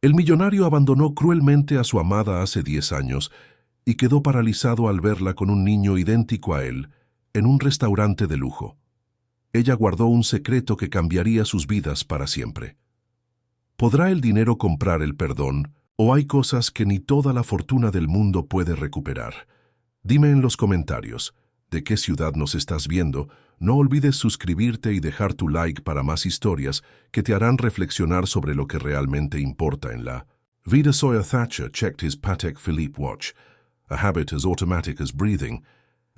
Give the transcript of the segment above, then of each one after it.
El millonario abandonó cruelmente a su amada hace 10 años y quedó paralizado al verla con un niño idéntico a él en un restaurante de lujo. Ella guardó un secreto que cambiaría sus vidas para siempre. ¿Podrá el dinero comprar el perdón o hay cosas que ni toda la fortuna del mundo puede recuperar? Dime en los comentarios de qué ciudad nos estás viendo. No olvides suscribirte y dejar tu like para más historias que te harán reflexionar sobre lo que realmente importa en la vida. Sawyer Thatcher checked his Patek Philippe watch, a habit as automatic as breathing,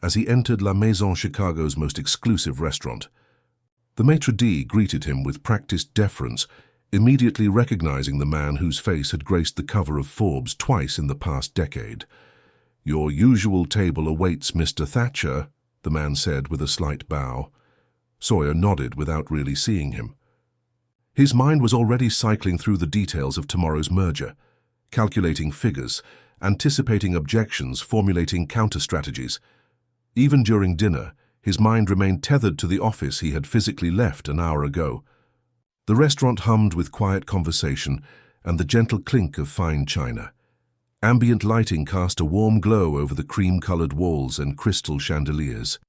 as he entered La Maison, Chicago's most exclusive restaurant. The maitre d' greeted him with practiced deference, immediately recognizing the man whose face had graced the cover of Forbes twice in the past decade. "Your usual table awaits, Mr. Thatcher," the man said with a slight bow. Sawyer nodded without really seeing him. His mind was already cycling through the details of tomorrow's merger, calculating figures, anticipating objections, formulating counter-strategies. Even during dinner, his mind remained tethered to the office he had physically left an hour ago. The restaurant hummed with quiet conversation and the gentle clink of fine china. Ambient lighting cast a warm glow over the cream-colored walls and crystal chandeliers.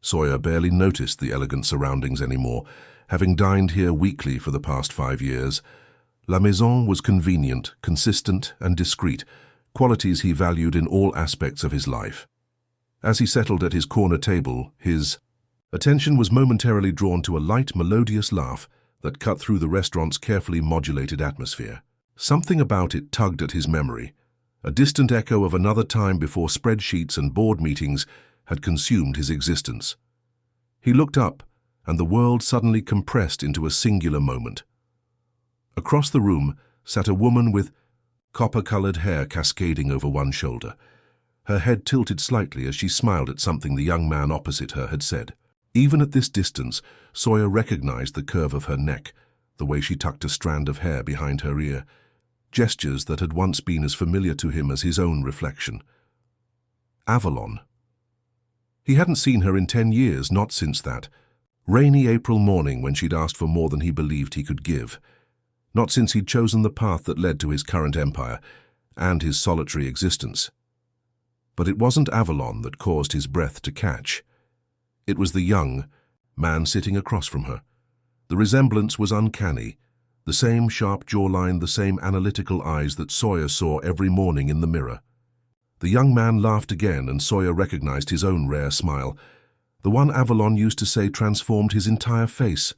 Sawyer barely noticed the elegant surroundings anymore, having dined here weekly for the past 5 years. La Maison was convenient, consistent, and discreet, qualities he valued in all aspects of his life. As he settled at his corner table, his attention was momentarily drawn to a light, melodious laugh that cut through the restaurant's carefully modulated atmosphere. Something about it tugged at his memory, a distant echo of another time before spreadsheets and board meetings had consumed his existence. He looked up, and the world suddenly compressed into a singular moment. Across the room sat a woman with copper-colored hair cascading over one shoulder. Her head tilted slightly as she smiled at something the young man opposite her had said. Even at this distance, Sawyer recognized the curve of her neck, the way she tucked a strand of hair behind her ear, gestures that had once been as familiar to him as his own reflection. Avalon. He hadn't seen her in 10 years, not since that rainy April morning when she'd asked for more than he believed he could give. Not since he'd chosen the path that led to his current empire and his solitary existence. But it wasn't Avalon that caused his breath to catch. It was the young man sitting across from her. The resemblance was uncanny. The same sharp jawline, the same analytical eyes that Sawyer saw every morning in the mirror. The young man laughed again, and Sawyer recognized his own rare smile. The one Avalon used to say transformed his entire face.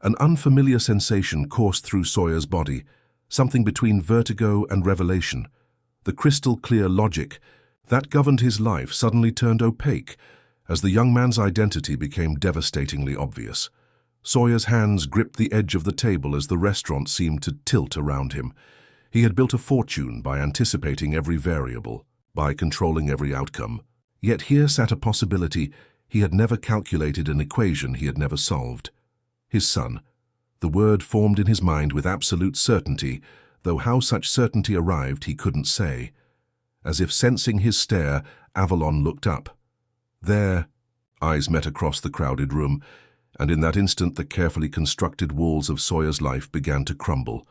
An unfamiliar sensation coursed through Sawyer's body, something between vertigo and revelation. The crystal-clear logic that governed his life suddenly turned opaque as the young man's identity became devastatingly obvious. Sawyer's hands gripped the edge of the table as the restaurant seemed to tilt around him. He had built a fortune by anticipating every variable, by controlling every outcome. Yet here sat a possibility he had never calculated, an equation he had never solved. His son. The word formed in his mind with absolute certainty, though how such certainty arrived he couldn't say. As if sensing his stare, Avalon looked up. There, eyes met across the crowded room, and in that instant the carefully constructed walls of Sawyer's life began to crumble.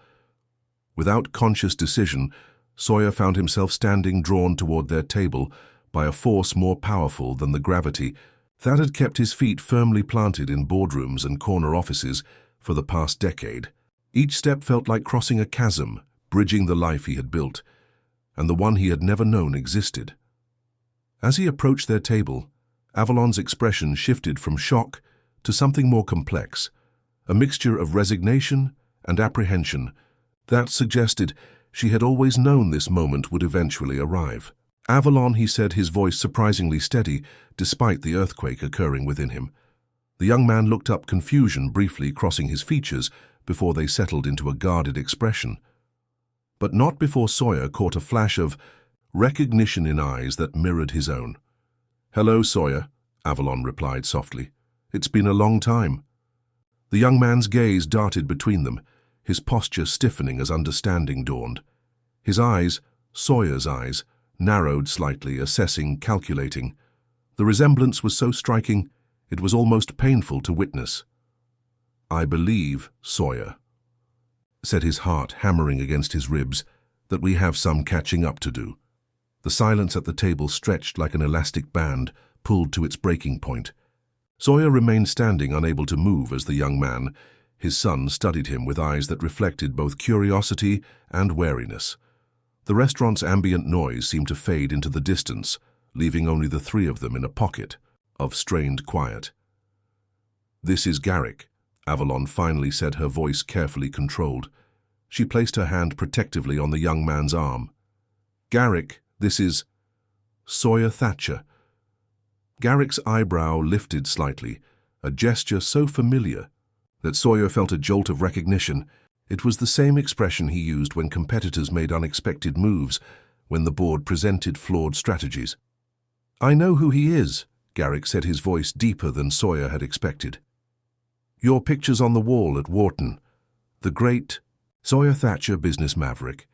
Without conscious decision, Sawyer found himself standing drawn toward their table by a force more powerful than the gravity that had kept his feet firmly planted in boardrooms and corner offices for the past decade. Each step felt like crossing a chasm, bridging the life he had built, and the one he had never known existed. As he approached their table, Avalon's expression shifted from shock to something more complex, a mixture of resignation and apprehension that suggested she had always known this moment would eventually arrive. "Avalon," he said, his voice surprisingly steady despite the earthquake occurring within him. The young man looked up, confusion briefly crossing his features before they settled into a guarded expression. But not before Sawyer caught a flash of recognition in eyes that mirrored his own. "Hello, Sawyer," Avalon replied softly. "It's been a long time." The young man's gaze darted between them, his posture stiffening as understanding dawned. His eyes, Sawyer's eyes, narrowed slightly, assessing, calculating. The resemblance was so striking, it was almost painful to witness. "I believe, Sawyer." said his heart hammering against his ribs, that we have some catching up to do. The silence at the table stretched like an elastic band, pulled to its breaking point. Sawyer remained standing, unable to move, as the young man, his son, studied him with eyes that reflected both curiosity and wariness. The restaurant's ambient noise seemed to fade into the distance, leaving only the three of them in a pocket of strained quiet. "This is Garrick," Avalon finally said, her voice carefully controlled. She placed her hand protectively on the young man's arm. "Garrick, this is Sawyer Thatcher." Garrick's eyebrow lifted slightly, a gesture so familiar that Sawyer felt a jolt of recognition. It was the same expression he used when competitors made unexpected moves, when the board presented flawed strategies. "I know who he is," Garrick said, his voice deeper than Sawyer had expected. "Your picture's on the wall at Wharton. The great Sawyer Thatcher, business maverick."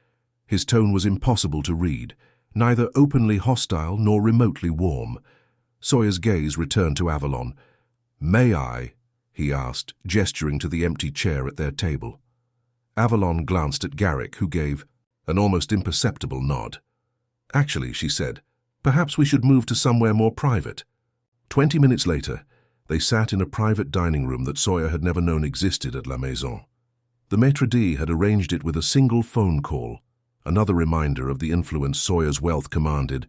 His tone was impossible to read, neither openly hostile nor remotely warm. Sawyer's gaze returned to Avalon. "May I?" he asked, gesturing to the empty chair at their table. Avalon glanced at Garrick, who gave an almost imperceptible nod. "Actually," she said, "perhaps we should move to somewhere more private." 20 minutes later, they sat in a private dining room that Sawyer had never known existed at La Maison. The maitre d' had arranged it with a single phone call, another reminder of the influence Sawyer's wealth commanded,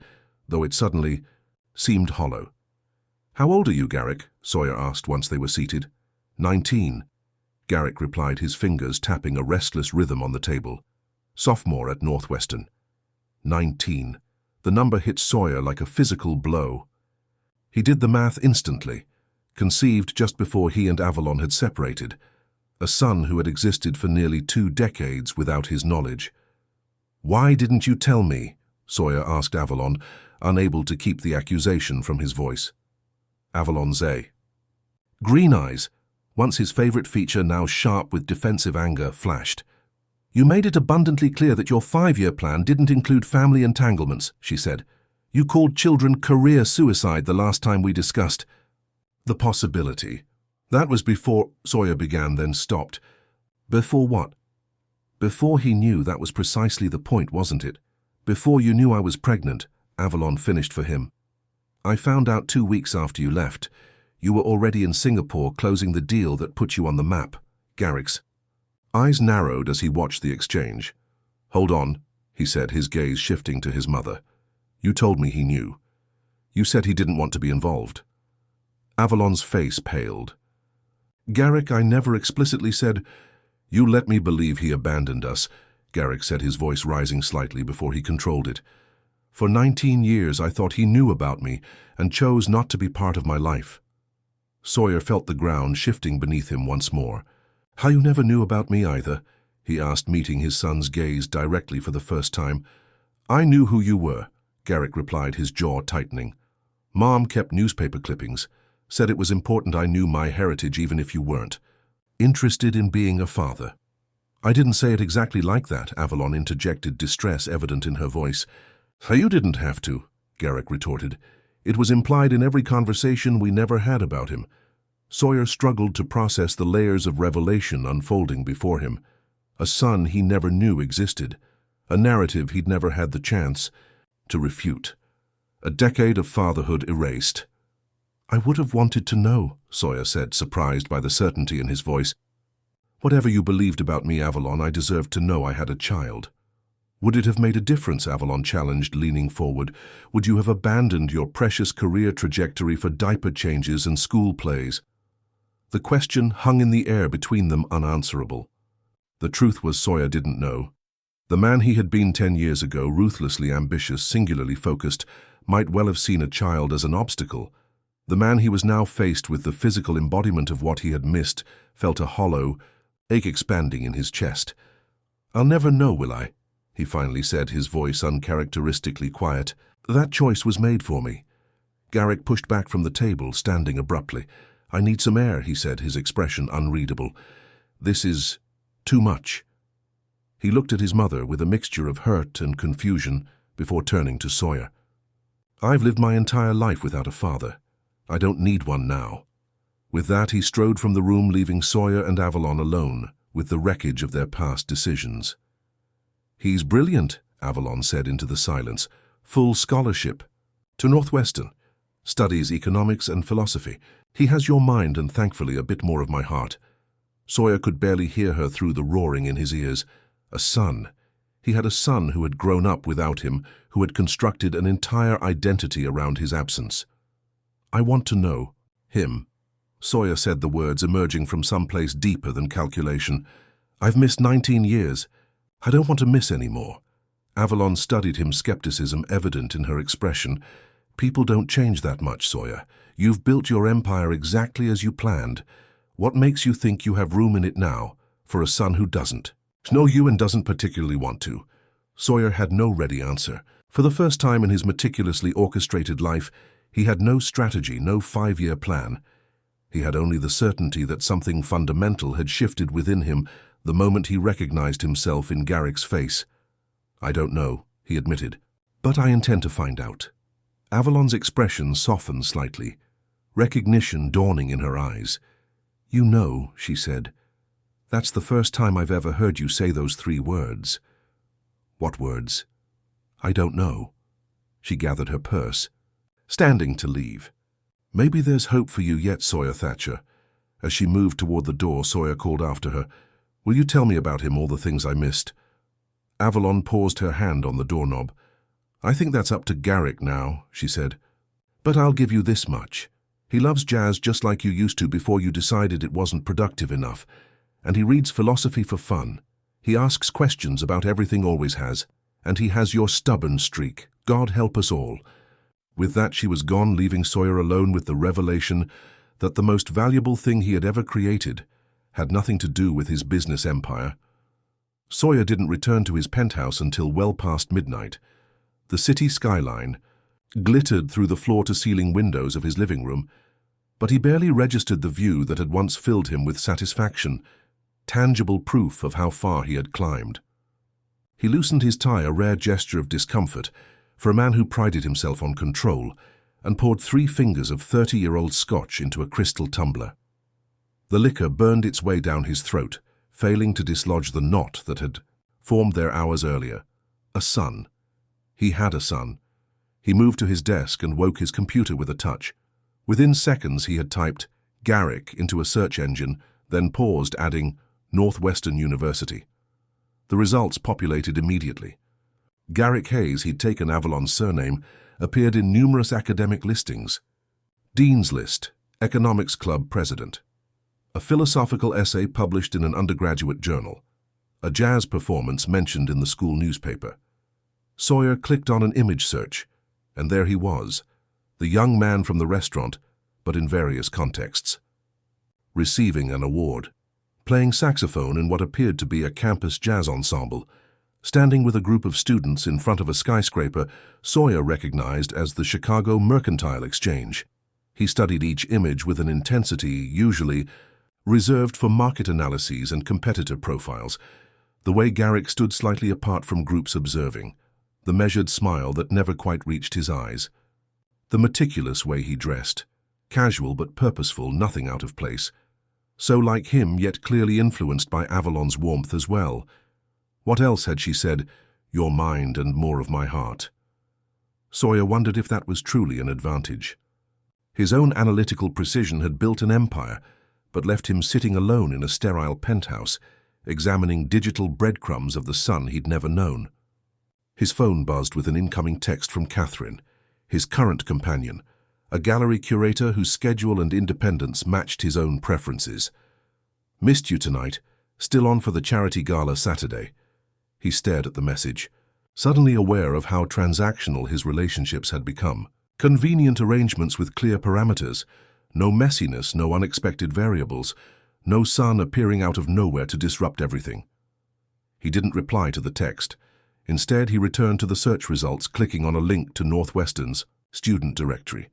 though it suddenly seemed hollow. "How old are you, Garrick?" Sawyer asked once they were seated. 19. Garrick replied, his fingers tapping a restless rhythm on the table. "Sophomore at Northwestern." 19. The number hit Sawyer like a physical blow. He did the math instantly. Conceived just before he and Avalon had separated. A son who had existed for nearly 2 decades without his knowledge. "Why didn't you tell me?" Sawyer asked Avalon, unable to keep the accusation from his voice. Avalon's green eyes, once his favorite feature, now sharp with defensive anger, flashed. "You made it abundantly clear that your 5-year plan didn't include family entanglements," she said. "You called children career suicide the last time we discussed the possibility." "That was before," Sawyer began, then stopped. "Before what?" "Before he knew. That was precisely the point, wasn't it? Before you knew I was pregnant," Avalon finished for him. "I found out 2 weeks after you left. You were already in Singapore, closing the deal that put you on the map." Garrick's eyes narrowed as he watched the exchange. "Hold on," he said, his gaze shifting to his mother. "You told me he knew. You said he didn't want to be involved." Avalon's face paled. "Garrick, I never explicitly said—" "You let me believe he abandoned us," Garrick said, his voice rising slightly before he controlled it. "For 19 years I thought he knew about me and chose not to be part of my life." Sawyer felt the ground shifting beneath him once more. "How you never knew about me either?" he asked, meeting his son's gaze directly for the first time. "I knew who you were," Garrick replied, his jaw tightening. "Mom kept newspaper clippings, said it was important I knew my heritage even if you weren't interested in being a father." "I didn't say it exactly like that," Avalon interjected, distress evident in her voice. "You didn't have to," Garrick retorted. "It was implied in every conversation we never had about him." Sawyer struggled to process the layers of revelation unfolding before him. A son he never knew existed. A narrative he'd never had the chance to refute. A decade of fatherhood erased. "I would have wanted to know," Sawyer said, surprised by the certainty in his voice. "Whatever you believed about me, Avalon, I deserved to know I had a child." "Would it have made a difference?" Avalon challenged, leaning forward. "Would you have abandoned your precious career trajectory for diaper changes and school plays?" The question hung in the air between them, unanswerable. The truth was, Sawyer didn't know. The man he had been 10 years ago, ruthlessly ambitious, singularly focused, might well have seen a child as an obstacle. The man he was now faced with, the physical embodiment of what he had missed, felt a hollow ache expanding in his chest. "I'll never know, will I?" he finally said, his voice uncharacteristically quiet. "That choice was made for me." Garrick pushed back from the table, standing abruptly. "I need some air," he said, his expression unreadable. "This is too much." He looked at his mother with a mixture of hurt and confusion before turning to Sawyer. "I've lived my entire life without a father. I don't need one now." With that, he strode from the room, leaving Sawyer and Avalon alone with the wreckage of their past decisions. "He's brilliant," Avalon said into the silence. "Full scholarship. To Northwestern. Studies economics and philosophy. He has your mind and thankfully a bit more of my heart." Sawyer could barely hear her through the roaring in his ears. A son. He had a son who had grown up without him, who had constructed an entire identity around his absence. "I want to know him." Sawyer said the words emerging from someplace deeper than calculation. "I've missed 19 years. I don't want to miss any more." Avalon studied him, skepticism evident in her expression. "People don't change that much, Sawyer. You've built your empire exactly as you planned. What makes you think you have room in it now for a son who doesn't?" "No, Ewan doesn't particularly want to." Sawyer had no ready answer. For the first time in his meticulously orchestrated life, he had no strategy, no 5-year plan. He had only the certainty that something fundamental had shifted within him the moment he recognized himself in Garrick's face. "I don't know," he admitted, "but I intend to find out." Avalon's expression softened slightly, recognition dawning in her eyes. "You know," she said. "That's the first time I've ever heard you say those 3 words." "What words?" "I don't know." She gathered her purse, standing to leave. "Maybe there's hope for you yet, Sawyer Thatcher." As she moved toward the door, Sawyer called after her, "Will you tell me about him, all the things I missed?" Avalon paused, her hand on the doorknob. "I think that's up to Garrick now," she said. "But I'll give you this much. He loves jazz just like you used to before you decided it wasn't productive enough. And he reads philosophy for fun. He asks questions about everything, always has. And he has your stubborn streak. God help us all." With that, she was gone, leaving Sawyer alone with the revelation that the most valuable thing he had ever created had nothing to do with his business empire. Sawyer didn't return to his penthouse until well past midnight. The city skyline glittered through the floor-to-ceiling windows of his living room, but he barely registered the view that had once filled him with satisfaction, tangible proof of how far he had climbed. He loosened his tie, a rare gesture of discomfort for a man who prided himself on control, and poured 3 fingers of 30-year-old scotch into a crystal tumbler. The liquor burned its way down his throat, failing to dislodge the knot that had formed there hours earlier. A son. He had a son. He moved to his desk and woke his computer with a touch. Within seconds he had typed Garrick into a search engine, then paused, adding Northwestern University. The results populated immediately. Garrick Hayes, he'd taken Avalon's surname, appeared in numerous academic listings. Dean's List, Economics Club President. A philosophical essay published in an undergraduate journal. A jazz performance mentioned in the school newspaper. Sawyer clicked on an image search, and there he was, the young man from the restaurant, but in various contexts. Receiving an award. Playing saxophone in what appeared to be a campus jazz ensemble. Standing with a group of students in front of a skyscraper Sawyer recognized as the Chicago Mercantile Exchange. He studied each image with an intensity usually reserved for market analyses and competitor profiles. The way Garrick stood slightly apart from groups observing. The measured smile that never quite reached his eyes. The meticulous way he dressed. Casual but purposeful, nothing out of place. So like him, yet clearly influenced by Avalon's warmth as well. What else had she said? Your mind and more of my heart. Sawyer wondered if that was truly an advantage. His own analytical precision had built an empire, but left him sitting alone in a sterile penthouse, examining digital breadcrumbs of the son he'd never known. His phone buzzed with an incoming text from Catherine, his current companion, a gallery curator whose schedule and independence matched his own preferences. Missed you tonight, still on for the charity gala Saturday. He stared at the message, suddenly aware of how transactional his relationships had become. Convenient arrangements with clear parameters, no messiness, no unexpected variables, no sun appearing out of nowhere to disrupt everything. He didn't reply to the text. Instead, he returned to the search results, clicking on a link to Northwestern's student directory.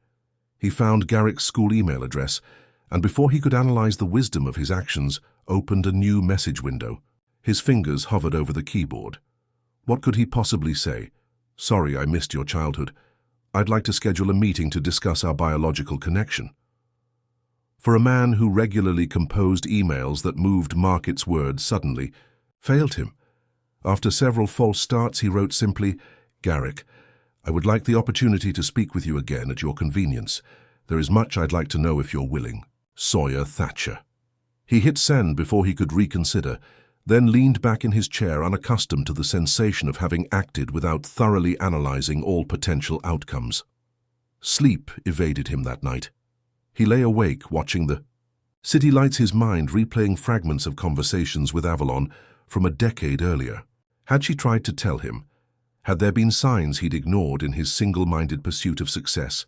He found Garrick's school email address, and before he could analyze the wisdom of his actions, opened a new message window. His fingers hovered over the keyboard. What could he possibly say? Sorry I missed your childhood. I'd like to schedule a meeting to discuss our biological connection. for a man who regularly composed emails that moved Market's words suddenly, failed him. After several false starts, he wrote simply, "Garrick, I would like the opportunity to speak with you again at your convenience. There is much I'd like to know if you're willing. Sawyer Thatcher." He hit send before he could reconsider, then leaned back in his chair, unaccustomed to the sensation of having acted without thoroughly analyzing all potential outcomes. Sleep evaded him that night. He lay awake watching the city lights, his mind replaying fragments of conversations with Avalon from a decade earlier. Had she tried to tell him? Had there been signs he'd ignored in his single-minded pursuit of success?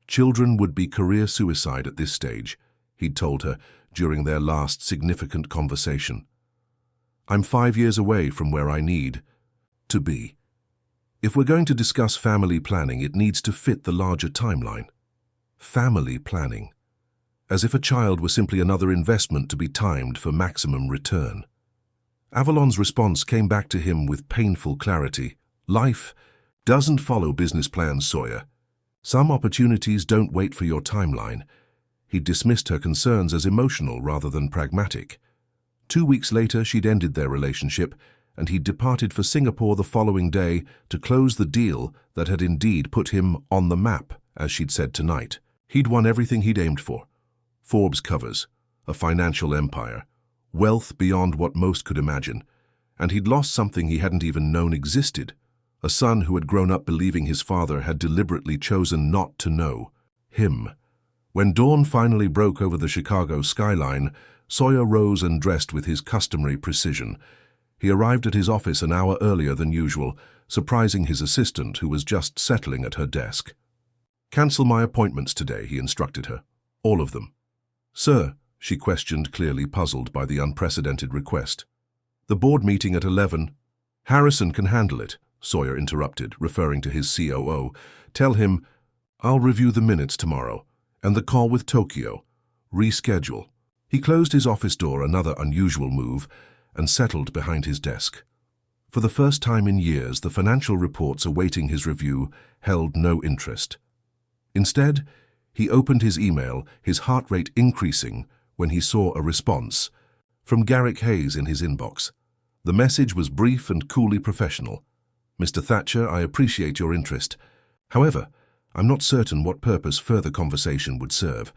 Children would be career suicide at this stage, he'd told her during their last significant conversation. "I'm 5 years away from where I need to be. If we're going to discuss family planning, it needs to fit the larger timeline." Family planning. As if a child were simply another investment to be timed for maximum return. Avalon's response came back to him with painful clarity. "Life doesn't follow business plans, Sawyer. Some opportunities don't wait for your timeline." He dismissed her concerns as emotional rather than pragmatic. 2 weeks later, she'd ended their relationship, and he'd departed for Singapore the following day to close the deal that had indeed put him on the map, as she'd said tonight. He'd won everything he'd aimed for. Forbes covers, a financial empire, wealth beyond what most could imagine, and he'd lost something he hadn't even known existed, a son who had grown up believing his father had deliberately chosen not to know him. When dawn finally broke over the Chicago skyline, Sawyer rose and dressed with his customary precision. He arrived at his office an hour earlier than usual, surprising his assistant, who was just settling at her desk. "Cancel my appointments today," he instructed her. "All of them." "Sir," she questioned, clearly puzzled by the unprecedented request. "The board meeting at 11. "Harrison can handle it," Sawyer interrupted, referring to his COO. "Tell him, I'll review the minutes tomorrow, and the call with Tokyo. Reschedule." He closed his office door, another unusual move, and settled behind his desk. For the first time in years, the financial reports awaiting his review held no interest. Instead, he opened his email, his heart rate increasing when he saw a response from Garrick Hayes in his inbox. The message was brief and coolly professional. "Mr. Thatcher, I appreciate your interest. However, I'm not certain what purpose further conversation would serve.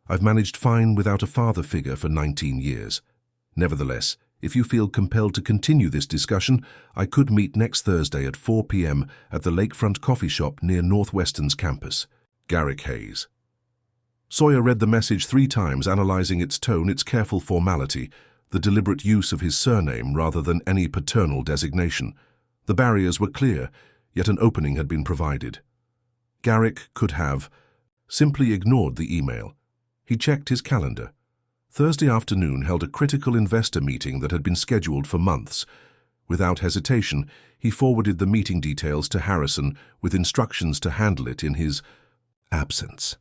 I've managed fine without a father figure for 19 years. Nevertheless, if you feel compelled to continue this discussion, I could meet next Thursday at 4 p.m. at the Lakefront Coffee Shop near Northwestern's campus. Garrick Hayes." Sawyer read the message 3 times, analyzing its tone, its careful formality, the deliberate use of his surname rather than any paternal designation. The barriers were clear, yet an opening had been provided. Garrick could have simply ignored the email. He checked his calendar. Thursday afternoon held a critical investor meeting that had been scheduled for months. Without hesitation, he forwarded the meeting details to Harrison with instructions to handle it in his absence.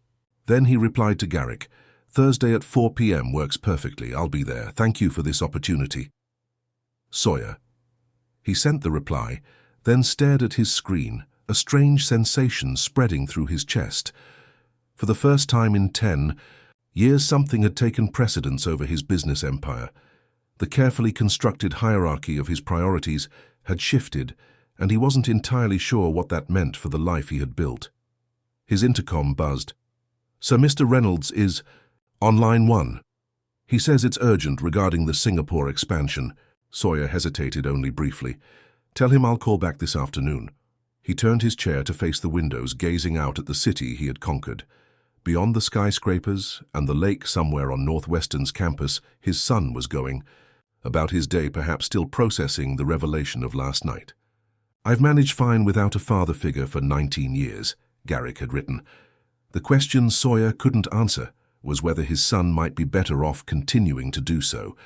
Then he replied to Garrick, "Thursday at 4 p.m. works perfectly. I'll be there. Thank you for this opportunity." Sawyer. He sent the reply, then stared at his screen, a strange sensation spreading through his chest. For the first time in 10 years, something had taken precedence over his business empire. The carefully constructed hierarchy of his priorities had shifted, and he wasn't entirely sure what that meant for the life he had built. His intercom buzzed. "Sir, Mr. Reynolds is on line 1. He says it's urgent regarding the Singapore expansion." Sawyer hesitated only briefly. "Tell him I'll call back this afternoon." He turned his chair to face the windows, gazing out at the city he had conquered. Beyond the skyscrapers and the lake somewhere on Northwestern's campus, his son was going, about his day perhaps still processing the revelation of last night. "I've managed fine without a father figure for 19 years, Garrick had written. The question Sawyer couldn't answer was whether his son might be better off continuing to do so.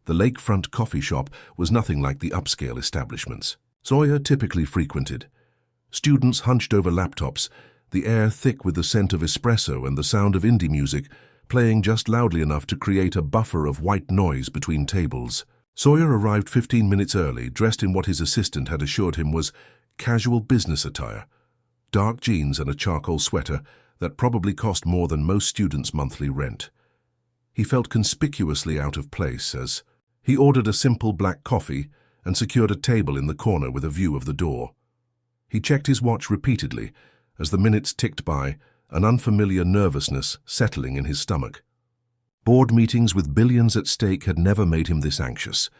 The lakefront coffee shop was nothing like the upscale establishments Sawyer typically frequented. Students hunched over laptops, the air thick with the scent of espresso and the sound of indie music, playing just loudly enough to create a buffer of white noise between tables. Sawyer arrived 15 minutes early, dressed in what his assistant had assured him was casual business attire. Dark jeans and a charcoal sweater that probably cost more than most students' monthly rent. He felt conspicuously out of place as he ordered a simple black coffee and secured a table in the corner with a view of the door. He checked his watch repeatedly as the minutes ticked by, an unfamiliar nervousness settling in his stomach. Board meetings with billions at stake had never made him this anxious.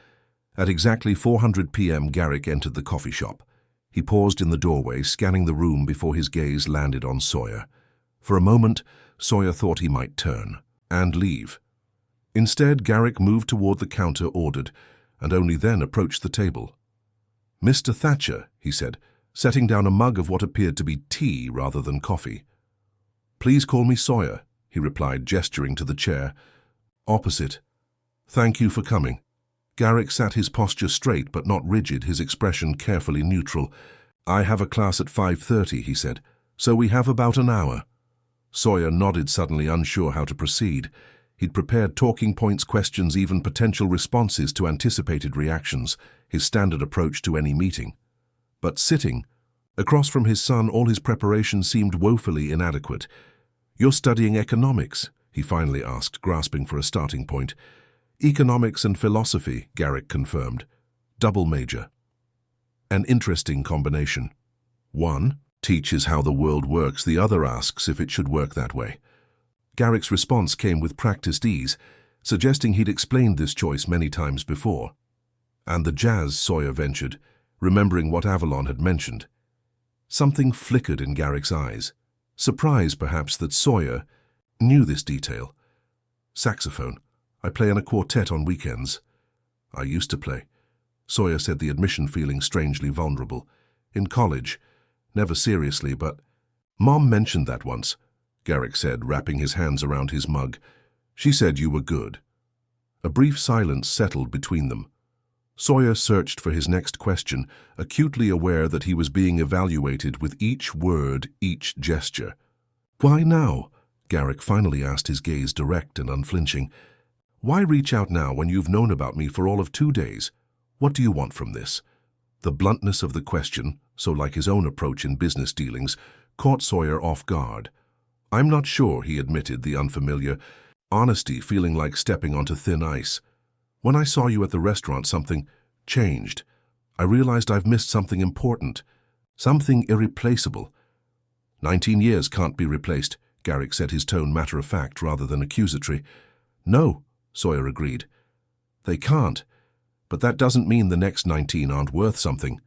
At exactly 400 p.m. Garrick entered the coffee shop. He paused in the doorway, scanning the room before his gaze landed on Sawyer. For a moment, Sawyer thought he might turn and leave. Instead, Garrick moved toward the counter ordered, and only then approached the table. "Mr. Thatcher," he said, setting down a mug of what appeared to be tea rather than coffee. "Please call me Sawyer," he replied, gesturing to the chair opposite. "Thank you for coming." Garrick sat, his posture straight but not rigid, his expression carefully neutral. "I have a class at 5:30, he said, "so we have about an hour." Sawyer nodded, suddenly unsure how to proceed. He'd prepared talking points, questions, even potential responses to anticipated reactions, his standard approach to any meeting. But sitting across from his son, all his preparation seemed woefully inadequate. "You're studying economics?" he finally asked, grasping for a starting point. "Economics and philosophy," Garrick confirmed. "Double major." An interesting combination. One teaches how the world works, the other asks if it should work that way. Garrick's response came with practiced ease, suggesting he'd explained this choice many times before. "And the jazz," Sawyer ventured, remembering what Avalon had mentioned. Something flickered in Garrick's eyes. Surprise, perhaps, that Sawyer knew this detail. "Saxophone. I play in a quartet on weekends." "I used to play," Sawyer said, the admission feeling strangely vulnerable. "In college. Never seriously, but—" "Mom mentioned that once," Garrick said, wrapping his hands around his mug. "She said you were good." A brief silence settled between them. Sawyer searched for his next question, acutely aware that he was being evaluated with each word, each gesture. "Why now?" Garrick finally asked, his gaze direct and unflinching. "Why reach out now when you've known about me for all of 2 days? What do you want from this?" The bluntness of the question, so like his own approach in business dealings, caught Sawyer off guard. "I'm not sure," he admitted, the unfamiliar honesty feeling like stepping onto thin ice. "When I saw you at the restaurant, something changed. I realized I've missed something important, something irreplaceable." 19 years can't be replaced," Garrick said, his tone matter-of-fact rather than accusatory. "No," Sawyer agreed. "They can't, but that doesn't mean the next 19 aren't worth something."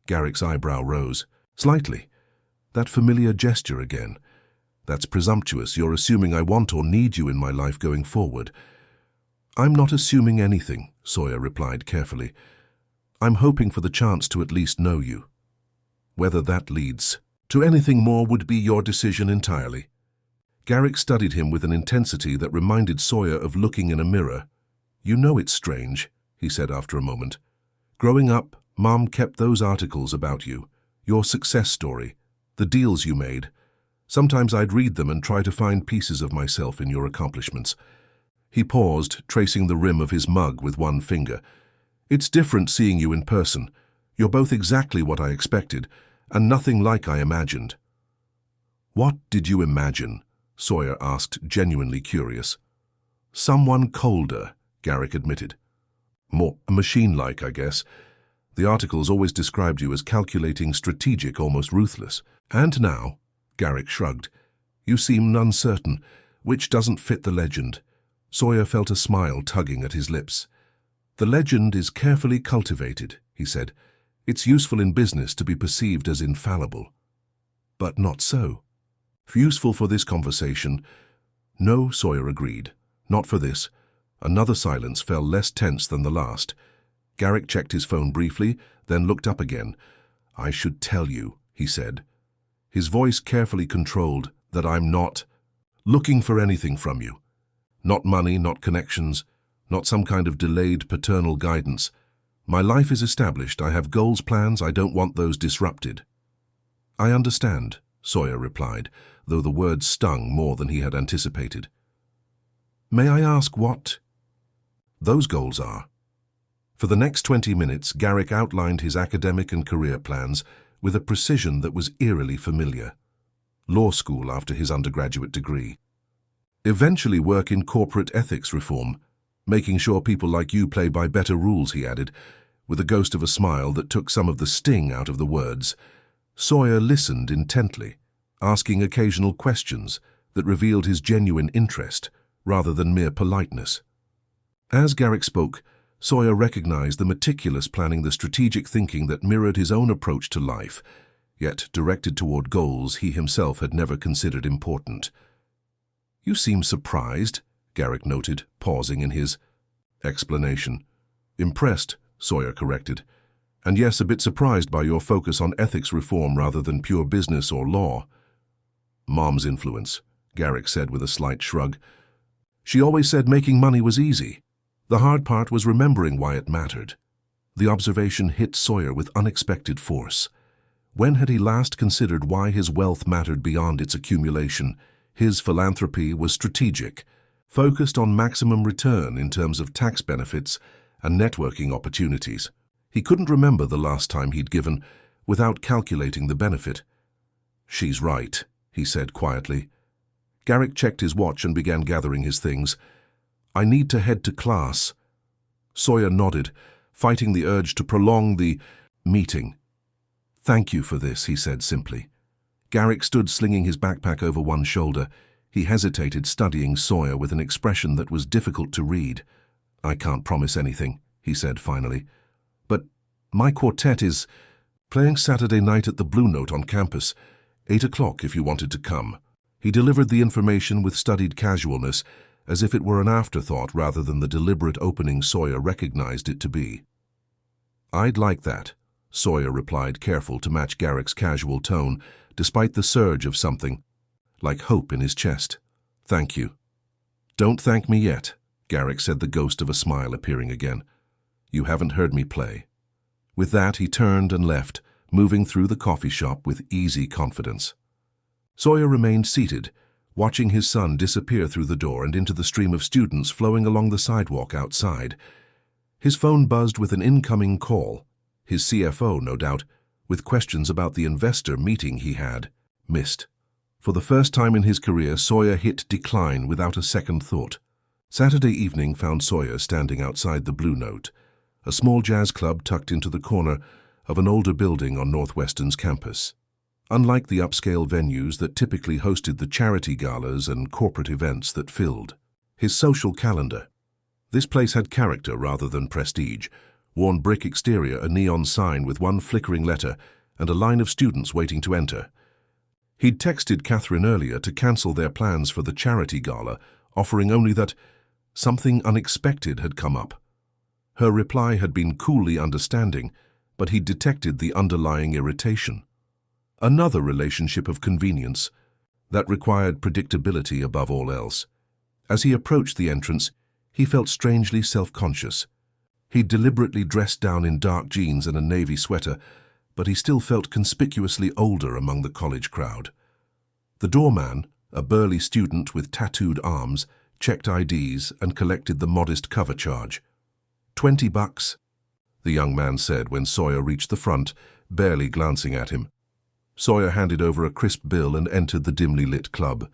Garrick's eyebrow rose slightly. That familiar gesture again. "That's presumptuous. You're assuming I want or need you in my life going forward." "I'm not assuming anything," Sawyer replied carefully. "I'm hoping for the chance to at least know you. Whether that leads to anything more would be your decision entirely." Garrick studied him with an intensity that reminded Sawyer of looking in a mirror. "You know it's strange," he said after a moment. "Growing up, Mom kept those articles about you, your success story, the deals you made. Sometimes I'd read them and try to find pieces of myself in your accomplishments." He paused, tracing the rim of his mug with one finger. "It's different seeing you in person. You're both exactly what I expected, and nothing like I imagined." "What did you imagine?" Sawyer asked, genuinely curious. "Someone colder," Garrick admitted. "More machine-like, I guess. The articles always described you as calculating, strategic, almost ruthless. And now," Garrick shrugged, "you seem uncertain, which doesn't fit the legend." Sawyer felt a smile tugging at his lips. "The legend is carefully cultivated," he said. "It's useful in business to be perceived as infallible. But not so. Useful for this conversation?" "No," Sawyer agreed. "Not for this." Another silence fell, less tense than the last. Garrick checked his phone briefly, then looked up again. "I should tell you," he said, his voice carefully controlled, "that I'm not looking for anything from you. Not money, not connections, not some kind of delayed paternal guidance. My life is established. I have goals, plans. I don't want those disrupted." "I understand," Sawyer replied, though the words stung more than he had anticipated. "May I ask what those goals are?" For the next 20 minutes, Garrick outlined his academic and career plans with a precision that was eerily familiar. Law school after his undergraduate degree. Eventually work in corporate ethics reform, making sure people like you play by better rules, he added, with a ghost of a smile that took some of the sting out of the words. Sawyer listened intently, asking occasional questions that revealed his genuine interest rather than mere politeness. As Garrick spoke, Sawyer recognized the meticulous planning, the strategic thinking that mirrored his own approach to life, yet directed toward goals he himself had never considered important. "You seem surprised," Garrick noted, pausing in his explanation. "Impressed," Sawyer corrected. "And yes, a bit surprised by your focus on ethics reform rather than pure business or law." "Mom's influence," Garrick said with a slight shrug. "She always said making money was easy. The hard part was remembering why it mattered." The observation hit Sawyer with unexpected force. When had he last considered why his wealth mattered beyond its accumulation? His philanthropy was strategic, focused on maximum return in terms of tax benefits and networking opportunities. He couldn't remember the last time he'd given without calculating the benefit. "She's right," he said quietly. Garrick checked his watch and began gathering his things. "I need to head to class." Sawyer nodded, fighting the urge to prolong the meeting. "Thank you for this," he said simply. Garrick stood slinging his backpack over one shoulder. He hesitated, studying Sawyer with an expression that was difficult to read. "I can't promise anything," he said finally. "But my quartet is playing Saturday night at the Blue Note on campus. 8 o'clock if you wanted to come." He delivered the information with studied casualness, as if it were an afterthought rather than the deliberate opening Sawyer recognized it to be. "I'd like that," Sawyer replied, careful to match Garrick's casual tone, despite the surge of something like hope in his chest. "Thank you." "Don't thank me yet," Garrick said, the ghost of a smile appearing again. "You haven't heard me play." With that, he turned and left, moving through the coffee shop with easy confidence. Sawyer remained seated, watching his son disappear through the door and into the stream of students flowing along the sidewalk outside. His phone buzzed with an incoming call, his CFO, no doubt, with questions about the investor meeting he had missed. For the first time in his career, Sawyer hit decline without a second thought. Saturday evening found Sawyer standing outside the Blue Note, a small jazz club tucked into the corner of an older building on Northwestern's campus. Unlike the upscale venues that typically hosted the charity galas and corporate events that filled his social calendar, this place had character rather than prestige. Worn brick exterior, a neon sign with one flickering letter, and a line of students waiting to enter. He'd texted Catherine earlier to cancel their plans for the charity gala, offering only that something unexpected had come up. Her reply had been coolly understanding, but he'd detected the underlying irritation. Another relationship of convenience that required predictability above all else. As he approached the entrance, he felt strangely self-conscious. He'd deliberately dressed down in dark jeans and a navy sweater, but he still felt conspicuously older among the college crowd. The doorman, a burly student with tattooed arms, checked IDs and collected the modest cover charge. $20, the young man said when Sawyer reached the front, barely glancing at him. Sawyer handed over a crisp bill and entered the dimly lit club.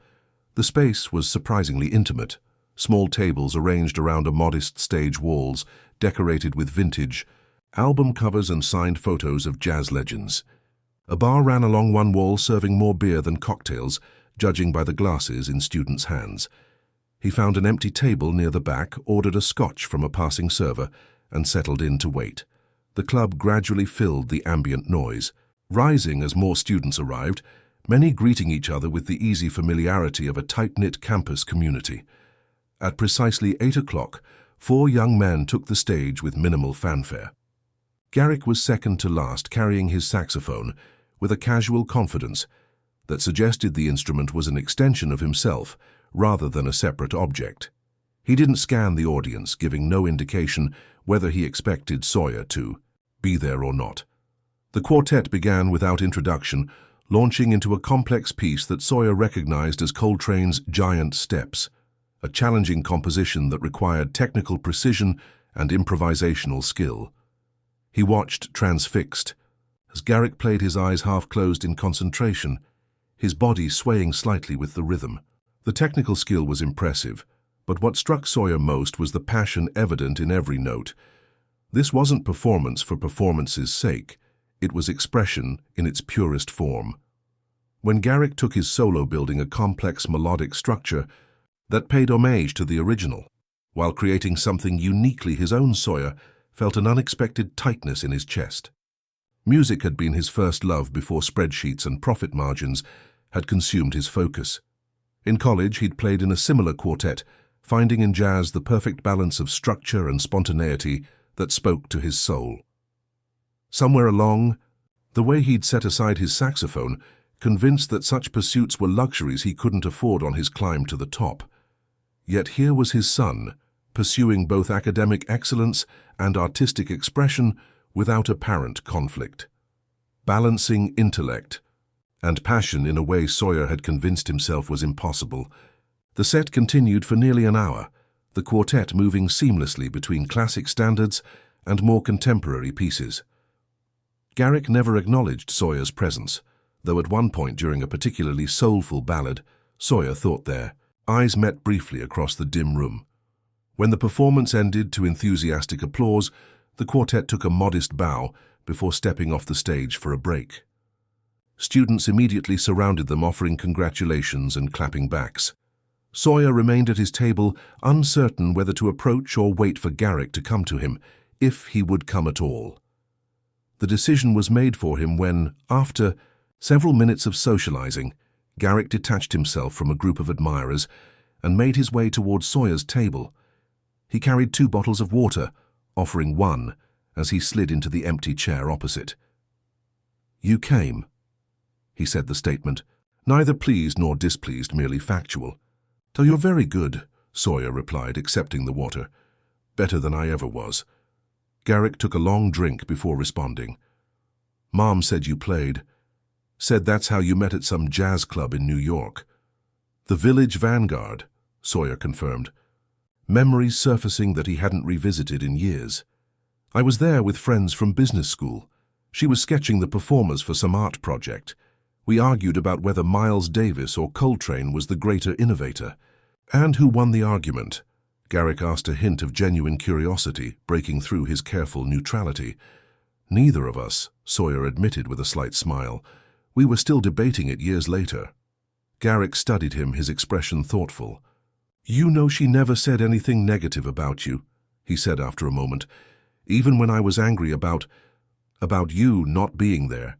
The space was surprisingly intimate. Small tables arranged around a modest stage walls, decorated with vintage album covers and signed photos of jazz legends. A bar ran along one wall, serving more beer than cocktails, judging by the glasses in students' hands. He found an empty table near the back, ordered a scotch from a passing server, and settled in to wait. The club gradually filled the ambient noise, rising as more students arrived, many greeting each other with the easy familiarity of a tight-knit campus community. At precisely 8 o'clock, 4 young men took the stage with minimal fanfare. Garrick was second to last, carrying his saxophone with a casual confidence that suggested the instrument was an extension of himself rather than a separate object. He didn't scan the audience, giving no indication whether he expected Sawyer to be there or not. The quartet began without introduction, launching into a complex piece that Sawyer recognized as Coltrane's Giant Steps, a challenging composition that required technical precision and improvisational skill. He watched transfixed, as Garrick played, his eyes half closed in concentration, his body swaying slightly with the rhythm. The technical skill was impressive, but what struck Sawyer most was the passion evident in every note. This wasn't performance for performance's sake. It was expression in its purest form. When Garrick took his solo building a complex melodic structure that paid homage to the original, while creating something uniquely his own, Sawyer felt an unexpected tightness in his chest. Music had been his first love before spreadsheets and profit margins had consumed his focus. In college, he'd played in a similar quartet, finding in jazz the perfect balance of structure and spontaneity that spoke to his soul. Somewhere along, the way he'd set aside his saxophone, convinced that such pursuits were luxuries he couldn't afford on his climb to the top. Yet here was his son, pursuing both academic excellence and artistic expression without apparent conflict. Balancing intellect and passion in a way Sawyer had convinced himself was impossible. The set continued for nearly an hour, the quartet moving seamlessly between classic standards and more contemporary pieces. Garrick never acknowledged Sawyer's presence, though at one point during a particularly soulful ballad, Sawyer thought their eyes met briefly across the dim room. When the performance ended to enthusiastic applause, the quartet took a modest bow before stepping off the stage for a break. Students immediately surrounded them, offering congratulations and clapping backs. Sawyer remained at his table, uncertain whether to approach or wait for Garrick to come to him, if he would come at all. The decision was made for him when, after several minutes of socializing, Garrick detached himself from a group of admirers and made his way towards Sawyer's table. He carried 2 bottles of water, offering one as he slid into the empty chair opposite. "You came," he said the statement, neither pleased nor displeased, merely factual. "So you're very good," Sawyer replied, accepting the water. "Better than I ever was." Garrick took a long drink before responding. "Mom said you played. Said that's how you met at some jazz club in New York." "The Village Vanguard," Sawyer confirmed, memories surfacing that he hadn't revisited in years. "I was there with friends from business school. She was sketching the performers for some art project. We argued about whether Miles Davis or Coltrane was the greater innovator. And who won the argument?" Garrick asked, a hint of genuine curiosity breaking through his careful neutrality. "Neither of us," Sawyer admitted with a slight smile. "We were still debating it years later." Garrick studied him, his expression thoughtful. "You know she never said anything negative about you," he said after a moment. "Even when I was angry about you not being there.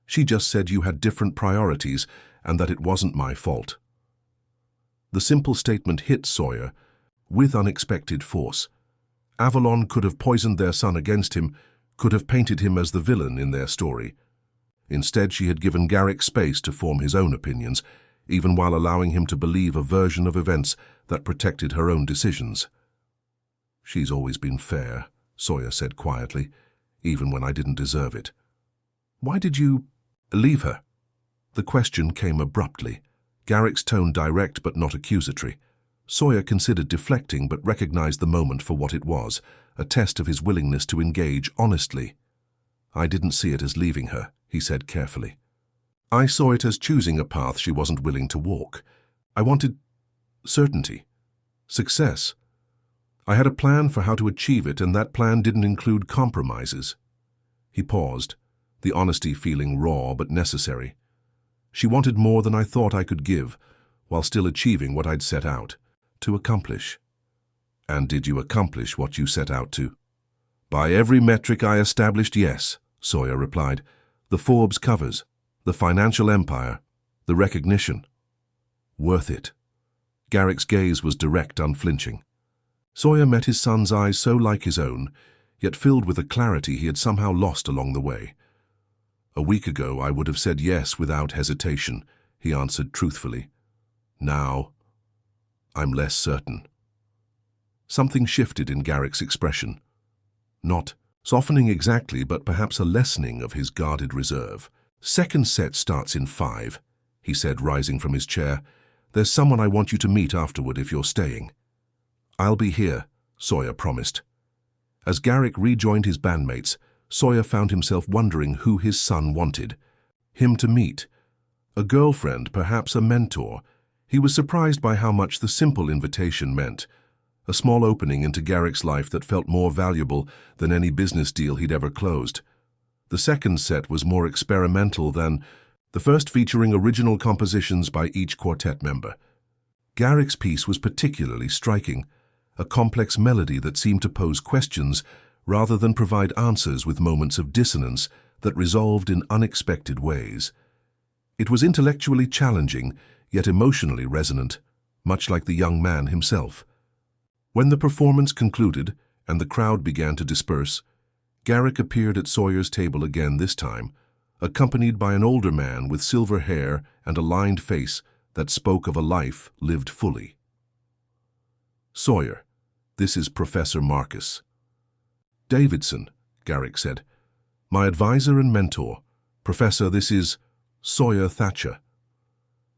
She just said you had different priorities and that it wasn't my fault." The simple statement hit Sawyer with unexpected force. Avalon could have poisoned their son against him, could have painted him as the villain in their story. Instead, she had given Garrick space to form his own opinions, even while allowing him to believe a version of events that protected her own decisions. "She's always been fair," Sawyer said quietly, "even when I didn't deserve it." "Why did you leave her?" The question came abruptly, Garrick's tone direct but not accusatory. Sawyer considered deflecting but recognized the moment for what it was, a test of his willingness to engage honestly. "I didn't see it as leaving her," he said carefully. "I saw it as choosing a path she wasn't willing to walk. I wanted certainty, success. I had a plan for how to achieve it, and that plan didn't include compromises." He paused, the honesty feeling raw but necessary. "She wanted more than I thought I could give, while still achieving what I'd set out to accomplish." "And did you accomplish what you set out to?" "By every metric I established, yes," Sawyer replied. "The Forbes covers, the financial empire, the recognition. Worth it." Garrick's gaze was direct, unflinching. Sawyer met his son's eyes so like his own, yet filled with a clarity he had somehow lost along the way. "A week ago I would have said yes without hesitation," he answered truthfully. "Now, I'm less certain." Something shifted in Garrick's expression. Not softening exactly, but perhaps a lessening of his guarded reserve. "Second set starts in 5, he said, rising from his chair. "There's someone I want you to meet afterward if you're staying." "I'll be here," Sawyer promised. As Garrick rejoined his bandmates, Sawyer found himself wondering who his son wanted him to meet. A girlfriend, perhaps a mentor. He was surprised by how much the simple invitation meant, a small opening into Garrick's life that felt more valuable than any business deal he'd ever closed. The second set was more experimental than the first, featuring original compositions by each quartet member. Garrick's piece was particularly striking, a complex melody that seemed to pose questions rather than provide answers, with moments of dissonance that resolved in unexpected ways. It was intellectually challenging, yet emotionally resonant, much like the young man himself. When the performance concluded and the crowd began to disperse, Garrick appeared at Sawyer's table again, this time accompanied by an older man with silver hair and a lined face that spoke of a life lived fully. "Sawyer, this is Professor Marcus." "Davidson," Garrick said. "My advisor and mentor. Professor, this is Sawyer Thatcher."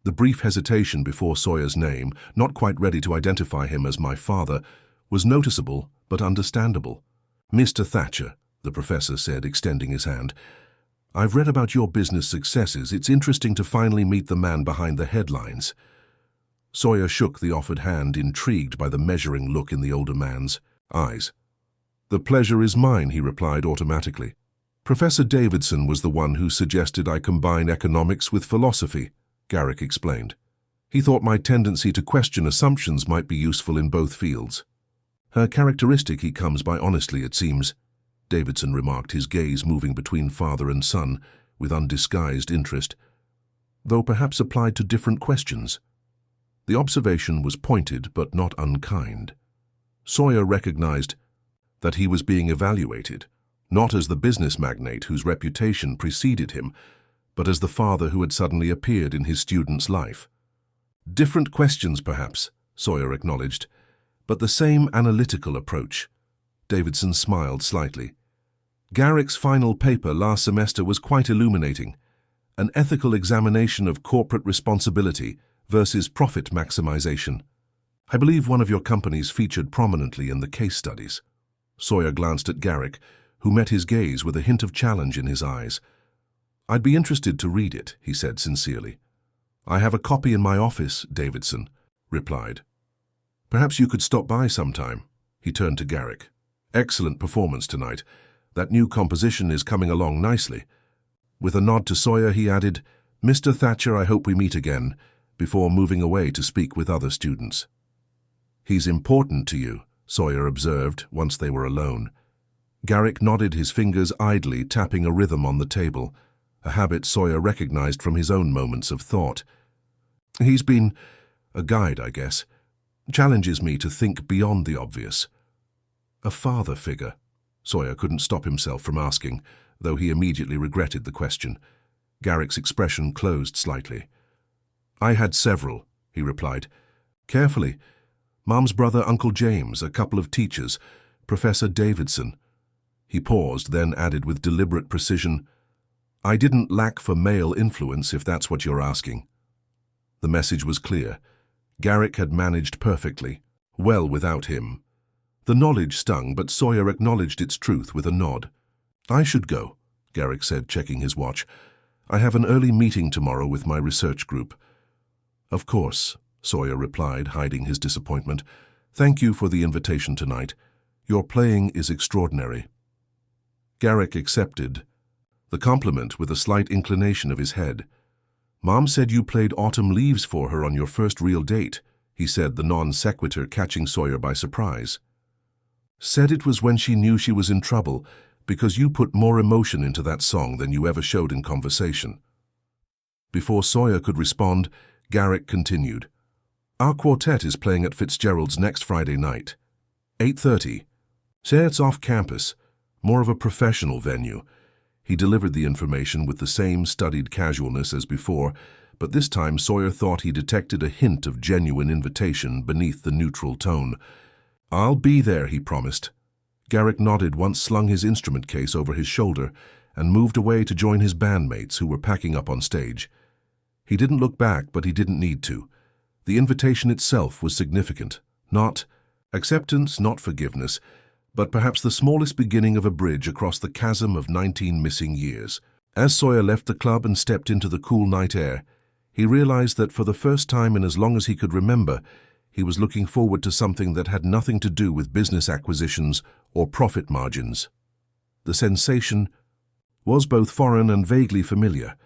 The brief hesitation before Sawyer's name, not quite ready to identify him as "my father," was noticeable but understandable. "Mr. Thatcher," the professor said, extending his hand. "I've read about your business successes. It's interesting to finally meet the man behind the headlines." Sawyer shook the offered hand, intrigued by the measuring look in the older man's eyes. "The pleasure is mine," he replied automatically. "Professor Davidson was the one who suggested I combine economics with philosophy," Garrick explained. "He thought my tendency to question assumptions might be useful in both fields." "A characteristic he comes by honestly, it seems," Davidson remarked, his gaze moving between father and son with undisguised interest, "though perhaps applied to different questions." The observation was pointed but not unkind. Sawyer recognized that he was being evaluated, not as the business magnate whose reputation preceded him, but as the father who had suddenly appeared in his student's life. "Different questions, perhaps," Sawyer acknowledged, "but the same analytical approach." Davidson smiled slightly. "Garrick's final paper last semester was quite illuminating. An ethical examination of corporate responsibility versus profit maximization. I believe one of your companies featured prominently in the case studies." Sawyer glanced at Garrick, who met his gaze with a hint of challenge in his eyes. "I'd be interested to read it," he said sincerely. "I have a copy in my office," Davidson replied. "Perhaps you could stop by sometime." He turned to Garrick. "Excellent performance tonight. That new composition is coming along nicely." With a nod to Sawyer, he added, "Mr. Thatcher, I hope we meet again," before moving away to speak with other students. "He's important to you," Sawyer observed once they were alone. Garrick nodded, his fingers idly tapping a rhythm on the table, a habit Sawyer recognized from his own moments of thought. "He's been a guide, I guess. Challenges me to think beyond the obvious." "A father figure?" Sawyer couldn't stop himself from asking, though he immediately regretted the question. Garrick's expression closed slightly. "I had several," he replied. "Carefully. Mom's brother, Uncle James, a couple of teachers, Professor Davidson." He paused, then added with deliberate precision, "I didn't lack for male influence, if that's what you're asking." The message was clear. Garrick had managed perfectly, well without him. The knowledge stung, but Sawyer acknowledged its truth with a nod. "I should go," Garrick said, checking his watch. "I have an early meeting tomorrow with my research group." "Of course," Sawyer replied, hiding his disappointment. "Thank you for the invitation tonight. Your playing is extraordinary." Garrick accepted the compliment with a slight inclination of his head. "Mom said you played Autumn Leaves for her on your first real date," he said, the non sequitur catching Sawyer by surprise. "Said it was when she knew she was in trouble, because you put more emotion into that song than you ever showed in conversation." Before Sawyer could respond, Garrick continued. "Our quartet is playing at Fitzgerald's next Friday night. 8:30. Say it's off campus, more of a professional venue." He delivered the information with the same studied casualness as before, but this time Sawyer thought he detected a hint of genuine invitation beneath the neutral tone. "I'll be there," he promised. Garrick nodded, once slung his instrument case over his shoulder, and moved away to join his bandmates who were packing up on stage. He didn't look back, but he didn't need to. The invitation itself was significant. Not acceptance, not forgiveness, but perhaps the smallest beginning of a bridge across the chasm of 19 missing years. As Sawyer left the club and stepped into the cool night air, He realized that for the first time in as long as he could remember, he was looking forward to something that had nothing to do with business acquisitions or profit margins. The sensation was both foreign and vaguely familiar,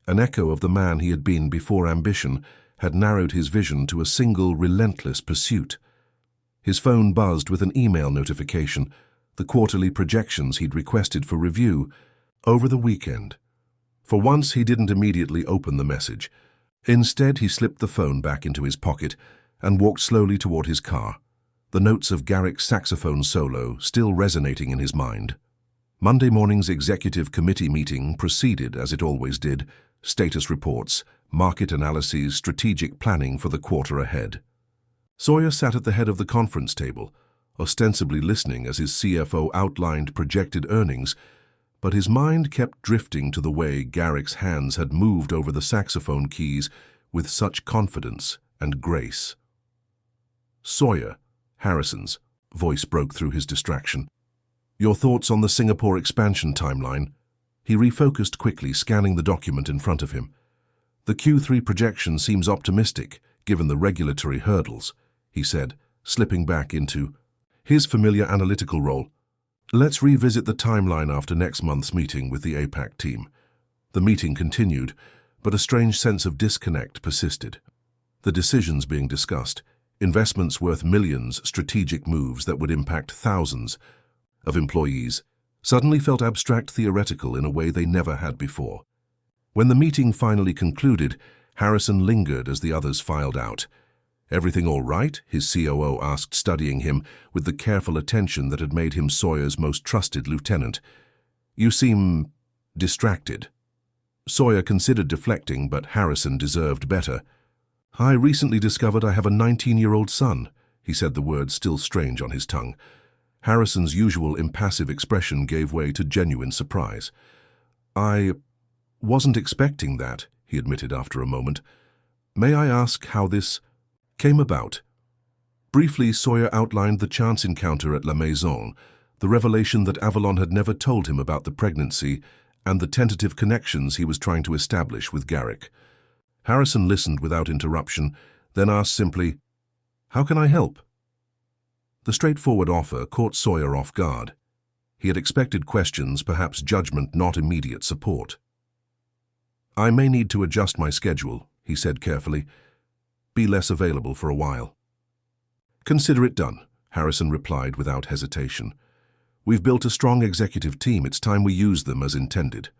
an echo of the man he had been before ambition had narrowed his vision to a single relentless pursuit. His phone buzzed with an email notification, the quarterly projections he'd requested for review over the weekend. For once, he didn't immediately open the message. Instead, he slipped the phone back into his pocket and walked slowly toward his car, the notes of Garrick's saxophone solo still resonating in his mind. Monday morning's executive committee meeting proceeded as it always did, status reports, market analyses, strategic planning for the quarter ahead. Sawyer sat at the head of the conference table, ostensibly listening as his CFO outlined projected earnings, but his mind kept drifting to the way Garrick's hands had moved over the saxophone keys with such confidence and grace. "Sawyer," Harrison's voice broke through his distraction. "Your thoughts on the Singapore expansion timeline?" He refocused quickly, scanning the document in front of him. "The Q3 projection seems optimistic, given the regulatory hurdles," he said, slipping back into his familiar analytical role. "Let's revisit the timeline after next month's meeting with the APAC team." The meeting continued, but a strange sense of disconnect persisted. The decisions being discussed, investments worth millions, strategic moves that would impact thousands of employees, suddenly felt abstract theoretical in a way they never had before. When the meeting finally concluded, Harrison lingered as the others filed out. "Everything all right?" his COO asked, studying him with the careful attention that had made him Sawyer's most trusted lieutenant. "You seem distracted." Sawyer considered deflecting, but Harrison deserved better. "I recently discovered I have a 19-year-old son," he said, the words still strange on his tongue. Harrison's usual impassive expression gave way to genuine surprise. "I wasn't expecting that," he admitted after a moment. "May I ask how this came about?" Briefly, Sawyer outlined the chance encounter at La Maison, the revelation that Avalon had never told him about the pregnancy, and the tentative connections he was trying to establish with Garrick. Harrison listened without interruption, then asked simply, "How can I help?" The straightforward offer caught Sawyer off guard. He had expected questions, perhaps judgment, not immediate support. "I may need to adjust my schedule," he said carefully. "Be less available for a while." "Consider it done," Harrison replied without hesitation. "We've built a strong executive team. It's time we use them as intended."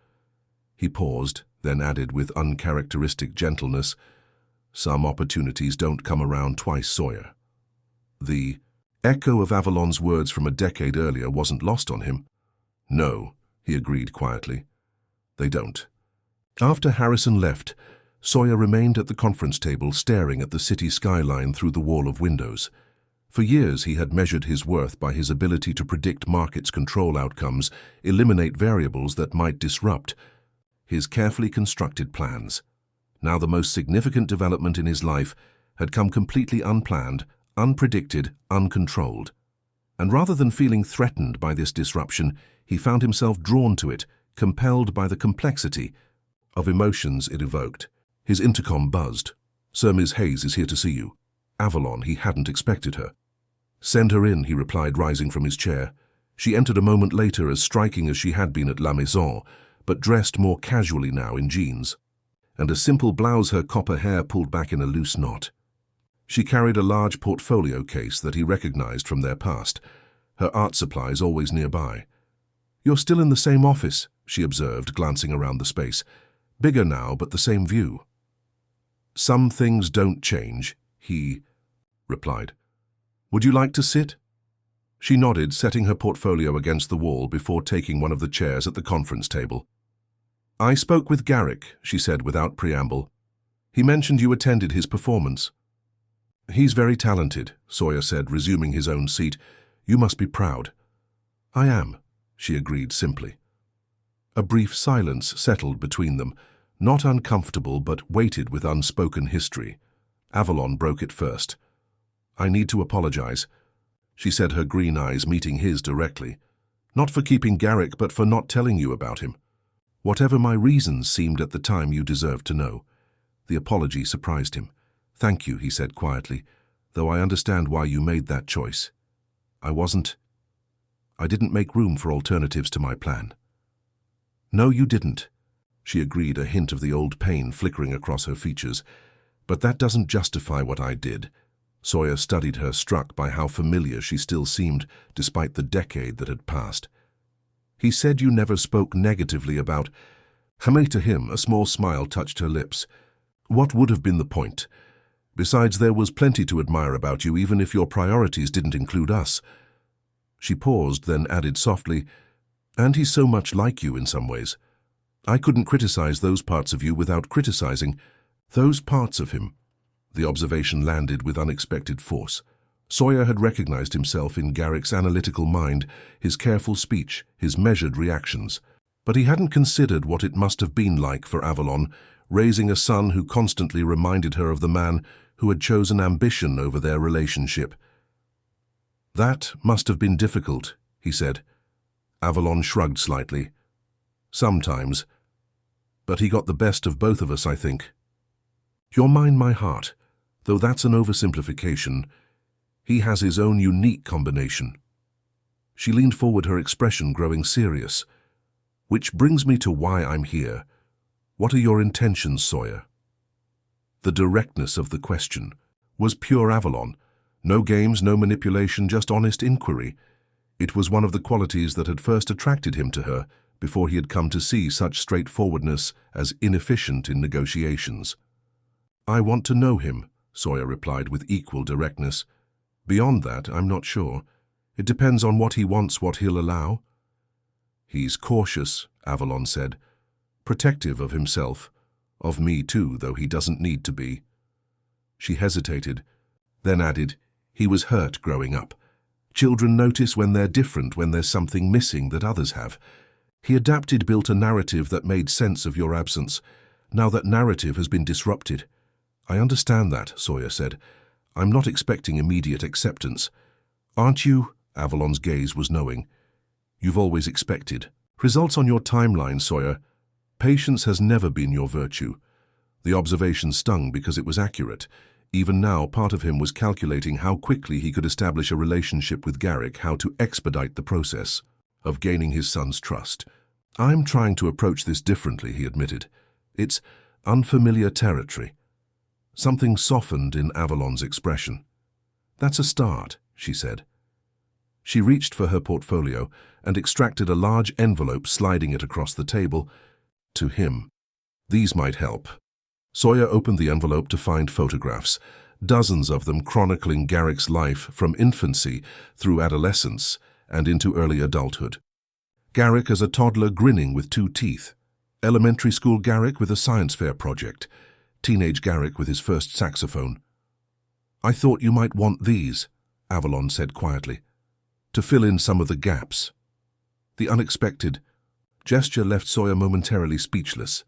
He paused, then added with uncharacteristic gentleness, "Some opportunities don't come around twice, Sawyer." The echo of Avalon's words from a decade earlier wasn't lost on him. "No," he agreed quietly. "They don't." After Harrison left, Sawyer remained at the conference table staring at the city skyline through the wall of windows. For years he had measured his worth by his ability to predict markets, control outcomes, eliminate variables that might disrupt his carefully constructed plans. Now the most significant development in his life had come completely unplanned, unpredicted, uncontrolled. And rather than feeling threatened by this disruption, he found himself drawn to it, compelled by the complexity of emotions it evoked. His intercom buzzed. "Sir, Ms. Hayes is here to see you." Avalon, he hadn't expected her. "Send her in," he replied, rising from his chair. She entered a moment later, as striking as she had been at La Maison, but dressed more casually now in jeans, and a simple blouse, her copper hair pulled back in a loose knot. She carried a large portfolio case that he recognized from their past, her art supplies always nearby. "You're still in the same office," she observed, glancing around the space. "Bigger now, but the same view." "Some things don't change," he replied. "Would you like to sit?" She nodded, setting her portfolio against the wall before taking one of the chairs at the conference table. "I spoke with Garrick," she said without preamble. "He mentioned you attended his performance." "He's very talented," Sawyer said, resuming his own seat. "You must be proud." "I am," she agreed simply. A brief silence settled between them, not uncomfortable but weighted with unspoken history. Avalon broke it first. "I need to apologize," she said, her green eyes meeting his directly. "Not for keeping Garrick, but for not telling you about him. Whatever my reasons seemed at the time, you deserve to know. The apology surprised him. "Thank you," he said quietly, "though I understand why you made that choice. I didn't make room for alternatives to my plan." "No, you didn't," she agreed, a hint of the old pain flickering across her features. "But that doesn't justify what I did." Sawyer studied her, struck by how familiar she still seemed, despite the decade that had passed. "He said you never spoke negatively about—" To him, a small smile touched her lips. "What would have been the point? Besides, there was plenty to admire about you, even if your priorities didn't include us." She paused, then added softly, "And he's so much like you in some ways. I couldn't criticize those parts of you without criticizing those parts of him." The observation landed with unexpected force. Sawyer had recognized himself in Garrick's analytical mind, his careful speech, his measured reactions. But he hadn't considered what it must have been like for Avalon, raising a son who constantly reminded her of the man who had chosen ambition over their relationship. "That must have been difficult," he said. Avalon shrugged slightly. "Sometimes. But he got the best of both of us, I think. Your mind, my heart, though that's an oversimplification. He has his own unique combination." She leaned forward, her expression growing serious. "Which brings me to why I'm here. What are your intentions, Sawyer?" The directness of the question was pure Avalon. No games, no manipulation, just honest inquiry. It was one of the qualities that had first attracted him to her before he had come to see such straightforwardness as inefficient in negotiations. "I want to know him," Sawyer replied with equal directness. "Beyond that, I'm not sure. It depends on what he wants, what he'll allow." "He's cautious," Avalon said. "Protective of himself. Of me too, though he doesn't need to be." She hesitated, then added, "He was hurt growing up. Children notice when they're different, when there's something missing that others have. He adapted, built a narrative that made sense of your absence. Now that narrative has been disrupted." "I understand that," Sawyer said. "I'm not expecting immediate acceptance." "Aren't you?" Avalon's gaze was knowing. "You've always expected results on your timeline, Sawyer. Patience has never been your virtue." The observation stung because it was accurate. Even now, part of him was calculating how quickly he could establish a relationship with Garrick, how to expedite the process of gaining his son's trust. "I'm trying to approach this differently," he admitted. "It's unfamiliar territory." Something softened in Avalon's expression. "That's a start," she said. She reached for her portfolio and extracted a large envelope, sliding it across the table to him. "These might help." Sawyer opened the envelope to find photographs, dozens of them chronicling Garrick's life from infancy through adolescence and into early adulthood. Garrick as a toddler grinning with 2 teeth. Elementary school Garrick with a science fair project. Teenage Garrick with his first saxophone. "I thought you might want these," Avalon said quietly, "to fill in some of the gaps." The unexpected gesture left Sawyer momentarily speechless.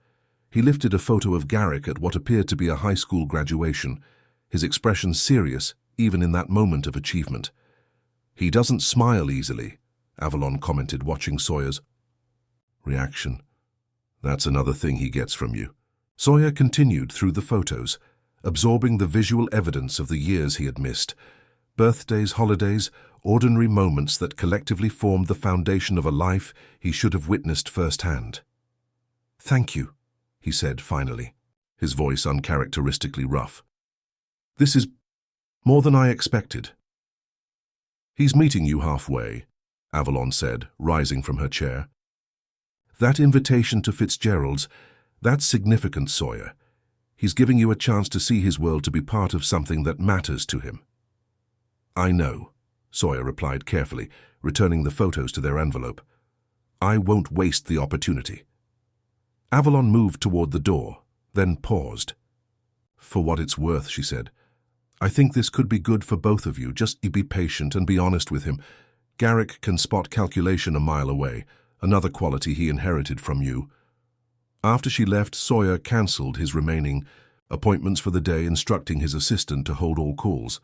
He lifted a photo of Garrick at what appeared to be a high school graduation, his expression serious even in that moment of achievement. "He doesn't smile easily," Avalon commented, watching Sawyer's reaction. "That's another thing he gets from you." Sawyer continued through the photos, absorbing the visual evidence of the years he had missed. Birthdays, holidays, ordinary moments that collectively formed the foundation of a life he should have witnessed firsthand. "Thank you," he said finally, his voice uncharacteristically rough. "This is more than I expected." "He's meeting you halfway," Avalon said, rising from her chair. "That invitation to Fitzgerald's, that's significant, Sawyer. He's giving you a chance to see his world, to be part of something that matters to him." "I know," Sawyer replied carefully, returning the photos to their envelope. "I won't waste the opportunity." Avalon moved toward the door, then paused. "For what it's worth," she said, "I think this could be good for both of you. Just be patient and be honest with him. Garrick can spot calculation a mile away, another quality he inherited from you." After she left, Sawyer cancelled his remaining appointments for the day, instructing his assistant to hold all calls.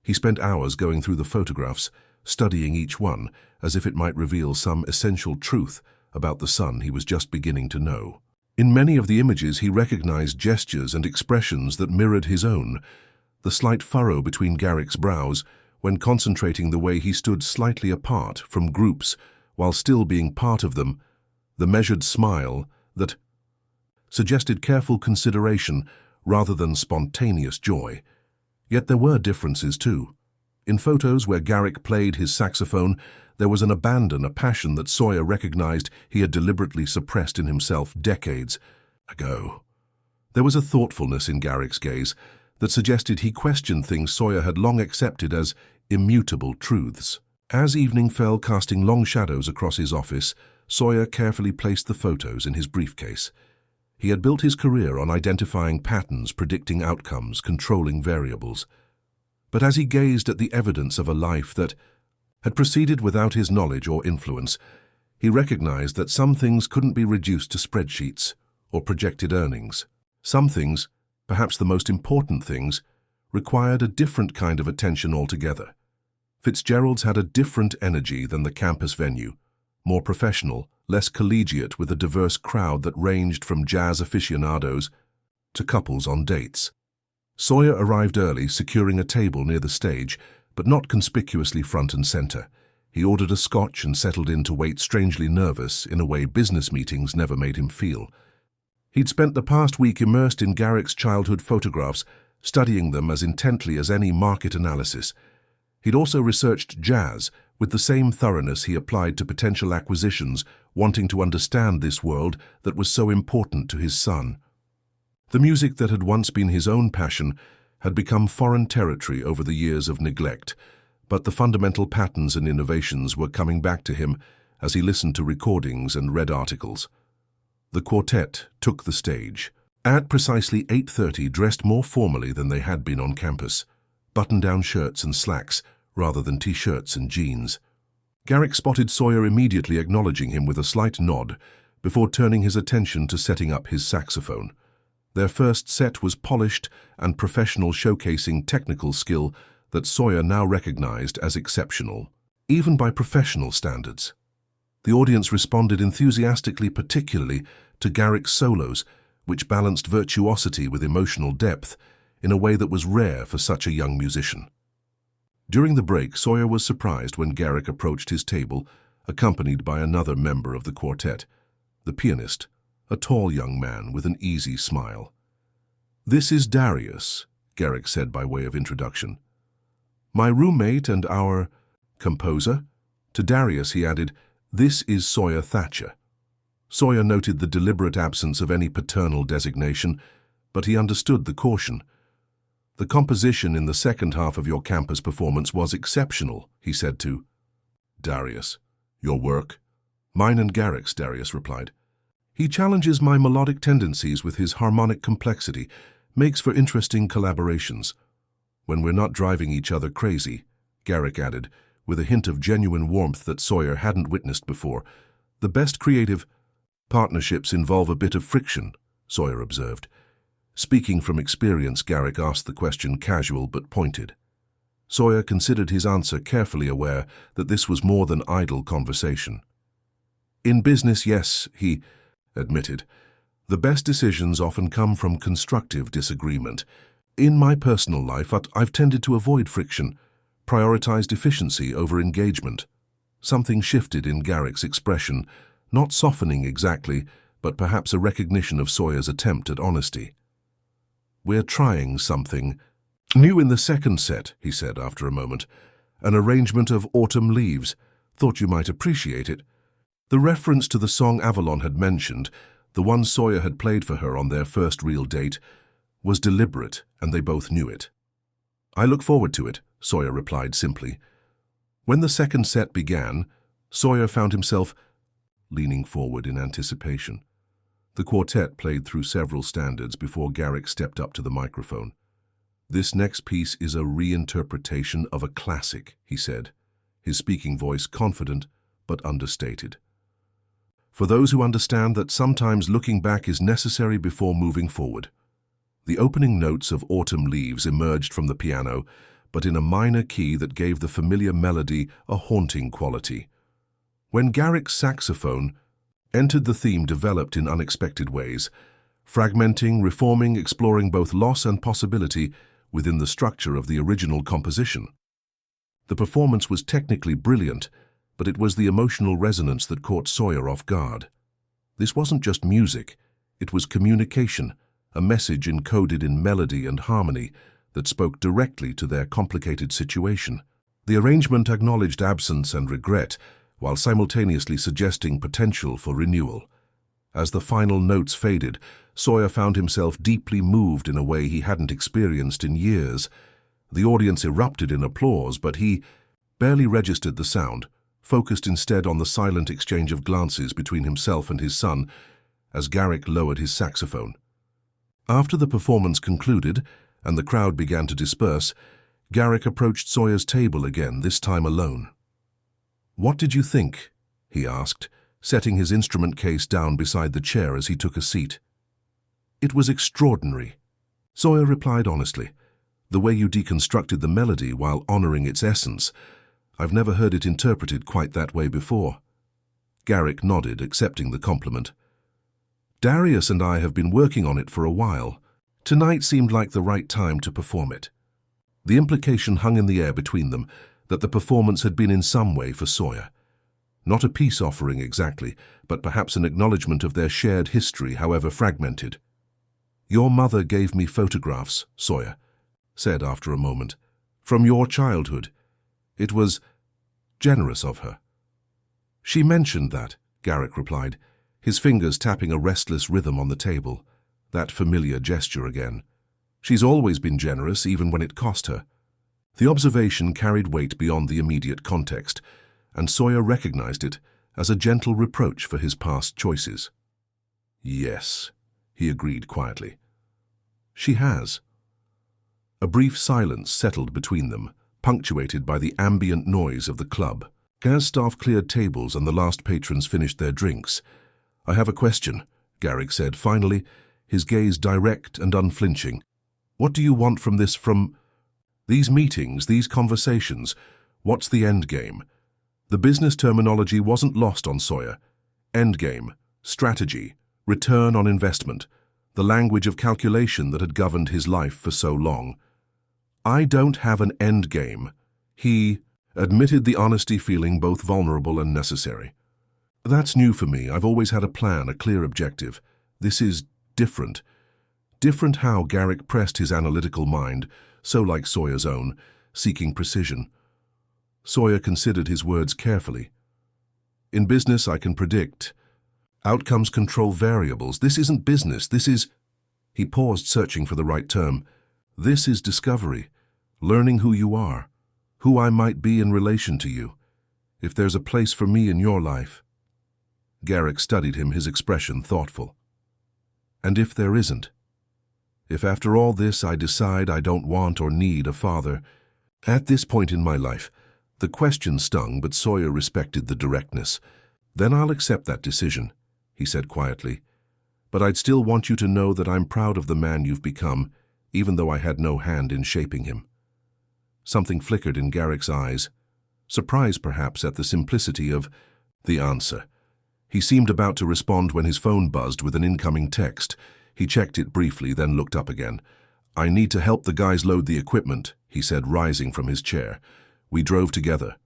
He spent hours going through the photographs, studying each one as if it might reveal some essential truth about the son he was just beginning to know. In many of the images, he recognized gestures and expressions that mirrored his own. The slight furrow between Garrick's brows, when concentrating the way he stood slightly apart from groups while still being part of them, the measured smile that suggested careful consideration rather than spontaneous joy. Yet there were differences too. In photos where Garrick played his saxophone, there was an abandon, a passion that Sawyer recognized he had deliberately suppressed in himself decades ago. There was a thoughtfulness in Garrick's gaze that suggested he questioned things Sawyer had long accepted as immutable truths. As evening fell, casting long shadows across his office, Sawyer carefully placed the photos in his briefcase. He had built his career on identifying patterns, predicting outcomes, controlling variables. But as he gazed at the evidence of a life that had proceeded without his knowledge or influence, he recognized that some things couldn't be reduced to spreadsheets or projected earnings. Some things, perhaps the most important things, required a different kind of attention altogether. Fitzgerald's had a different energy than the campus venue, more professional, less collegiate, with a diverse crowd that ranged from jazz aficionados to couples on dates. Sawyer arrived early, securing a table near the stage, but not conspicuously front and center. He ordered a scotch and settled in to wait, strangely nervous in a way business meetings never made him feel. He'd spent the past week immersed in Garrick's childhood photographs, studying them as intently as any market analysis. He'd also researched jazz with the same thoroughness he applied to potential acquisitions, wanting to understand this world that was so important to his son. The music that had once been his own passion had become foreign territory over the years of neglect, but the fundamental patterns and innovations were coming back to him as he listened to recordings and read articles. The quartet took the stage. At precisely 8:30, dressed more formally than they had been on campus, button-down shirts and slacks rather than t-shirts and jeans. Garrick spotted Sawyer, immediately acknowledging him with a slight nod before turning his attention to setting up his saxophone. Their first set was polished and professional, showcasing technical skill that Sawyer now recognized as exceptional, even by professional standards. The audience responded enthusiastically, particularly to Garrick's solos, which balanced virtuosity with emotional depth in a way that was rare for such a young musician. During the break, Sawyer was surprised when Garrick approached his table, accompanied by another member of the quartet, the pianist, a tall young man with an easy smile. "This is Darius," Garrick said by way of introduction. "My roommate and our composer." To Darius he added, "This is Sawyer Thatcher." Sawyer noted the deliberate absence of any paternal designation, but he understood the caution. "The composition in the second half of your campus performance was exceptional," he said to Darius. "Your work?" "Mine and Garrick's," Darius replied. "He challenges my melodic tendencies with his harmonic complexity, makes for interesting collaborations. When we're not driving each other crazy," Garrick added, with a hint of genuine warmth that Sawyer hadn't witnessed before. "The best creative partnerships involve a bit of friction," Sawyer observed. Speaking from experience, Garrick asked the question, casual but pointed. Sawyer considered his answer, carefully aware that this was more than idle conversation. "In business, yes," he admitted. "The best decisions often come from constructive disagreement. In my personal life, I've tended to avoid friction, prioritized efficiency over engagement." Something shifted in Garrick's expression, not softening exactly, but perhaps a recognition of Sawyer's attempt at honesty. "We're trying something new in the second set," he said after a moment. "An arrangement of Autumn Leaves. Thought you might appreciate it." The reference to the song Avalon had mentioned, the one Sawyer had played for her on their first real date, was deliberate, and they both knew it. "I look forward to it," Sawyer replied simply. When the second set began, Sawyer found himself leaning forward in anticipation. The quartet played through several standards before Garrick stepped up to the microphone. "This next piece is a reinterpretation of a classic," he said, his speaking voice confident but understated. "For those who understand that sometimes looking back is necessary before moving forward." The opening notes of Autumn Leaves emerged from the piano, but in a minor key that gave the familiar melody a haunting quality. When Garrick's saxophone entered, the theme developed in unexpected ways, fragmenting, reforming, exploring both loss and possibility within the structure of the original composition. The performance was technically brilliant, but it was the emotional resonance that caught Sawyer off guard. This wasn't just music, it was communication, a message encoded in melody and harmony that spoke directly to their complicated situation. The arrangement acknowledged absence and regret, while simultaneously suggesting potential for renewal. As the final notes faded, Sawyer found himself deeply moved in a way he hadn't experienced in years. The audience erupted in applause, but he barely registered the sound, focused instead on the silent exchange of glances between himself and his son as Garrick lowered his saxophone. After the performance concluded and the crowd began to disperse, Garrick approached Sawyer's table again, this time alone. "What did you think?" he asked, setting his instrument case down beside the chair as he took a seat. "It was extraordinary," Sawyer replied honestly. "The way you deconstructed the melody while honoring its essence. I've never heard it interpreted quite that way before." Garrick nodded, accepting the compliment. "Darius and I have been working on it for a while. Tonight seemed like the right time to perform it." The implication hung in the air between them that the performance had been in some way for Sawyer. Not a peace offering exactly, but perhaps an acknowledgement of their shared history, however fragmented. "Your mother gave me photographs," Sawyer said after a moment, "from your childhood. It was generous of her." "She mentioned that," Garrick replied, his fingers tapping a restless rhythm on the table. That familiar gesture again. "She's always been generous, even when it cost her." The observation carried weight beyond the immediate context, and Sawyer recognized it as a gentle reproach for his past choices. "Yes," he agreed quietly. "She has." A brief silence settled between them, punctuated by the ambient noise of the club. As staff cleared tables and the last patrons finished their drinks. "I have a question," Garrick said finally, his gaze direct and unflinching. "What do you want from these meetings, these conversations? What's the end game?" The business terminology wasn't lost on Sawyer. End game, strategy, return on investment, the language of calculation that had governed his life for so long. "I don't have an end game," he admitted, the honesty feeling both vulnerable and necessary. "That's new for me. I've always had a plan, a clear objective. This is different." Different how? Garrick pressed his analytical mind, so like Sawyer's own, seeking precision. Sawyer considered his words carefully. "In business, I can predict. Outcomes control variables. This isn't business. This is..." He paused, searching for the right term. "This is discovery. Learning who you are, who I might be in relation to you. If there's a place for me in your life." Garrick studied him, his expression thoughtful. "And if there isn't? If after all this I decide I don't want or need a father, at this point in my life," the question stung, but Sawyer respected the directness. "Then I'll accept that decision," he said quietly. "But I'd still want you to know that I'm proud of the man you've become, even though I had no hand in shaping him." Something flickered in Garrick's eyes, surprise perhaps at the simplicity of the answer. He seemed about to respond when his phone buzzed with an incoming text. He checked it briefly, then looked up again. "I need to help the guys load the equipment," he said, rising from his chair. "We drove together."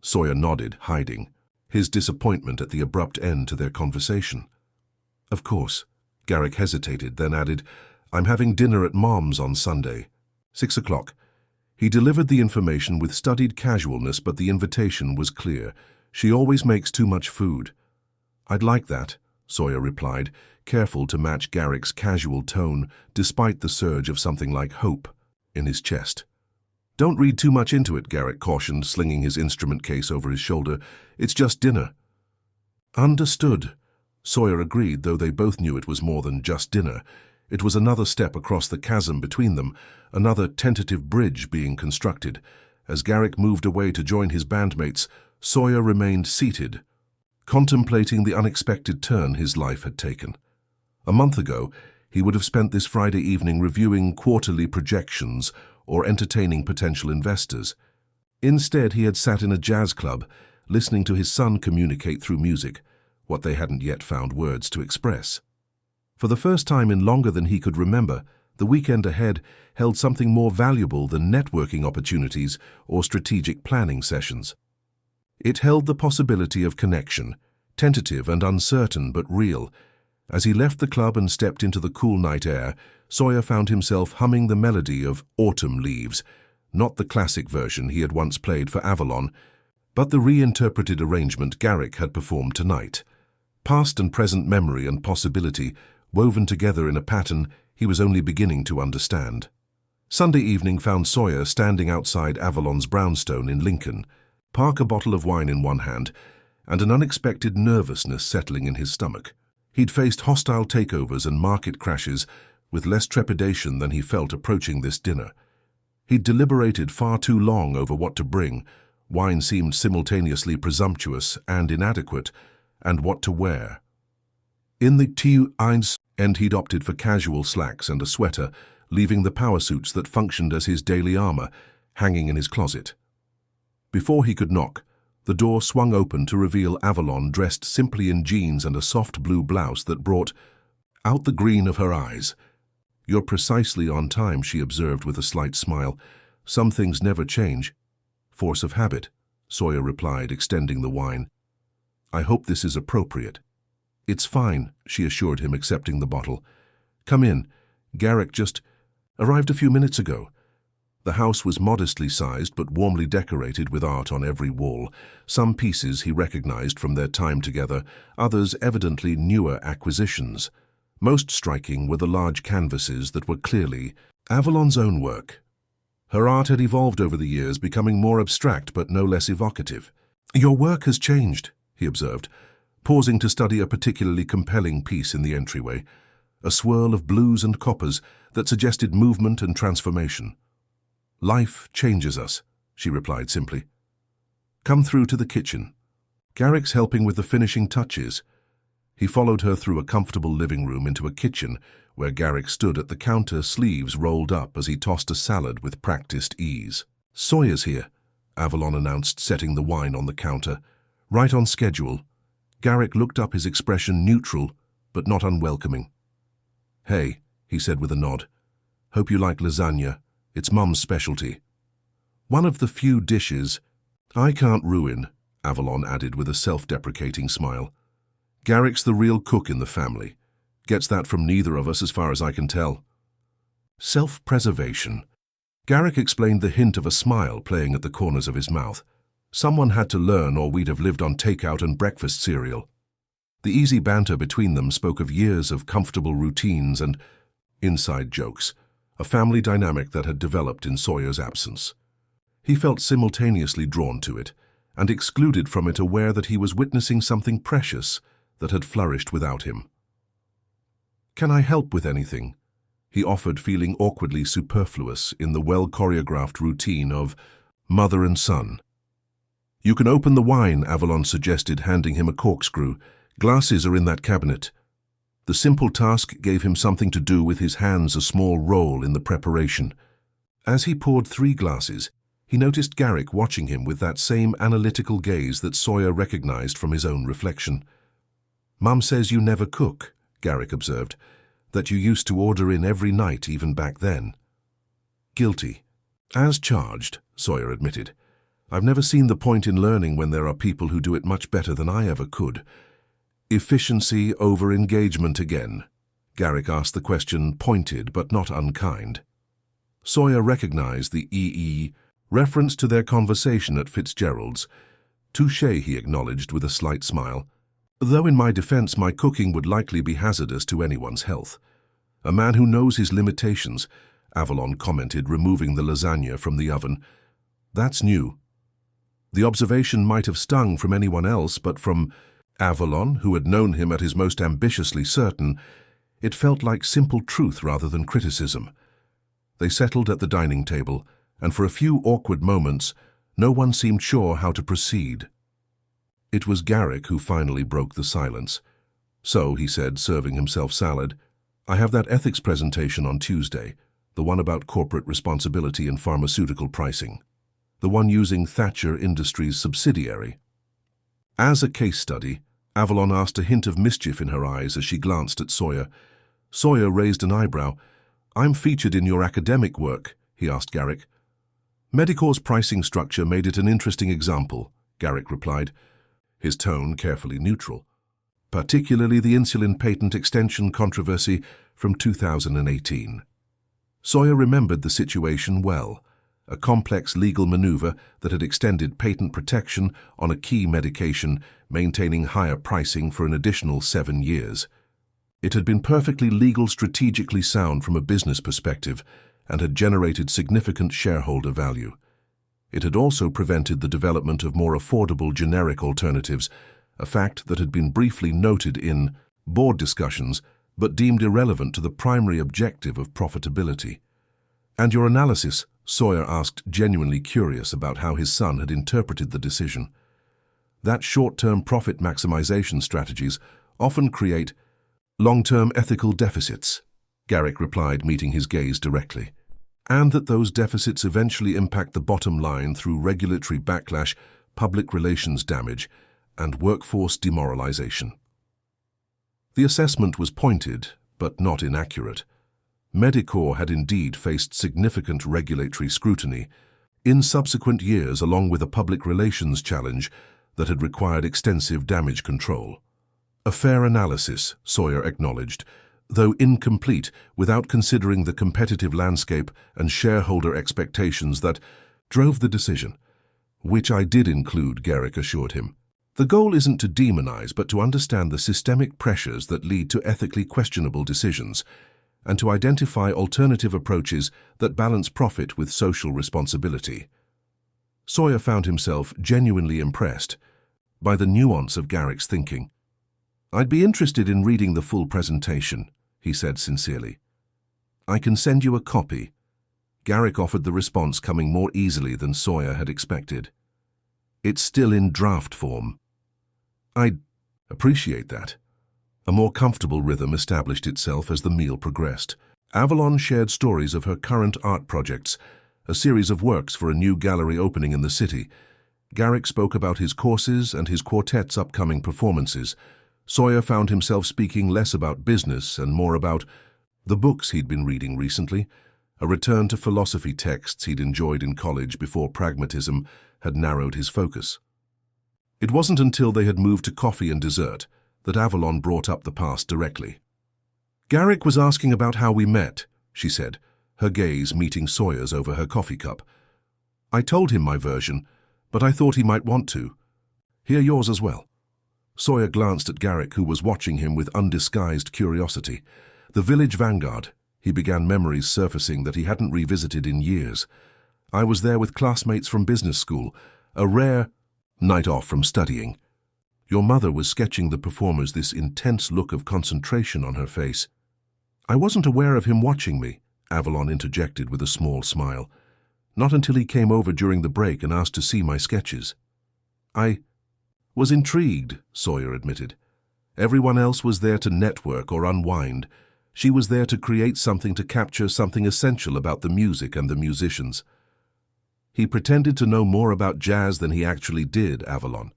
Sawyer nodded, hiding his disappointment at the abrupt end to their conversation. "Of course." Garrick hesitated, then added, "I'm having dinner at Mom's on Sunday. 6 o'clock. He delivered the information with studied casualness, but the invitation was clear. "She always makes too much food." "I'd like that," Sawyer replied, careful to match Garrick's casual tone despite the surge of something like hope in his chest. "Don't read too much into it," Garrick cautioned, slinging his instrument case over his shoulder. "It's just dinner." "Understood," Sawyer agreed, though they both knew it was more than just dinner. It was another step across the chasm between them, another tentative bridge being constructed. As Garrick moved away to join his bandmates, Sawyer remained seated, contemplating the unexpected turn his life had taken. A month ago, he would have spent this Friday evening reviewing quarterly projections or entertaining potential investors. Instead, he had sat in a jazz club, listening to his son communicate through music, what they hadn't yet found words to express. For the first time in longer than he could remember, the weekend ahead held something more valuable than networking opportunities or strategic planning sessions. It held the possibility of connection, tentative and uncertain but real. As he left the club and stepped into the cool night air, Sawyer found himself humming the melody of Autumn Leaves, not the classic version he had once played for Avalon, but the reinterpreted arrangement Garrick had performed tonight. Past and present memory and possibility, woven together in a pattern he was only beginning to understand. Sunday evening found Sawyer standing outside Avalon's brownstone in Lincoln, Park a bottle of wine in one hand, and an unexpected nervousness settling in his stomach. He'd faced hostile takeovers and market crashes with less trepidation than he felt approaching this dinner. He'd deliberated far too long over what to bring. Wine seemed simultaneously presumptuous and inadequate, and what to wear. In the T1 end he'd opted for casual slacks and a sweater, leaving the power suits that functioned as his daily armor hanging in his closet. Before he could knock, the door swung open to reveal Avalon dressed simply in jeans and a soft blue blouse that brought out the green of her eyes. "You're precisely on time," she observed with a slight smile. "Some things never change." "Force of habit," Sawyer replied, extending the wine. "I hope this is appropriate." "It's fine," she assured him, accepting the bottle. "Come in. Garrick just arrived a few minutes ago." The house was modestly sized but warmly decorated with art on every wall, some pieces he recognized from their time together, others evidently newer acquisitions. Most striking were the large canvases that were clearly Avalon's own work. Her art had evolved over the years, becoming more abstract but no less evocative. "Your work has changed," he observed, pausing to study a particularly compelling piece in the entryway, a swirl of blues and coppers that suggested movement and transformation. "Life changes us," she replied simply. "Come through to the kitchen. Garrick's helping with the finishing touches." He followed her through a comfortable living room into a kitchen where Garrick stood at the counter, sleeves rolled up as he tossed a salad with practiced ease. "Sawyer's here," Avalon announced, setting the wine on the counter. "Right on schedule." Garrick looked up, his expression neutral but not unwelcoming. "Hey," he said with a nod. "Hope you like lasagna. It's Mum's specialty." "One of the few dishes I can't ruin," Avalon added with a self-deprecating smile. "Garrick's the real cook in the family. Gets that from neither of us as far as I can tell." "Self-preservation." Garrick explained, the hint of a smile playing at the corners of his mouth. "Someone had to learn, or we'd have lived on takeout and breakfast cereal." The easy banter between them spoke of years of comfortable routines and inside jokes, a family dynamic that had developed in Sawyer's absence. He felt simultaneously drawn to it and excluded from it, aware that he was witnessing something precious that had flourished without him. "Can I help with anything?" he offered, feeling awkwardly superfluous in the well-choreographed routine of mother and son. "You can open the wine," Avalon suggested, handing him a corkscrew. "Glasses are in that cabinet." The simple task gave him something to do with his hands, a small role in the preparation. As he poured 3 glasses, he noticed Garrick watching him with that same analytical gaze that Sawyer recognized from his own reflection. "Mum says you never cook," Garrick observed, "that you used to order in every night even back then." "Guilty. As charged," Sawyer admitted. "I've never seen the point in learning when there are people who do it much better than I ever could." "Efficiency over engagement again?" Garrick asked the question, pointed but not unkind. Sawyer recognized the reference to their conversation at Fitzgerald's. "Touché," he acknowledged with a slight smile. "Though in my defense, my cooking would likely be hazardous to anyone's health." "A man who knows his limitations," Avalon commented, removing the lasagna from the oven. "That's new." The observation might have stung from anyone else, but from Avalon, who had known him at his most ambitiously certain, it felt like simple truth rather than criticism. They settled at the dining table, and for a few awkward moments, no one seemed sure how to proceed. It was Garrick who finally broke the silence. "So," he said, serving himself salad, "I have that ethics presentation on Tuesday, the one about corporate responsibility in pharmaceutical pricing, the one using Thatcher Industries' subsidiary." As a case study, Avalon asked, a hint of mischief in her eyes as she glanced at Sawyer. Sawyer raised an eyebrow. "I'm featured in your academic work," he asked Garrick. "Medicore's pricing structure made it an interesting example," Garrick replied, his tone carefully neutral. "Particularly the insulin patent extension controversy from 2018. Sawyer remembered the situation well, a complex legal maneuver that had extended patent protection on a key medication, maintaining higher pricing for an additional 7 years. It had been perfectly legal, strategically sound from a business perspective, and had generated significant shareholder value. It had also prevented the development of more affordable generic alternatives, a fact that had been briefly noted in board discussions, but deemed irrelevant to the primary objective of profitability. "And your analysis?" Sawyer asked, genuinely curious about how his son had interpreted the decision. "That short-term profit maximization strategies often create long-term ethical deficits," Garrick replied, meeting his gaze directly. "And that those deficits eventually impact the bottom line through regulatory backlash, public relations damage, and workforce demoralization." The assessment was pointed, but not inaccurate. Medicore had indeed faced significant regulatory scrutiny in subsequent years, along with a public relations challenge that had required extensive damage control. A fair analysis, Sawyer acknowledged, though incomplete without considering the competitive landscape and shareholder expectations that drove the decision. "Which I did include," Garrick assured him. "The goal isn't to demonize, but to understand the systemic pressures that lead to ethically questionable decisions, and to identify alternative approaches that balance profit with social responsibility." Sawyer found himself genuinely impressed by the nuance of Garrick's thinking. "I'd be interested in reading the full presentation," he said sincerely. "I can send you a copy." Garrick offered, the response coming more easily than Sawyer had expected. "It's still in draft form." "I'd appreciate that." A more comfortable rhythm established itself as the meal progressed. Avalon shared stories of her current art projects, a series of works for a new gallery opening in the city. Garrick spoke about his courses and his quartet's upcoming performances. Sawyer found himself speaking less about business and more about the books he'd been reading recently, a return to philosophy texts he'd enjoyed in college before pragmatism had narrowed his focus. It wasn't until they had moved to coffee and dessert that Avalon brought up the past directly. "Garrick was asking about how we met," she said, her gaze meeting Sawyer's over her coffee cup. "I told him my version, but I thought he might want to hear yours as well." Sawyer glanced at Garrick, who was watching him with undisguised curiosity. The village vanguard, he began, memories surfacing that he hadn't revisited in years. "I was there with classmates from business school, a rare night off from studying. Your mother was sketching the performers, this intense look of concentration on her face." "I wasn't aware of him watching me," Avalon interjected with a small smile. "Not until he came over during the break and asked to see my sketches." "I was intrigued," Sawyer admitted. "Everyone else was there to network or unwind. She was there to create something, to capture something essential about the music and the musicians." "He pretended to know more about jazz than he actually did," Avalon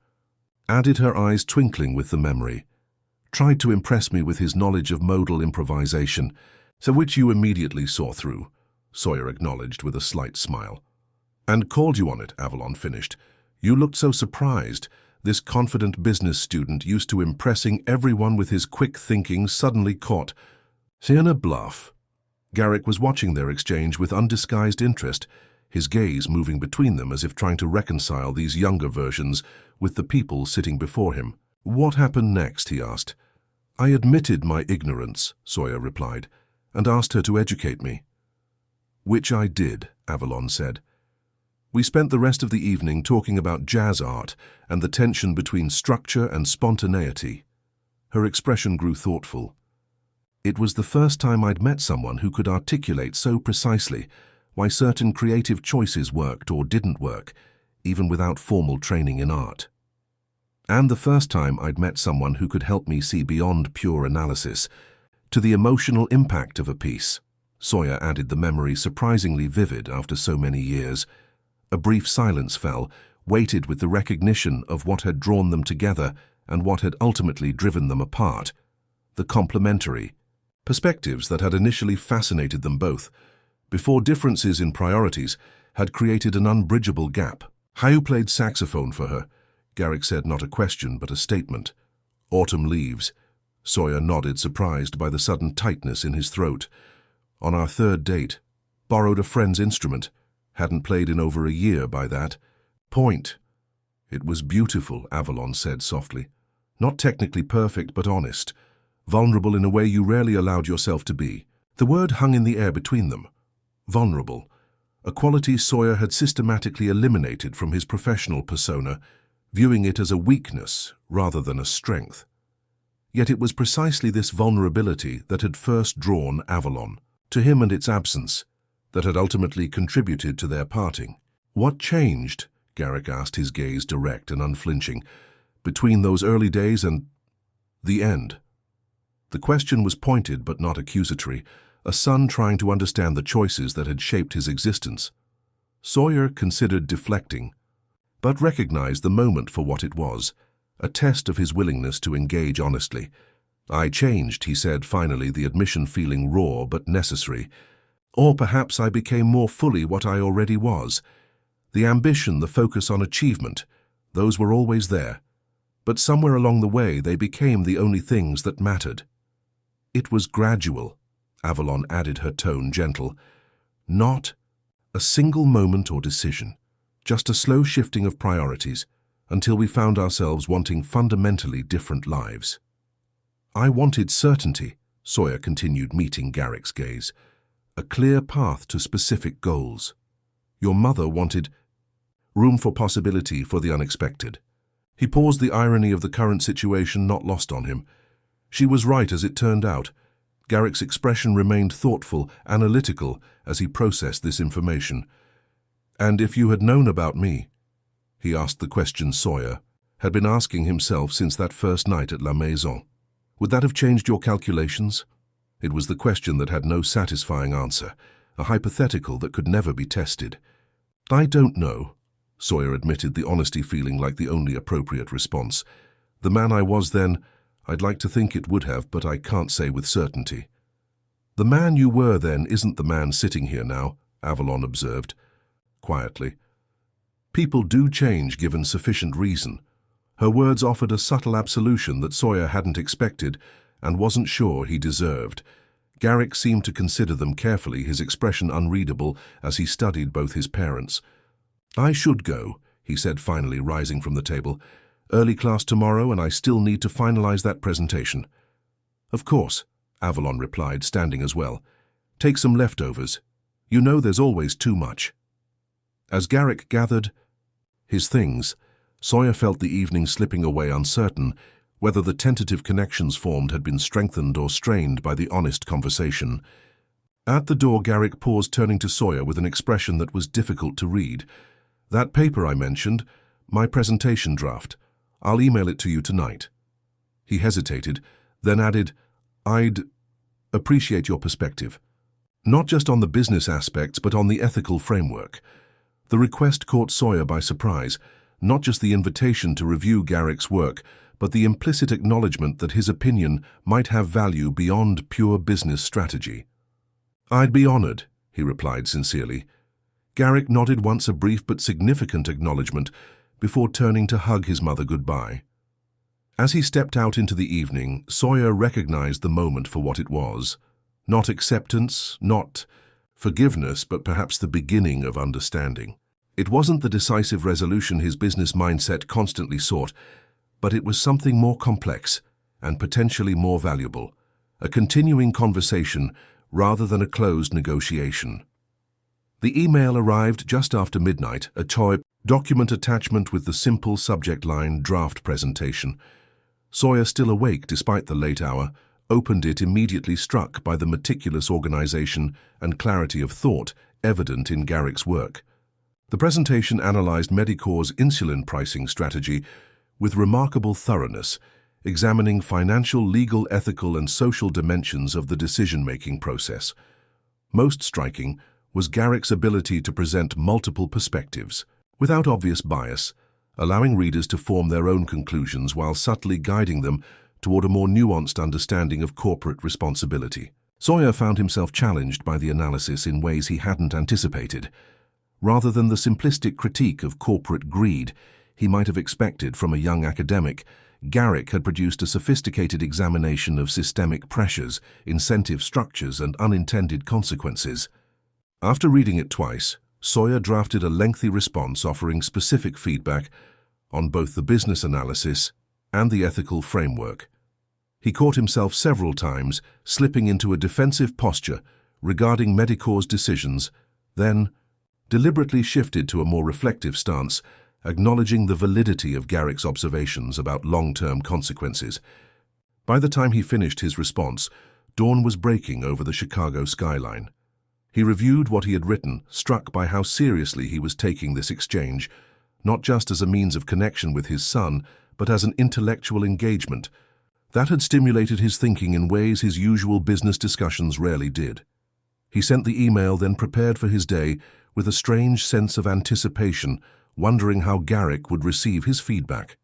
added, her eyes twinkling with the memory. "Tried to impress me with his knowledge of modal improvisation, so which you immediately saw through," Sawyer acknowledged with a slight smile. "And called you on it," Avalon finished. "You looked so surprised. This confident business student, used to impressing everyone with his quick thinking, suddenly caught in a bluff." Garrick was watching their exchange with undisguised interest, his gaze moving between them as if trying to reconcile these younger versions with the people sitting before him. "What happened next?" he asked. "I admitted my ignorance," Sawyer replied, "and asked her to educate me." "Which I did," Avalon said. "We spent the rest of the evening talking about jazz art and the tension between structure and spontaneity." Her expression grew thoughtful. "It was the first time I'd met someone who could articulate so precisely why certain creative choices worked or didn't work, even without formal training in art. And the first time I'd met someone who could help me see beyond pure analysis to the emotional impact of a piece." Sawyer added, the memory surprisingly vivid after so many years. A brief silence fell, weighted with the recognition of what had drawn them together and what had ultimately driven them apart: the complementary perspectives that had initially fascinated them both, before differences in priorities had created an unbridgeable gap. Hayu played saxophone for her. Garrick said not a question but a statement. Autumn leaves. Sawyer nodded, surprised by the sudden tightness in his throat. On our third date. Borrowed a friend's instrument. Hadn't played in over a year by that point. It was beautiful, Avalon said softly. Not technically perfect, but honest. Vulnerable in a way you rarely allowed yourself to be. The word hung in the air between them. Vulnerable. A quality Sawyer had systematically eliminated from his professional persona, viewing it as a weakness rather than a strength. Yet it was precisely this vulnerability that had first drawn Avalon to him, and its absence that had ultimately contributed to their parting. What changed? Garrick asked, his gaze direct and unflinching, between those early days and the end. The question was pointed but not accusatory, a son trying to understand the choices that had shaped his existence. Sawyer considered deflecting, but recognized the moment for what it was, a test of his willingness to engage honestly. I changed, he said finally, the admission feeling raw but necessary. Or perhaps I became more fully what I already was. The ambition, the focus on achievement, those were always there. But somewhere along the way they became the only things that mattered. It was gradual, Avalon added, her tone gentle. Not a single moment or decision, just a slow shifting of priorities, until we found ourselves wanting fundamentally different lives. I wanted certainty, Sawyer continued, meeting Garrick's gaze. A clear path to specific goals. Your mother wanted room for possibility, for the unexpected. He paused, the irony of the current situation not lost on him. She was right, as it turned out. Garrick's expression remained thoughtful, analytical, as he processed this information. And if you had known about me? He asked the question Sawyer had been asking himself since that first night at La Maison. Would that have changed your calculations? It was the question that had no satisfying answer, a hypothetical that could never be tested. I don't know, Sawyer admitted, the honesty feeling like the only appropriate response. The man I was then, I'd like to think it would have, but I can't say with certainty. The man you were then isn't the man sitting here now, Avalon observed, quietly. People do change given sufficient reason. Her words offered a subtle absolution that Sawyer hadn't expected and wasn't sure he deserved. Garrick seemed to consider them carefully, his expression unreadable as he studied both his parents. I should go, he said finally, rising from the table. Early class tomorrow, and I still need to finalize that presentation. Of course, Avalon replied, standing as well. Take some leftovers. You know there's always too much. As Garrick gathered his things, Sawyer felt the evening slipping away, uncertain whether the tentative connections formed had been strengthened or strained by the honest conversation. At the door, Garrick paused, turning to Sawyer with an expression that was difficult to read. That paper I mentioned, my presentation draft. I'll email it to you tonight. He hesitated, then added, I'd appreciate your perspective. Not just on the business aspects, but on the ethical framework. The request caught Sawyer by surprise, not just the invitation to review Garrick's work, but the implicit acknowledgement that his opinion might have value beyond pure business strategy. I'd be honored, he replied sincerely. Garrick nodded once, a brief but significant acknowledgement, before turning to hug his mother goodbye. As he stepped out into the evening, Sawyer recognized the moment for what it was. Not acceptance, not forgiveness, but perhaps the beginning of understanding. It wasn't the decisive resolution his business mindset constantly sought, but it was something more complex and potentially more valuable, a continuing conversation rather than a closed negotiation. The email arrived just after midnight, a toy document attachment with the simple subject line, draft presentation. Sawyer, still awake despite the late hour, opened it, immediately struck by the meticulous organization and clarity of thought evident in Garrick's work. The presentation analyzed Medicorp's insulin pricing strategy with remarkable thoroughness, examining financial, legal, ethical, and social dimensions of the decision-making process. Most striking was Garrick's ability to present multiple perspectives, without obvious bias, allowing readers to form their own conclusions while subtly guiding them toward a more nuanced understanding of corporate responsibility. Sawyer found himself challenged by the analysis in ways he hadn't anticipated. Rather than the simplistic critique of corporate greed he might have expected from a young academic, Garrick had produced a sophisticated examination of systemic pressures, incentive structures, and unintended consequences. After reading it twice, Sawyer drafted a lengthy response offering specific feedback on both the business analysis and the ethical framework. He caught himself several times slipping into a defensive posture regarding Medicorp's decisions, then deliberately shifted to a more reflective stance, acknowledging the validity of Garrick's observations about long-term consequences. By the time he finished his response, dawn was breaking over the Chicago skyline. He reviewed what he had written, struck by how seriously he was taking this exchange, not just as a means of connection with his son, but as an intellectual engagement. That had stimulated his thinking in ways his usual business discussions rarely did. He sent the email, then prepared for his day with a strange sense of anticipation, wondering how Garrick would receive his feedback.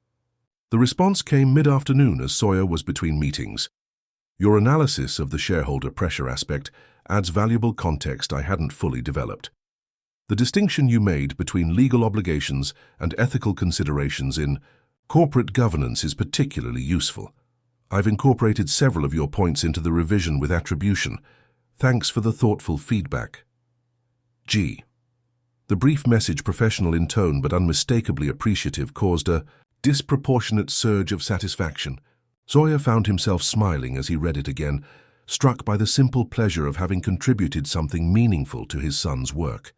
The response came mid-afternoon as Sawyer was between meetings. Your analysis of the shareholder pressure aspect adds valuable context I hadn't fully developed. The distinction you made between legal obligations and ethical considerations in corporate governance is particularly useful. I've incorporated several of your points into the revision with attribution. Thanks for the thoughtful feedback. G. The brief message, professional in tone but unmistakably appreciative, caused a disproportionate surge of satisfaction. Sawyer found himself smiling as he read it again, struck by the simple pleasure of having contributed something meaningful to his son's work.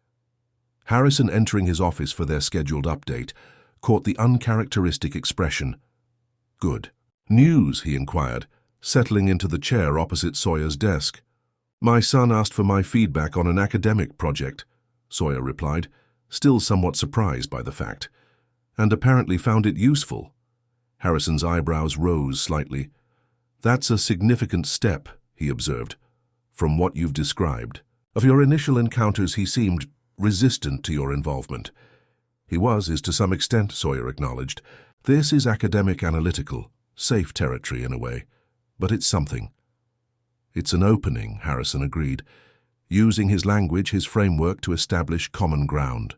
Harrison, entering his office for their scheduled update, caught the uncharacteristic expression. Good news, he inquired, settling into the chair opposite Sawyer's desk. My son asked for my feedback on an academic project, Sawyer replied, still somewhat surprised by the fact, and apparently found it useful. Harrison's eyebrows rose slightly. That's a significant step, he observed, from what you've described. Of your initial encounters, he seemed resistant to your involvement. He is to some extent, Sawyer acknowledged. This is academic analytical, safe territory in a way, but it's something. It's an opening, Harrison agreed, using his language, his framework to establish common ground.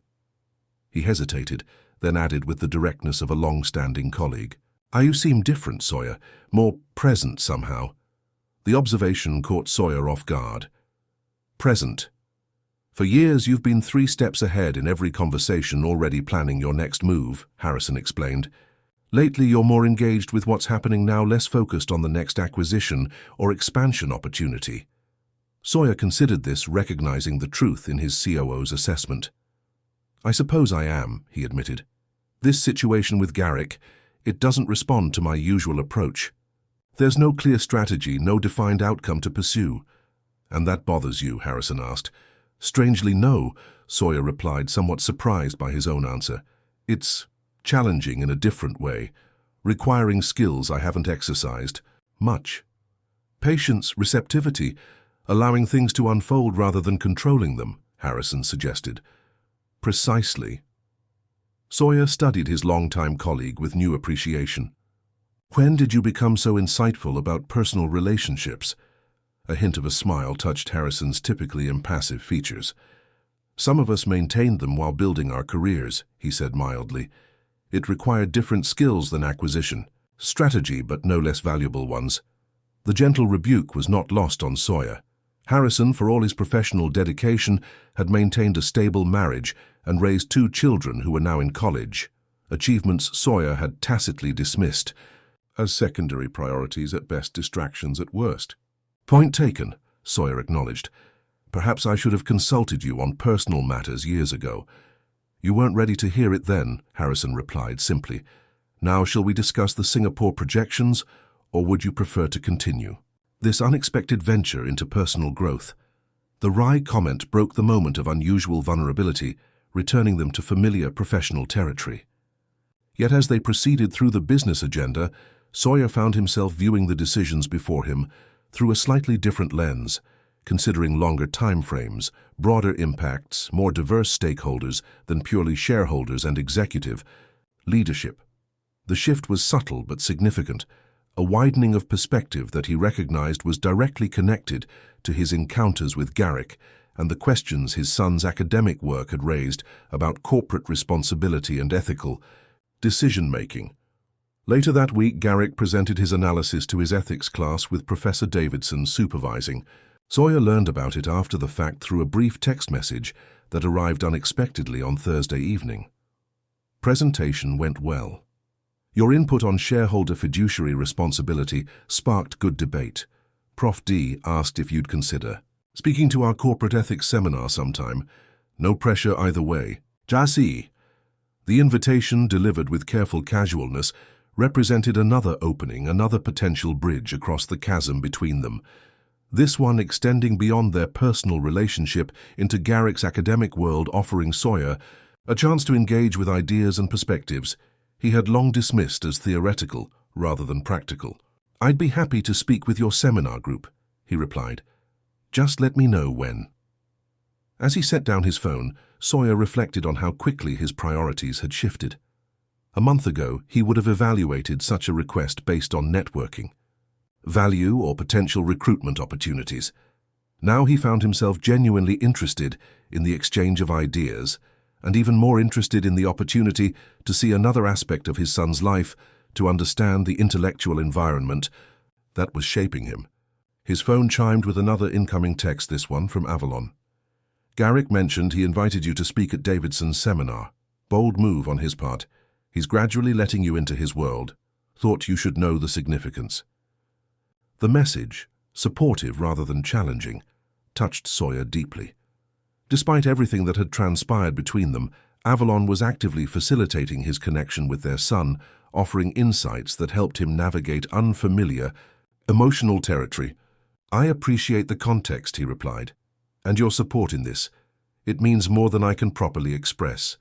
He hesitated, then added with the directness of a long-standing colleague. You seem different, Sawyer, more present somehow. The observation caught Sawyer off guard. Present. For years you've been 3 steps ahead in every conversation, already planning your next move, Harrison explained. Lately you're more engaged with what's happening now, less focused on the next acquisition or expansion opportunity. Sawyer considered this, recognizing the truth in his COO's assessment. I suppose I am, he admitted. This situation with Garrick, it doesn't respond to my usual approach. There's no clear strategy, no defined outcome to pursue. And that bothers you, Harrison asked. Strangely, no, Sawyer replied, somewhat surprised by his own answer. It's challenging in a different way, requiring skills I haven't exercised much. Patience, receptivity, allowing things to unfold rather than controlling them, Harrison suggested. Precisely. Sawyer studied his longtime colleague with new appreciation. When did you become so insightful about personal relationships? A hint of a smile touched Harrison's typically impassive features. Some of us maintained them while building our careers, he said mildly. It required different skills than acquisition, strategy but no less valuable ones. The gentle rebuke was not lost on Sawyer. Harrison, for all his professional dedication, had maintained a stable marriage and raised 2 children who were now in college, achievements Sawyer had tacitly dismissed as secondary priorities at best, distractions at worst. Point taken, Sawyer acknowledged. Perhaps I should have consulted you on personal matters years ago. You weren't ready to hear it then, Harrison replied simply. Now shall we discuss the Singapore projections, or would you prefer to continue? This unexpected venture into personal growth. The wry comment broke the moment of unusual vulnerability, returning them to familiar professional territory. Yet as they proceeded through the business agenda, Sawyer found himself viewing the decisions before him through a slightly different lens, considering longer time frames, broader impacts, more diverse stakeholders than purely shareholders and executive. leadership. The shift was subtle but significant, a widening of perspective that he recognized was directly connected to his encounters with Garrick and the questions his son's academic work had raised about corporate responsibility and ethical decision-making. Later that week, Garrick presented his analysis to his ethics class with Professor Davidson supervising. Sawyer learned about it after the fact through a brief text message that arrived unexpectedly on Thursday evening. Presentation went well. Your input on shareholder fiduciary responsibility sparked good debate. Prof D asked if you'd consider speaking to our corporate ethics seminar sometime. No pressure either way. Jasi. The invitation, delivered with careful casualness, represented another opening, another potential bridge across the chasm between them. This one extending beyond their personal relationship into Garrick's academic world, offering Sawyer a chance to engage with ideas and perspectives he had long dismissed as theoretical rather than practical. "I'd be happy to speak with your seminar group," he replied. "Just let me know when." As he set down his phone, Sawyer reflected on how quickly his priorities had shifted. A month ago, he would have evaluated such a request based on networking, value, or potential recruitment opportunities. Now he found himself genuinely interested in the exchange of ideas, and even more interested in the opportunity to see another aspect of his son's life, to understand the intellectual environment that was shaping him. His phone chimed with another incoming text, this one from Avalon. "Garrick mentioned he invited you to speak at Davidson's seminar. Bold move on his part. He's gradually letting you into his world. Thought you should know the significance." The message, supportive rather than challenging, touched Sawyer deeply. Despite everything that had transpired between them, Avalon was actively facilitating his connection with their son, offering insights that helped him navigate unfamiliar, emotional territory. "I appreciate the context," he replied, "and your support in this. It means more than I can properly express."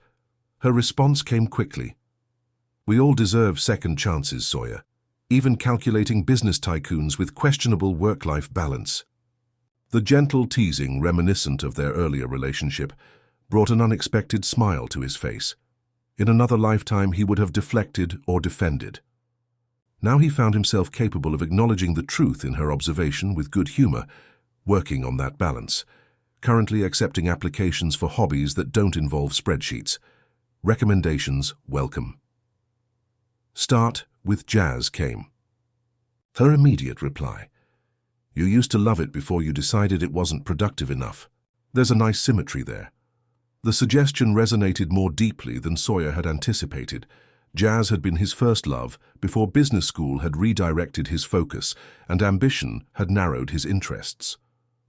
Her response came quickly. "We all deserve second chances, Sawyer, even calculating business tycoons with questionable work-life balance." The gentle teasing, reminiscent of their earlier relationship, brought an unexpected smile to his face. In another lifetime, he would have deflected or defended. Now he found himself capable of acknowledging the truth in her observation with good humor, working on that balance, currently accepting applications for hobbies that don't involve spreadsheets. Recommendations welcome. Start with Jazz came. Her immediate reply. "You used to love it before you decided it wasn't productive enough. There's a nice symmetry there." The suggestion resonated more deeply than Sawyer had anticipated. Jazz had been his first love before business school had redirected his focus and ambition had narrowed his interests.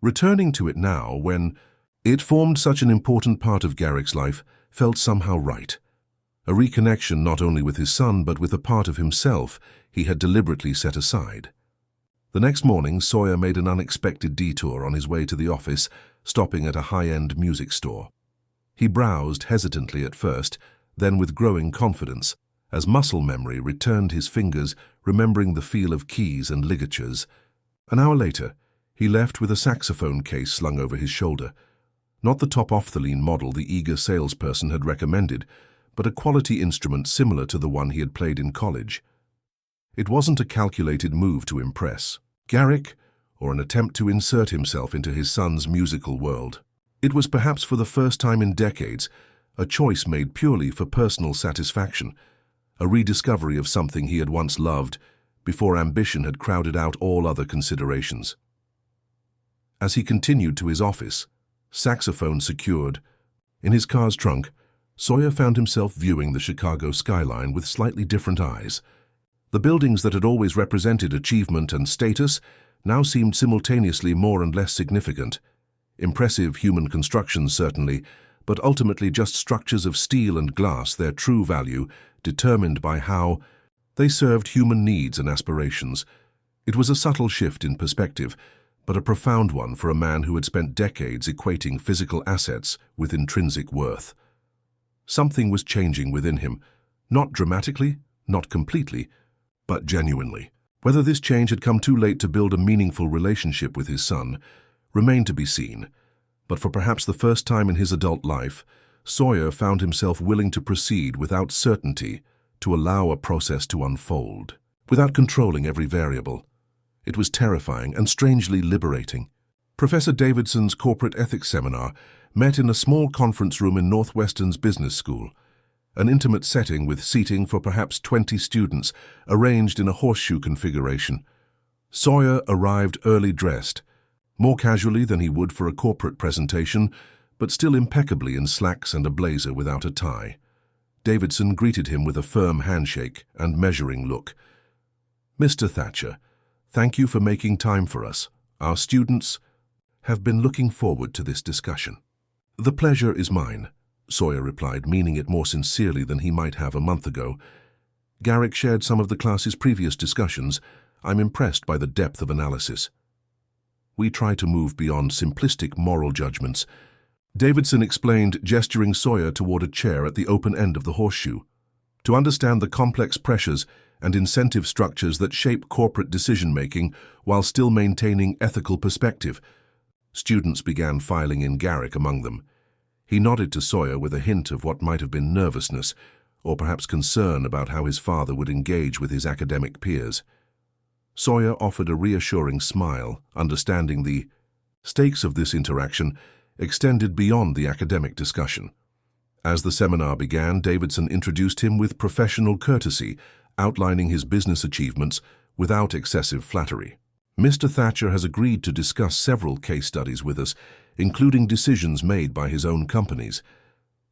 Returning to it now, when it formed such an important part of Garrick's life, felt somehow right. A reconnection not only with his son but with a part of himself he had deliberately set aside. The next morning, Sawyer made an unexpected detour on his way to the office, stopping at a high-end music store. He browsed hesitantly at first, then with growing confidence, as muscle memory returned his fingers, remembering the feel of keys and ligatures. An hour later, he left with a saxophone case slung over his shoulder. Not the top-off-the-line model the eager salesperson had recommended, but a quality instrument similar to the one he had played in college. It wasn't a calculated move to impress Garrick, or an attempt to insert himself into his son's musical world. It was perhaps for the first time in decades, a choice made purely for personal satisfaction, a rediscovery of something he had once loved, before ambition had crowded out all other considerations. As he continued to his office, saxophone secured, in his car's trunk, Sawyer found himself viewing the Chicago skyline with slightly different eyes. The buildings that had always represented achievement and status now seemed simultaneously more and less significant. Impressive human constructions, certainly, but ultimately just structures of steel and glass, their true value determined by how they served human needs and aspirations. It was a subtle shift in perspective, but a profound one for a man who had spent decades equating physical assets with intrinsic worth. Something was changing within him, not dramatically, not completely, but genuinely. Whether this change had come too late to build a meaningful relationship with his son remained to be seen, but for perhaps the first time in his adult life, Sawyer found himself willing to proceed without certainty, to allow a process to unfold, without controlling every variable. It was terrifying and strangely liberating. Professor Davidson's corporate ethics seminar met in a small conference room in Northwestern's business school, an intimate setting with seating for perhaps 20 students arranged in a horseshoe configuration. Sawyer arrived early dressed, more casually than he would for a corporate presentation, but still impeccably in slacks and a blazer without a tie. Davidson greeted him with a firm handshake and measuring look. "Mr. Thatcher, thank you for making time for us. Our students have been looking forward to this discussion." "The pleasure is mine," Sawyer replied, meaning it more sincerely than he might have a month ago. "Garrick shared some of the class's previous discussions. I'm impressed by the depth of analysis. We try to move beyond simplistic moral judgments." Davidson explained, gesturing Sawyer toward a chair at the open end of the horseshoe. "To understand the complex pressures and incentive structures that shape corporate decision-making while still maintaining ethical perspective." Students began filing in, Garrick among them. He nodded to Sawyer with a hint of what might have been nervousness, or perhaps concern about how his father would engage with his academic peers. Sawyer offered a reassuring smile, understanding the stakes of this interaction extended beyond the academic discussion. As the seminar began, Davidson introduced him with professional courtesy, outlining his business achievements without excessive flattery. "Mr. Thatcher has agreed to discuss several case studies with us, including decisions made by his own companies.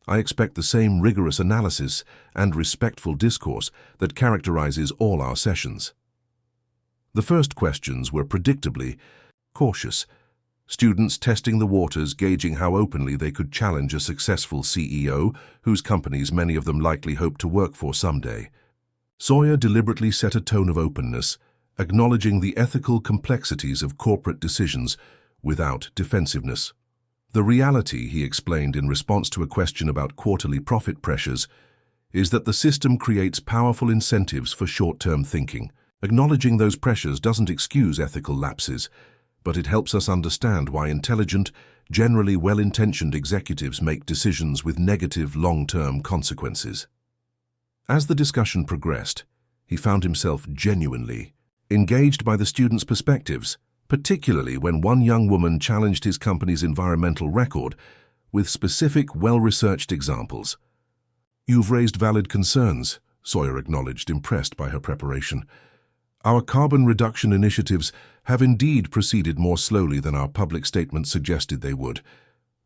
I expect the same rigorous analysis and respectful discourse that characterizes all our sessions." The first questions were predictably cautious, students testing the waters, gauging how openly they could challenge a successful CEO whose companies many of them likely hoped to work for someday. Sawyer deliberately set a tone of openness, acknowledging the ethical complexities of corporate decisions without defensiveness. "The reality," he explained in response to a question about quarterly profit pressures, "is that the system creates powerful incentives for short-term thinking. Acknowledging those pressures doesn't excuse ethical lapses, but it helps us understand why intelligent, generally well-intentioned executives make decisions with negative long-term consequences." As the discussion progressed, he found himself genuinely engaged by the students' perspectives, particularly when one young woman challenged his company's environmental record with specific, well-researched examples. "You've raised valid concerns," Sawyer acknowledged, impressed by her preparation. "Our carbon reduction initiatives have indeed proceeded more slowly than our public statements suggested they would.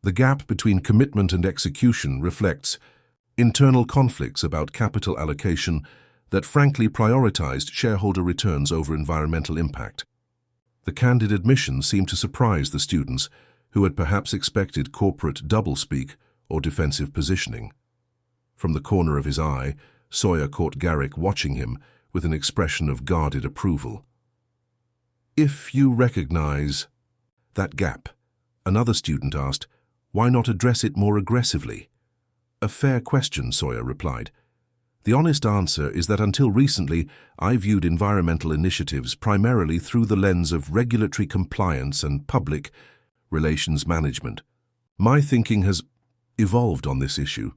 The gap between commitment and execution reflects internal conflicts about capital allocation that frankly prioritized shareholder returns over environmental impact." The candid admission seemed to surprise the students, who had perhaps expected corporate doublespeak or defensive positioning. From the corner of his eye, Sawyer caught Garrick watching him with an expression of guarded approval. "If you recognize that gap," another student asked, "why not address it more aggressively?" "A fair question," Sawyer replied. "The honest answer is that until recently, I viewed environmental initiatives primarily through the lens of regulatory compliance and public relations management. My thinking has evolved on this issue."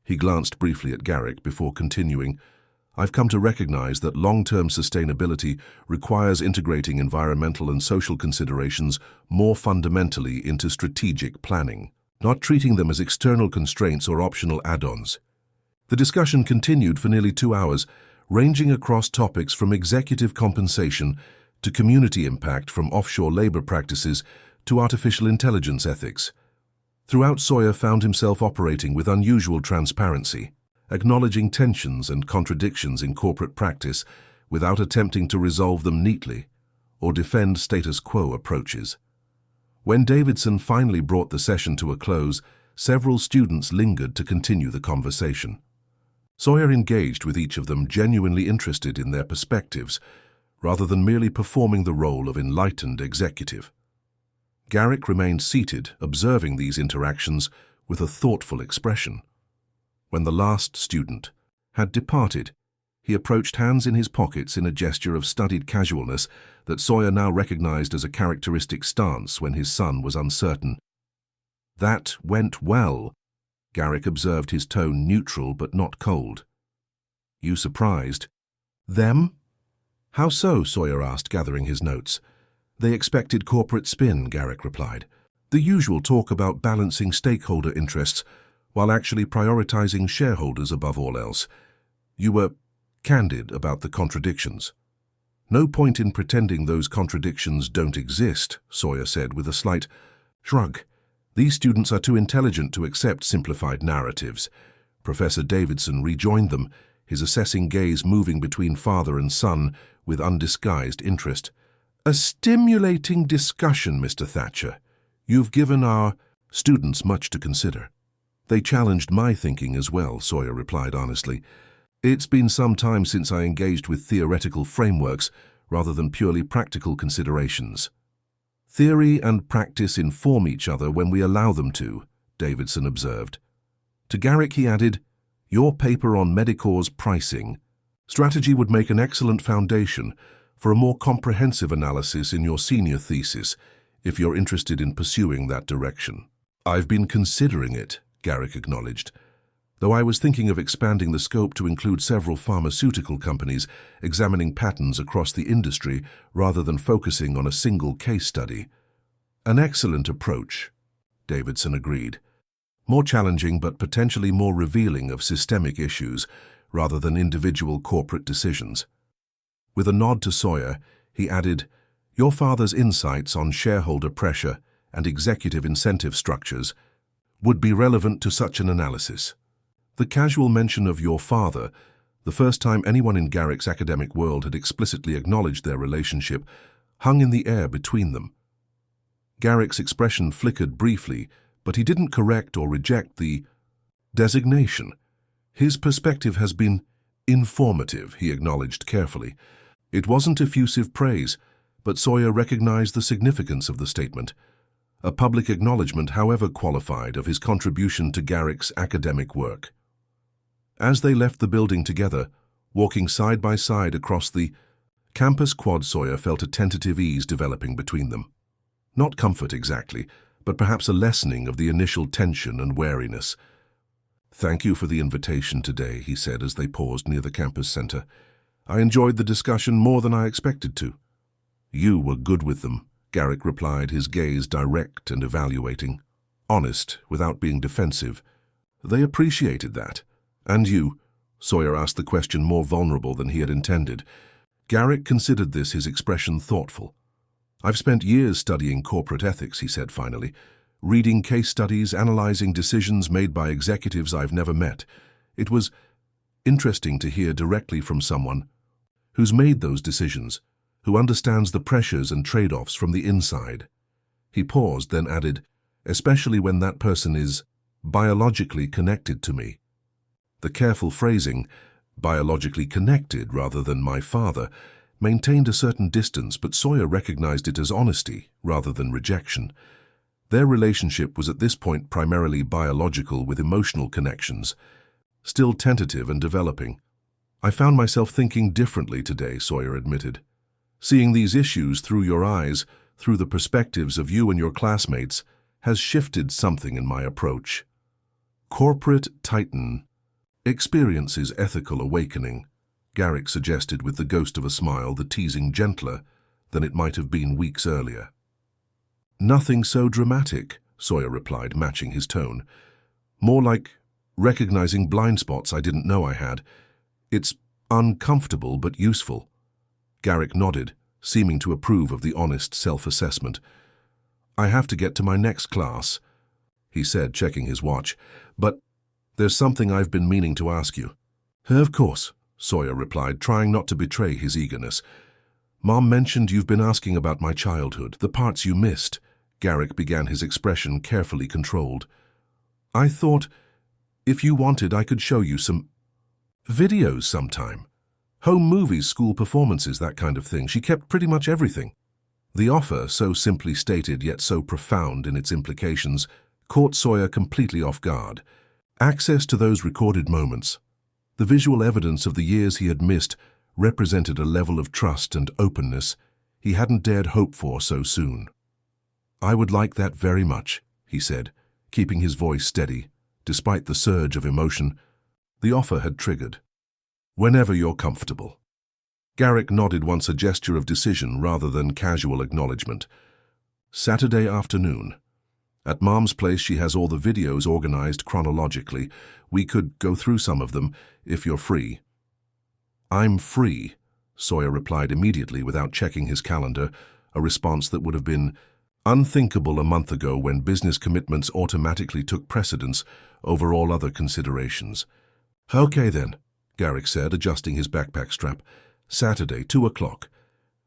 He glanced briefly at Garrick before continuing, "I've come to recognize that long-term sustainability requires integrating environmental and social considerations more fundamentally into strategic planning, not treating them as external constraints or optional add-ons." The discussion continued for nearly 2 hours, ranging across topics from executive compensation to community impact, from offshore labor practices to artificial intelligence ethics. Throughout, Sawyer found himself operating with unusual transparency, acknowledging tensions and contradictions in corporate practice without attempting to resolve them neatly or defend status quo approaches. When Davidson finally brought the session to a close, several students lingered to continue the conversation. Sawyer engaged with each of them, genuinely interested in their perspectives, rather than merely performing the role of enlightened executive. Garrick remained seated, observing these interactions with a thoughtful expression. When the last student had departed, he approached, hands in his pockets, in a gesture of studied casualness that Sawyer now recognized as a characteristic stance when his son was uncertain. "That went well," Garrick observed, his tone neutral but not cold. You surprised? Them? How so? Sawyer asked, gathering his notes. They expected corporate spin, Garrick replied. The usual talk about balancing stakeholder interests while actually prioritizing shareholders above all else. You were candid about the contradictions. No point in pretending those contradictions don't exist, Sawyer said with a slight shrug. These students are too intelligent to accept simplified narratives. Professor Davidson rejoined them, his assessing gaze moving between father and son with undisguised interest. A stimulating discussion, Mr. Thatcher. You've given our students much to consider. They challenged my thinking as well, Sawyer replied honestly. It's been some time since I engaged with theoretical frameworks rather than purely practical considerations. Theory and practice inform each other when we allow them to, Davidson observed. To Garrick he added, your paper on Medicore's pricing strategy would make an excellent foundation for a more comprehensive analysis in your senior thesis, if you're interested in pursuing that direction. I've been considering it, Garrick acknowledged, though I was thinking of expanding the scope to include several pharmaceutical companies, examining patterns across the industry rather than focusing on a single case study. An excellent approach, Davidson agreed. More challenging but potentially more revealing of systemic issues rather than individual corporate decisions. With a nod to Sawyer, he added, your father's insights on shareholder pressure and executive incentive structures would be relevant to such an analysis. The casual mention of your father, the first time anyone in Garrick's academic world had explicitly acknowledged their relationship, hung in the air between them. Garrick's expression flickered briefly, but he didn't correct or reject the designation. His perspective has been informative, he acknowledged carefully. It wasn't effusive praise, but Sawyer recognized the significance of the statement. A public acknowledgement, however qualified, of his contribution to Garrick's academic work. As they left the building together, walking side by side across the campus quad, Sawyer felt a tentative ease developing between them. Not comfort exactly, but perhaps a lessening of the initial tension and wariness. Thank you for the invitation today, he said as they paused near the campus center. I enjoyed the discussion more than I expected to. You were good with them, Garrick replied, his gaze direct and evaluating. Honest, without being defensive. They appreciated that. And you? Sawyer asked the question more vulnerable than he had intended. Garrick considered this his expression thoughtful. I've spent years studying corporate ethics, he said finally, reading case studies, analyzing decisions made by executives I've never met. It was interesting to hear directly from someone who's made those decisions, who understands the pressures and trade-offs from the inside. He paused, then added, especially when that person is biologically connected to me. The careful phrasing, biologically connected rather than my father, maintained a certain distance, but Sawyer recognized it as honesty rather than rejection. Their relationship was at this point primarily biological with emotional connections, still tentative and developing. I found myself thinking differently today, Sawyer admitted. Seeing these issues through your eyes, through the perspectives of you and your classmates, has shifted something in my approach. Corporate Titan experiences ethical awakening, Garrick suggested with the ghost of a smile, the teasing gentler than it might have been weeks earlier. Nothing so dramatic, Sawyer replied, matching his tone. More like recognizing blind spots I didn't know I had. It's uncomfortable but useful. Garrick nodded, seeming to approve of the honest self-assessment. I have to get to my next class, he said, checking his watch, but there's something I've been meaning to ask you. Of course, Sawyer replied, trying not to betray his eagerness. Mom mentioned you've been asking about my childhood, the parts you missed. Garrick began, his expression carefully controlled. I thought, if you wanted, I could show you some videos sometime. Home movies, school performances, that kind of thing. She kept pretty much everything. The offer, so simply stated yet so profound in its implications, caught Sawyer completely off guard. Access to those recorded moments, the visual evidence of the years he had missed, represented a level of trust and openness he hadn't dared hope for so soon. I would like that very much, he said, keeping his voice steady, despite the surge of emotion the offer had triggered. Whenever you're comfortable. Garrick nodded once, a gesture of decision rather than casual acknowledgement. Saturday afternoon. At Mom's place she has all the videos organized chronologically. We could go through some of them, if you're free. I'm free, Sawyer replied immediately without checking his calendar, a response that would have been unthinkable a month ago when business commitments automatically took precedence over all other considerations. Okay then, Garrick said, adjusting his backpack strap. Saturday, 2 o'clock.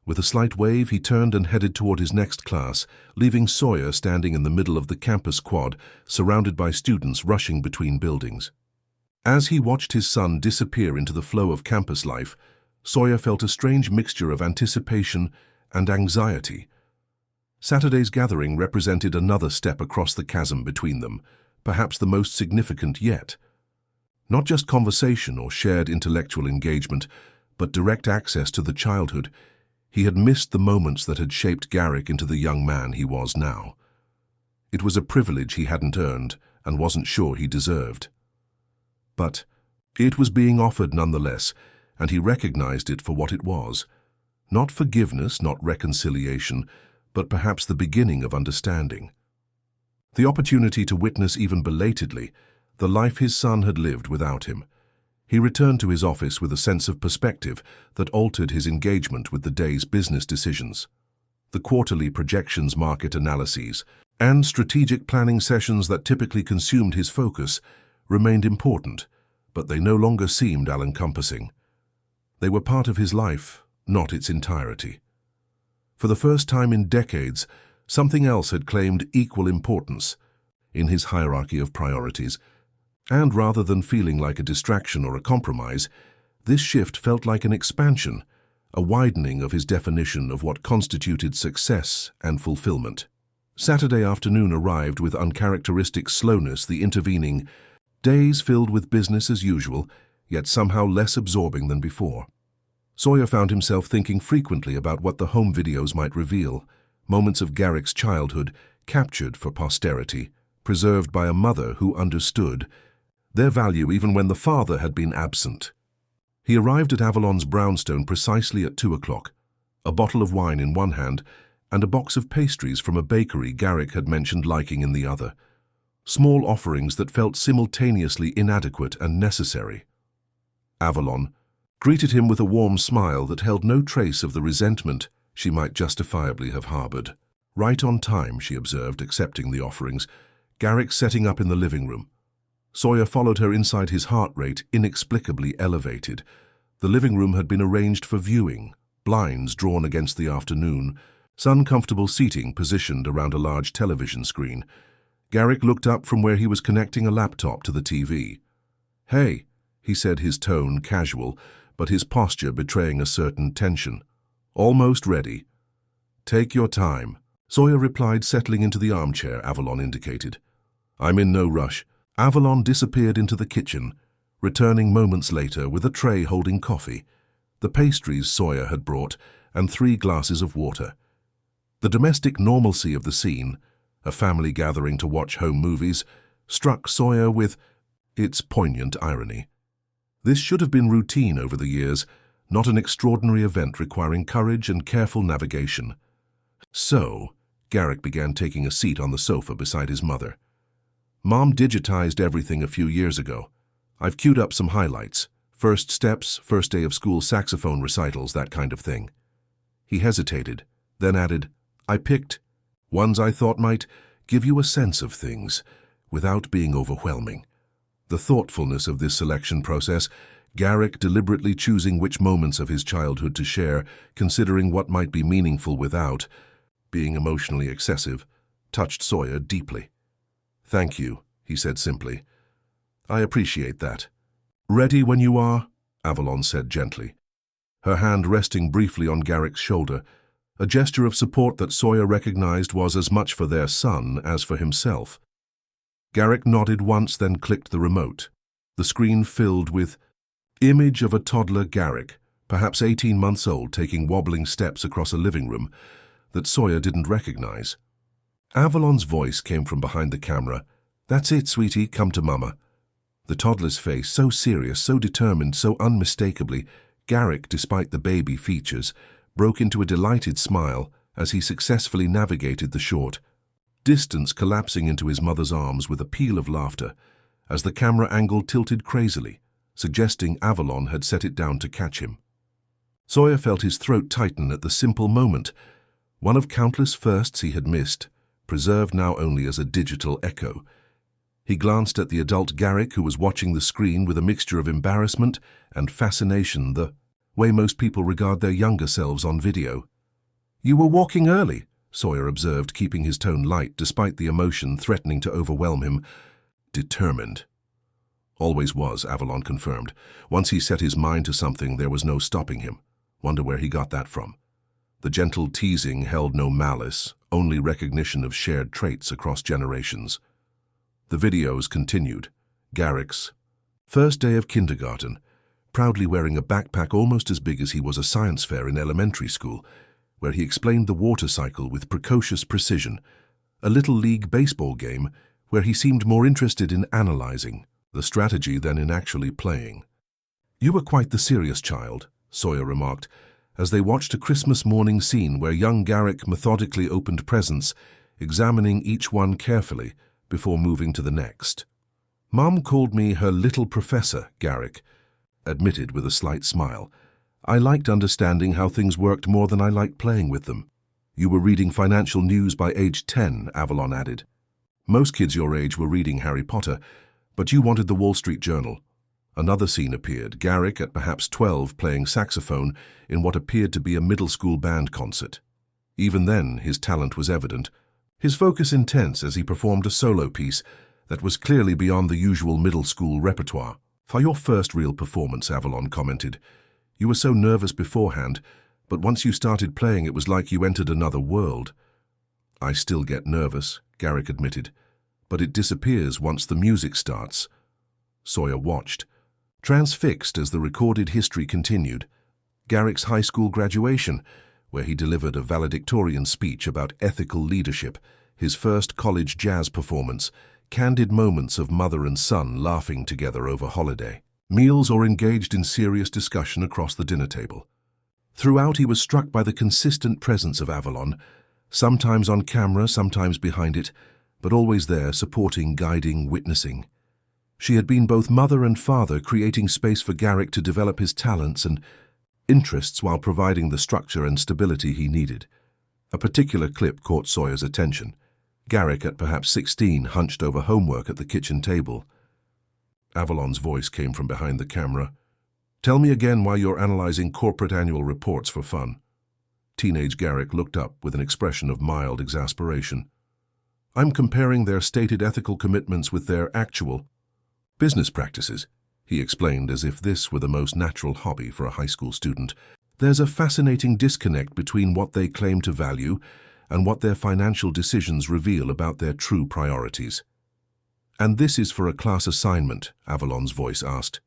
With a slight wave, he turned and headed toward his next class, leaving Sawyer standing in the middle of the campus quad, surrounded by students rushing between buildings. As he watched his son disappear into the flow of campus life, Sawyer felt a strange mixture of anticipation and anxiety. Saturday's gathering represented another step across the chasm between them, perhaps the most significant yet. Not just conversation or shared intellectual engagement, but direct access to the childhood. He had missed the moments that had shaped Garrick into the young man he was now. It was a privilege he hadn't earned and wasn't sure he deserved. But it was being offered nonetheless, and he recognized it for what it was. Not forgiveness, not reconciliation, but perhaps the beginning of understanding. The opportunity to witness, even belatedly, the life his son had lived without him. He returned to his office with a sense of perspective that altered his engagement with the day's business decisions. The quarterly projections, market analyses, and strategic planning sessions that typically consumed his focus remained important, but they no longer seemed all-encompassing. They were part of his life, not its entirety. For the first time in decades, something else had claimed equal importance in his hierarchy of priorities. And rather than feeling like a distraction or a compromise, this shift felt like an expansion, a widening of his definition of what constituted success and fulfillment. Saturday afternoon arrived with uncharacteristic slowness, the intervening days filled with business as usual, yet somehow less absorbing than before. Sawyer found himself thinking frequently about what the home videos might reveal, moments of Garrick's childhood captured for posterity, preserved by a mother who understood their value even when the father had been absent. He arrived at Avalon's brownstone precisely at 2 o'clock, a bottle of wine in one hand and a box of pastries from a bakery Garrick had mentioned liking in the other. Small offerings that felt simultaneously inadequate and necessary. Avalon greeted him with a warm smile that held no trace of the resentment she might justifiably have harbored. Right on time, she observed, accepting the offerings, Garrick setting up in the living room. Sawyer followed her inside, his heart rate inexplicably elevated. The living room had been arranged for viewing, blinds drawn against the afternoon, sun-comfortable seating positioned around a large television screen. Garrick looked up from where he was connecting a laptop to the TV. "Hey," he said, his tone casual, but his posture betraying a certain tension. "Almost ready." "Take your time," Sawyer replied, settling into the armchair Avalon indicated. "I'm in no rush." Avalon disappeared into the kitchen, returning moments later with a tray holding coffee, the pastries Sawyer had brought, and 3 glasses of water. The domestic normalcy of the scene, a family gathering to watch home movies, struck Sawyer with its poignant irony. This should have been routine over the years, not an extraordinary event requiring courage and careful navigation. So, Garrick began taking a seat on the sofa beside his mother. "Mom digitized everything a few years ago. I've queued up some highlights. First steps, first day of school saxophone recitals, that kind of thing." He hesitated, then added, "I picked ones I thought might give you a sense of things, without being overwhelming." The thoughtfulness of this selection process, Garrick deliberately choosing which moments of his childhood to share, considering what might be meaningful without being emotionally excessive, touched Sawyer deeply. "Thank you," he said simply. "I appreciate that." "Ready when you are," Avalon said gently, her hand resting briefly on Garrick's shoulder, a gesture of support that Sawyer recognized was as much for their son as for himself. Garrick nodded once, then clicked the remote. The screen filled with image of a toddler Garrick, perhaps 18 months old, taking wobbling steps across a living room that Sawyer didn't recognize. Avalon's voice came from behind the camera. "That's it, sweetie, come to Mama." The toddler's face, so serious, so determined, so unmistakably, Garrick, despite the baby features, broke into a delighted smile as he successfully navigated the short distance, collapsing into his mother's arms with a peal of laughter as the camera angle tilted crazily, suggesting Avalon had set it down to catch him. Sawyer felt his throat tighten at the simple moment, one of countless firsts he had missed, preserved now only as a digital echo. He glanced at the adult Garrick, who was watching the screen with a mixture of embarrassment and fascination, the way most people regard their younger selves on video. "You were walking early," Sawyer observed, keeping his tone light despite the emotion threatening to overwhelm him. "Determined." "Always was," Avalon confirmed. Once he set his mind to something, there was no stopping him. Wonder where he got that from. The gentle teasing held no malice, only recognition of shared traits across generations. The videos continued. Garrick's first day of kindergarten, proudly wearing a backpack almost as big as he was a science fair in elementary school, where he explained the water cycle with precocious precision. A little league baseball game where he seemed more interested in analyzing the strategy than in actually playing. "You were quite the serious child," Sawyer remarked, as they watched a Christmas morning scene where young Garrick methodically opened presents, examining each one carefully before moving to the next. "Mom called me her little professor," Garrick admitted with a slight smile. "I liked understanding how things worked more than I liked playing with them." "You were reading financial news by age 10, Avalon added. "Most kids your age were reading Harry Potter, but you wanted the Wall Street Journal." Another scene appeared, Garrick at perhaps 12 playing saxophone in what appeared to be a middle school band concert. Even then, his talent was evident, his focus intense as he performed a solo piece that was clearly beyond the usual middle school repertoire. "For your first real performance," Avalon commented, "you were so nervous beforehand, but once you started playing it was like you entered another world." "I still get nervous," Garrick admitted, "but it disappears once the music starts." Sawyer watched, transfixed as the recorded history continued. Garrick's high school graduation, where he delivered a valedictorian speech about ethical leadership, his first college jazz performance, candid moments of mother and son laughing together over holiday meals or engaged in serious discussion across the dinner table. Throughout, he was struck by the consistent presence of Avalon, sometimes on camera, sometimes behind it, but always there, supporting, guiding, witnessing. She had been both mother and father, creating space for Garrick to develop his talents and interests while providing the structure and stability he needed. A particular clip caught Sawyer's attention. Garrick, at perhaps 16, hunched over homework at the kitchen table. Avalon's voice came from behind the camera. "Tell me again why you're analyzing corporate annual reports for fun." Teenage Garrick looked up with an expression of mild exasperation. "I'm comparing their stated ethical commitments with their actual business practices," he explained as if this were the most natural hobby for a high school student. "There's a fascinating disconnect between what they claim to value and what their financial decisions reveal about their true priorities." "And this is for a class assignment?" Avalon's voice asked.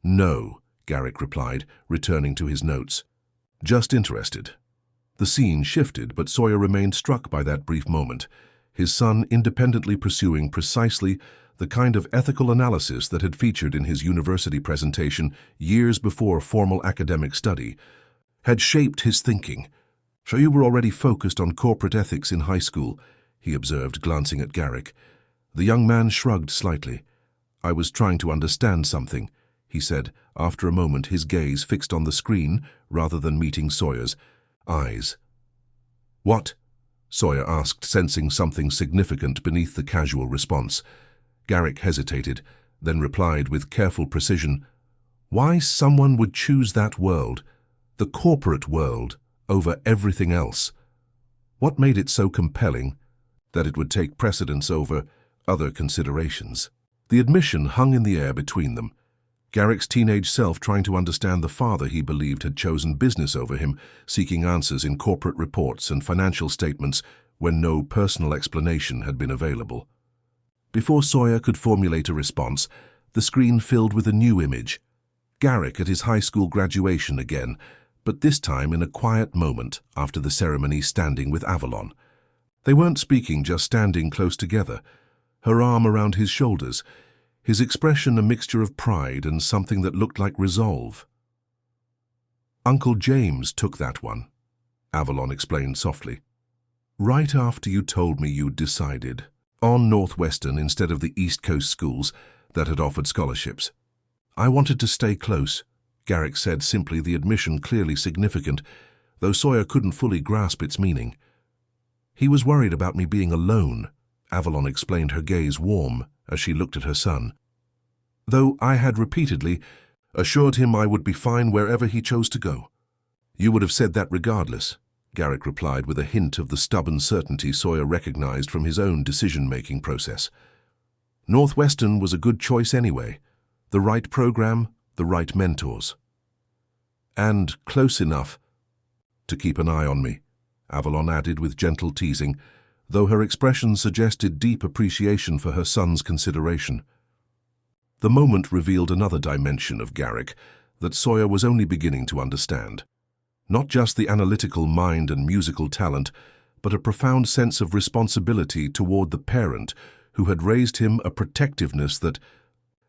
"No," Garrick replied, returning to his notes. "Just interested." The scene shifted, but Sawyer remained struck by that brief moment, his son independently pursuing precisely the kind of ethical analysis that had featured in his university presentation years before formal academic study, had shaped his thinking. "So you were already focused on corporate ethics in high school," he observed, glancing at Garrick. The young man shrugged slightly. "I was trying to understand something," he said, after a moment, his gaze fixed on the screen rather than meeting Sawyer's eyes. "What?" Sawyer asked, sensing something significant beneath the casual response. Garrick hesitated, then replied with careful precision, "Why someone would choose that world, the corporate world, over everything else. What made it so compelling that it would take precedence over other considerations?" The admission hung in the air between them. Garrick's teenage self trying to understand the father he believed had chosen business over him, seeking answers in corporate reports and financial statements when no personal explanation had been available. Before Sawyer could formulate a response, the screen filled with a new image. Garrick at his high school graduation again, but this time in a quiet moment after the ceremony, standing with Avalon. They weren't speaking, just standing close together, her arm around his shoulders, his expression a mixture of pride and something that looked like resolve. "Uncle James took that one," Avalon explained softly. "Right after you told me you'd decided on Northwestern instead of the East Coast schools that had offered scholarships. I wanted to stay close," Garrick said simply, the admission clearly significant, though Sawyer couldn't fully grasp its meaning. "He was worried about me being alone," Avalon explained, her gaze warm as she looked at her son. "Though I had repeatedly assured him I would be fine wherever he chose to go." "You would have said that regardless," Garrick replied with a hint of the stubborn certainty Sawyer recognized from his own decision-making process. Northwestern was a good choice anyway. The right program, the right mentors. "And close enough to keep an eye on me," Avalon added with gentle teasing, though her expression suggested deep appreciation for her son's consideration. The moment revealed another dimension of Garrick that Sawyer was only beginning to understand. Not just the analytical mind and musical talent, but a profound sense of responsibility toward the parent who had raised him, a protectiveness that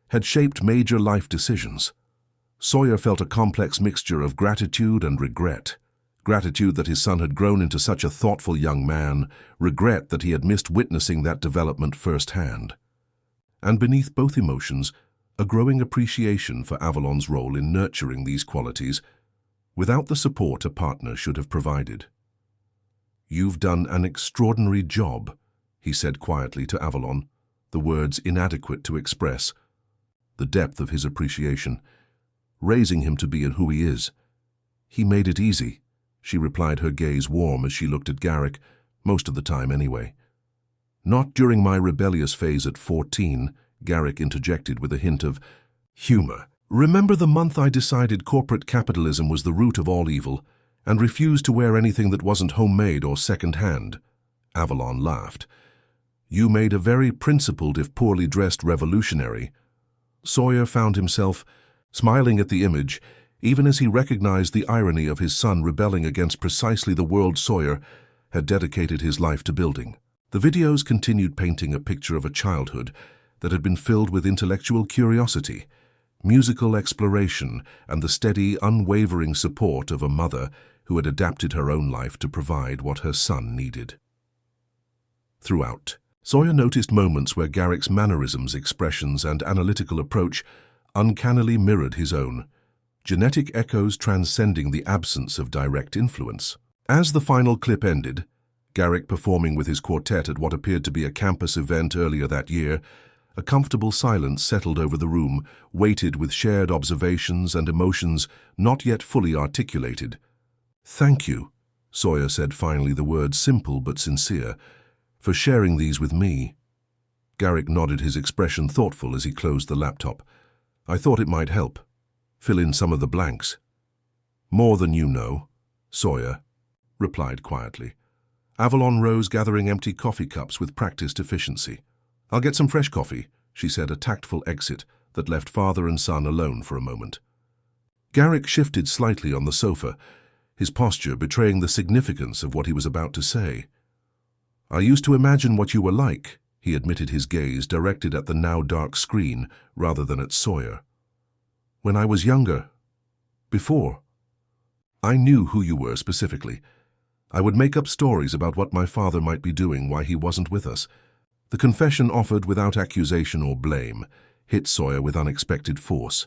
had shaped major life decisions. Sawyer felt a complex mixture of gratitude and regret. Gratitude that his son had grown into such a thoughtful young man, regret that he had missed witnessing that development firsthand. And beneath both emotions, a growing appreciation for Avalon's role in nurturing these qualities, without the support a partner should have provided. "You've done an extraordinary job," he said quietly to Avalon, the words inadequate to express the depth of his appreciation, raising him to be who he is. "He made it easy," she replied, her gaze warm as she looked at Garrick, most of the time anyway. "Not during my rebellious phase at 14, Garrick interjected with a hint of humor. "Remember the month I decided corporate capitalism was the root of all evil and refused to wear anything that wasn't homemade or second-hand?" Avalon laughed. "You made a very principled if poorly dressed revolutionary." Sawyer found himself smiling at the image, even as he recognized the irony of his son rebelling against precisely the world Sawyer had dedicated his life to building. The videos continued painting a picture of a childhood that had been filled with intellectual curiosity, musical exploration, and the steady, unwavering support of a mother who had adapted her own life to provide what her son needed. Throughout, Sawyer noticed moments where Garrick's mannerisms, expressions, and analytical approach uncannily mirrored his own, genetic echoes transcending the absence of direct influence. As the final clip ended, Garrick performing with his quartet at what appeared to be a campus event earlier that year, a comfortable silence settled over the room, weighted with shared observations and emotions not yet fully articulated. "Thank you," Sawyer said finally, the words simple but sincere, "for sharing these with me." Garrick nodded, his expression thoughtful as he closed the laptop. "I thought it might help. Fill in some of the blanks." "More than you know," Sawyer replied quietly. Avalon rose, gathering empty coffee cups with practiced efficiency. "I'll get some fresh coffee," she said, a tactful exit that left father and son alone for a moment. Garrick shifted slightly on the sofa, his posture betraying the significance of what he was about to say. "I used to imagine what you were like," he admitted, his gaze directed at the now dark screen rather than at Sawyer. "When I was younger, before, I knew who you were specifically. I would make up stories about what my father might be doing, why he wasn't with us." The confession, offered without accusation or blame, hit Sawyer with unexpected force.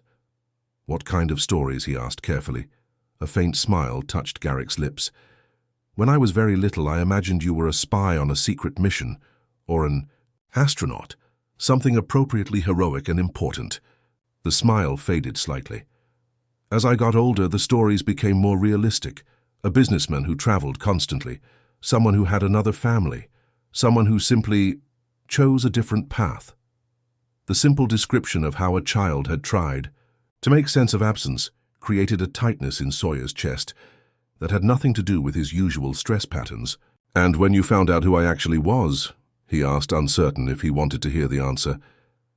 "What kind of stories?" he asked carefully. A faint smile touched Garrick's lips. "When I was very little, I imagined you were a spy on a secret mission, or an astronaut, something appropriately heroic and important." The smile faded slightly. "As I got older, the stories became more realistic. A businessman who traveled constantly, someone who had another family, someone who simply chose a different path." The simple description of how a child had tried to make sense of absence created a tightness in Sawyer's chest that had nothing to do with his usual stress patterns. "And when you found out who I actually was?" he asked, uncertain if he wanted to hear the answer.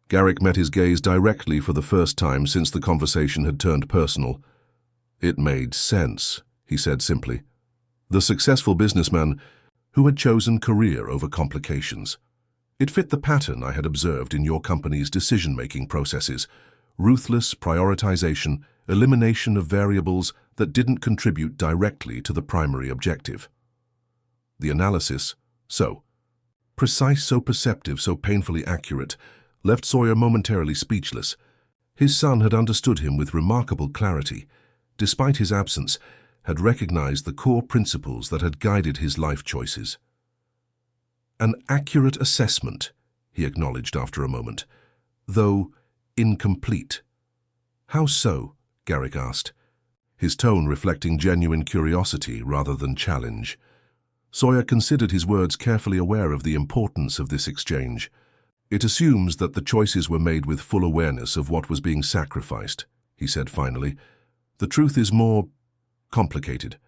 Garrick met his gaze directly for the first time since the conversation had turned personal. "It made sense," he said simply. The successful businessman who had chosen career over complications. It fit the pattern I had observed in your company's decision-making processes: ruthless prioritization, elimination of variables that didn't contribute directly to the primary objective. The analysis, so precise, so perceptive, so painfully accurate, left Sawyer momentarily speechless. His son had understood him with remarkable clarity, despite his absence, had recognized the core principles that had guided his life choices. An accurate assessment, he acknowledged after a moment, though incomplete. How so? Garrick asked, his tone reflecting genuine curiosity rather than challenge. Sawyer considered his words, carefully aware of the importance of this exchange. It assumes that the choices were made with full awareness of what was being sacrificed, he said finally. The truth is more complicated.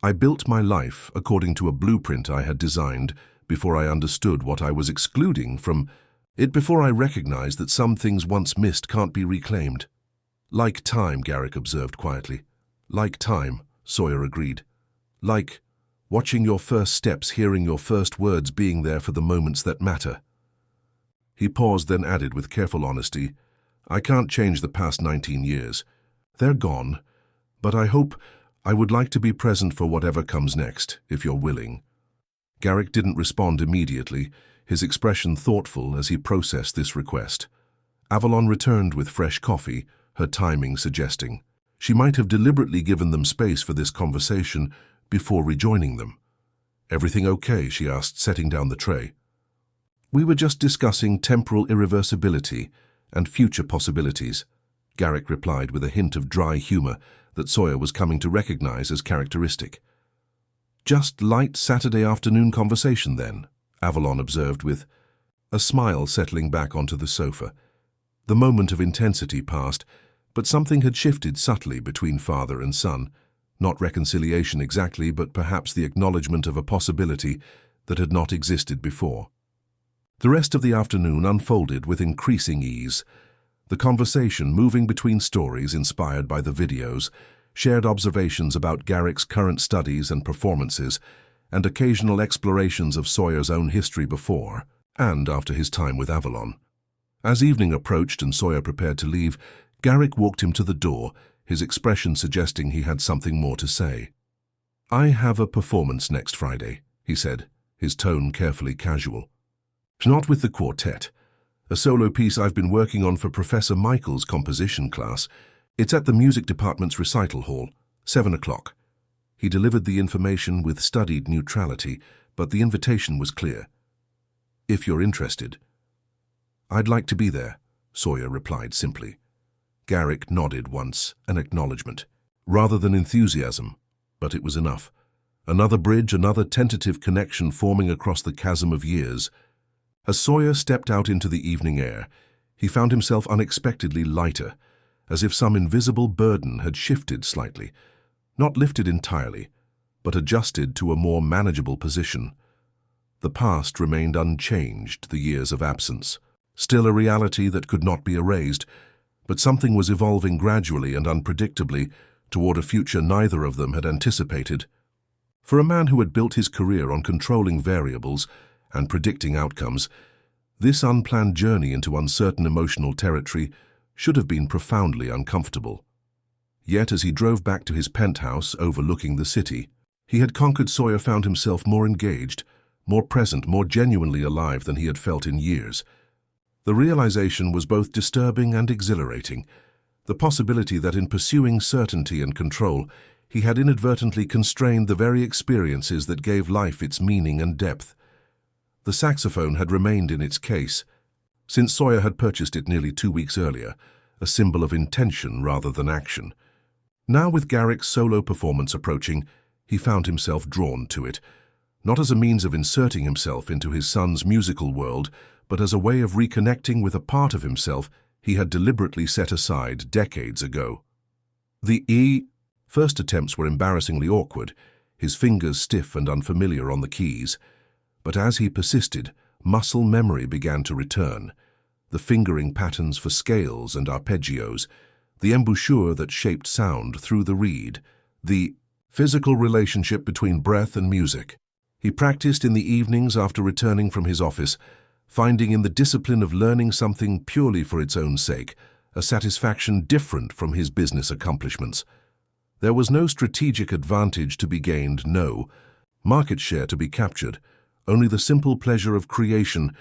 I built my life according to a blueprint I had designed before I understood what I was excluding from it, before I recognized that some things once missed can't be reclaimed. Like time, Garrick observed quietly. Like time, Sawyer agreed. Like watching your first steps, hearing your first words, being there for the moments that matter. He paused, then added with careful honesty, I can't change the past 19 years. They're gone, but I would like to be present for whatever comes next, if you're willing. Garrick didn't respond immediately, his expression thoughtful as he processed this request. Avalon returned with fresh coffee, her timing suggesting she might have deliberately given them space for this conversation before rejoining them. Everything okay? She asked, setting down the tray. We were just discussing temporal irreversibility and future possibilities, Garrick replied with a hint of dry humor that Sawyer was coming to recognize as characteristic. Just light Saturday afternoon conversation then, Avalon observed with a smile, settling back onto the sofa. The moment of intensity passed, but something had shifted subtly between father and son. Not reconciliation exactly, but perhaps the acknowledgement of a possibility that had not existed before. The rest of the afternoon unfolded with increasing ease. The conversation moving between stories inspired by the videos, shared observations about Garrick's current studies and performances, and occasional explorations of Sawyer's own history before and after his time with Avalon. As evening approached and Sawyer prepared to leave, Garrick walked him to the door, his expression suggesting he had something more to say. I have a performance next Friday, he said, his tone carefully casual. Not with the quartet. A solo piece I've been working on for Professor Michael's composition class. It's at the music department's recital hall, 7 o'clock. He delivered the information with studied neutrality, but the invitation was clear. If you're interested. I'd like to be there, Sawyer replied simply. Garrick nodded once, an acknowledgement, rather than enthusiasm, but it was enough. Another bridge, another tentative connection forming across the chasm of years. As Sawyer stepped out into the evening air, he found himself unexpectedly lighter, as if some invisible burden had shifted slightly, not lifted entirely, but adjusted to a more manageable position. The past remained unchanged, the years of absence, still a reality that could not be erased, but something was evolving gradually and unpredictably toward a future neither of them had anticipated. For a man who had built his career on controlling variables and predicting outcomes, this unplanned journey into uncertain emotional territory should have been profoundly uncomfortable. Yet as he drove back to his penthouse overlooking the city, he had conquered. Sawyer found himself more engaged, more present, more genuinely alive than he had felt in years. The realization was both disturbing and exhilarating, the possibility that in pursuing certainty and control, he had inadvertently constrained the very experiences that gave life its meaning and depth. The saxophone had remained in its case, since Sawyer had purchased it nearly 2 weeks earlier, a symbol of intention rather than action. Now, with Garrick's solo performance approaching, he found himself drawn to it, not as a means of inserting himself into his son's musical world, but as a way of reconnecting with a part of himself he had deliberately set aside decades ago. The first attempts were embarrassingly awkward, his fingers stiff and unfamiliar on the keys. But as he persisted, muscle memory began to return. The fingering patterns for scales and arpeggios, the embouchure that shaped sound through the reed, the physical relationship between breath and music. He practiced in the evenings after returning from his office, finding in the discipline of learning something purely for its own sake a satisfaction different from his business accomplishments. There was no strategic advantage to be gained, no market share to be captured, only the simple pleasure of creation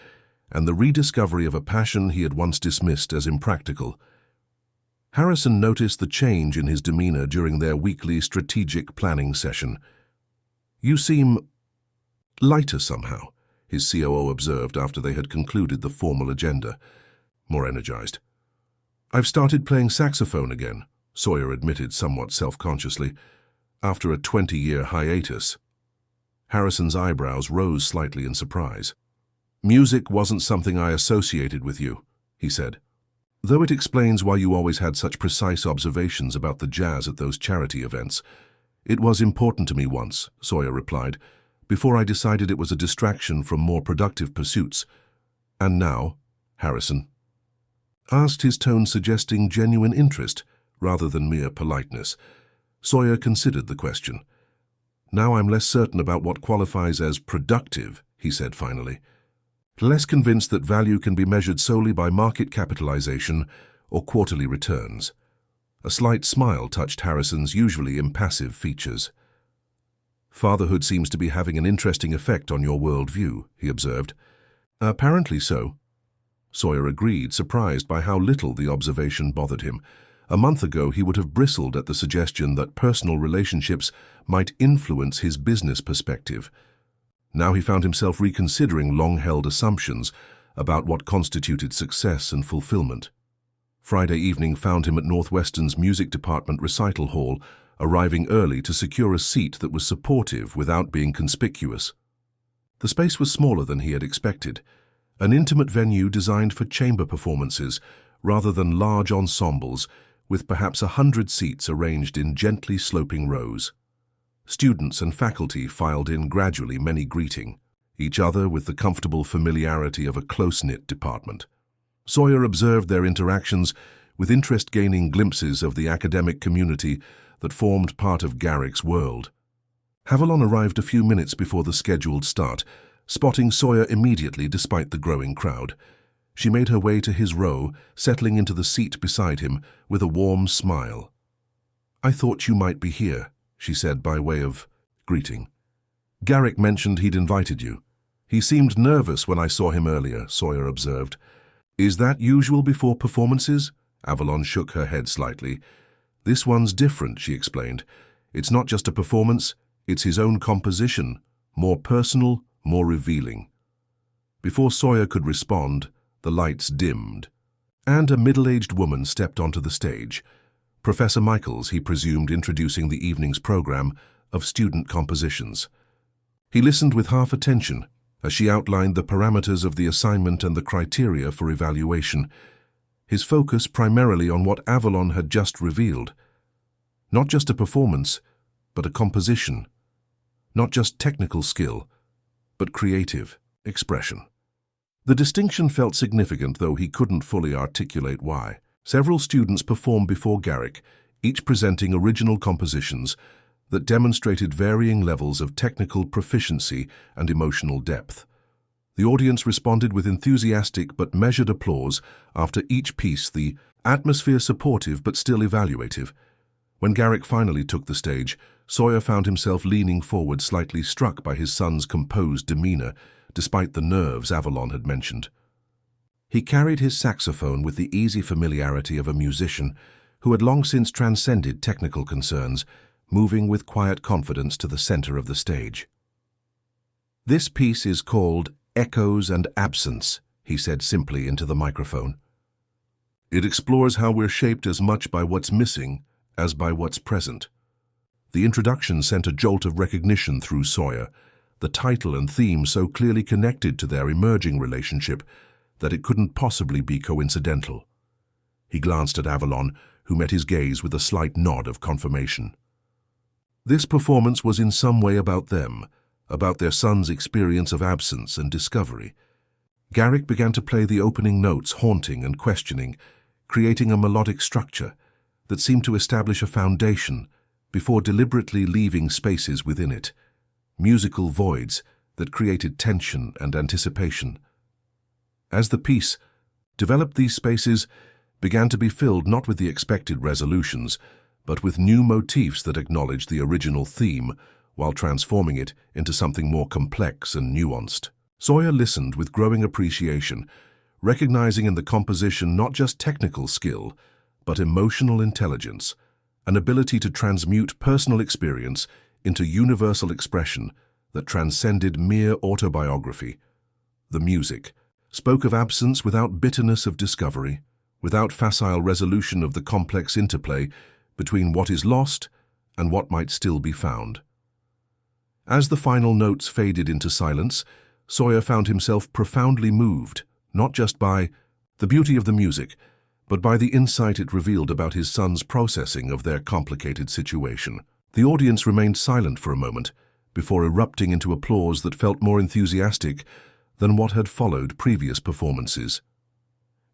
and the rediscovery of a passion he had once dismissed as impractical. Harrison noticed the change in his demeanor during their weekly strategic planning session. "You seem lighter somehow," his COO observed after they had concluded the formal agenda. "More energized." "I've started playing saxophone again," Sawyer admitted somewhat self-consciously, "after a 20-year hiatus." Harrison's eyebrows rose slightly in surprise. "Music wasn't something I associated with you," he said. "Though it explains why you always had such precise observations about the jazz at those charity events. It was important to me once," Sawyer replied, "before I decided it was a distraction from more productive pursuits. And now?" Harrison asked, his tone suggesting genuine interest rather than mere politeness. Sawyer considered the question. "Now I'm less certain about what qualifies as productive," he said finally. "Less convinced that value can be measured solely by market capitalization or quarterly returns." A slight smile touched Harrison's usually impassive features. "Fatherhood seems to be having an interesting effect on your worldview," he observed. "Apparently so." Sawyer agreed, surprised by how little the observation bothered him. A month ago, he would have bristled at the suggestion that personal relationships might influence his business perspective. Now he found himself reconsidering long-held assumptions about what constituted success and fulfillment. Friday evening found him at Northwestern's music department recital hall, arriving early to secure a seat that was supportive without being conspicuous. The space was smaller than he had expected, an intimate venue designed for chamber performances rather than large ensembles, with perhaps 100 seats arranged in gently sloping rows. Students and faculty filed in gradually, many greeting each other with the comfortable familiarity of a close-knit department. Sawyer observed their interactions with interest, gaining glimpses of the academic community that formed part of Garrick's world. Haviland arrived a few minutes before the scheduled start, spotting Sawyer immediately despite the growing crowd. She made her way to his row, settling into the seat beside him with a warm smile. "I thought you might be here," she said by way of greeting. "Garrick mentioned he'd invited you. He seemed nervous when I saw him earlier," Sawyer observed. "Is that usual before performances?" Avalon shook her head slightly. "This one's different," she explained. "It's not just a performance, it's his own composition, more personal, more revealing." Before Sawyer could respond, the lights dimmed, and a middle-aged woman stepped onto the stage. Professor Michaels, he presumed, introducing the evening's program of student compositions. He listened with half attention as she outlined the parameters of the assignment and the criteria for evaluation, his focus primarily on what Avalon had just revealed. Not just a performance, but a composition. Not just technical skill, but creative expression. The distinction felt significant, though he couldn't fully articulate why. Several students performed before Garrick, each presenting original compositions that demonstrated varying levels of technical proficiency and emotional depth. The audience responded with enthusiastic but measured applause after each piece, the atmosphere supportive but still evaluative. When Garrick finally took the stage, Sawyer found himself leaning forward, slightly struck by his son's composed demeanor, despite the nerves Avalon had mentioned. He carried his saxophone with the easy familiarity of a musician who had long since transcended technical concerns, moving with quiet confidence to the center of the stage. "This piece is called Echoes and Absence," he said simply into the microphone. "It explores how we're shaped as much by what's missing as by what's present." The introduction sent a jolt of recognition through Sawyer, the title and theme so clearly connected to their emerging relationship that it couldn't possibly be coincidental. He glanced at Avalon, who met his gaze with a slight nod of confirmation. This performance was in some way about them, about their son's experience of absence and discovery. Garrick began to play the opening notes, haunting and questioning, creating a melodic structure that seemed to establish a foundation before deliberately leaving spaces within it, musical voids that created tension and anticipation. As the piece developed, these spaces began to be filled not with the expected resolutions, but with new motifs that acknowledged the original theme while transforming it into something more complex and nuanced. Sawyer listened with growing appreciation, recognizing in the composition not just technical skill, but emotional intelligence, an ability to transmute personal experience into universal expression that transcended mere autobiography. The music spoke of absence without bitterness of discovery, without facile resolution of the complex interplay between what is lost and what might still be found. As the final notes faded into silence, Sawyer found himself profoundly moved, not just by the beauty of the music, but by the insight it revealed about his son's processing of their complicated situation. The audience remained silent for a moment, before erupting into applause that felt more enthusiastic than what had followed previous performances.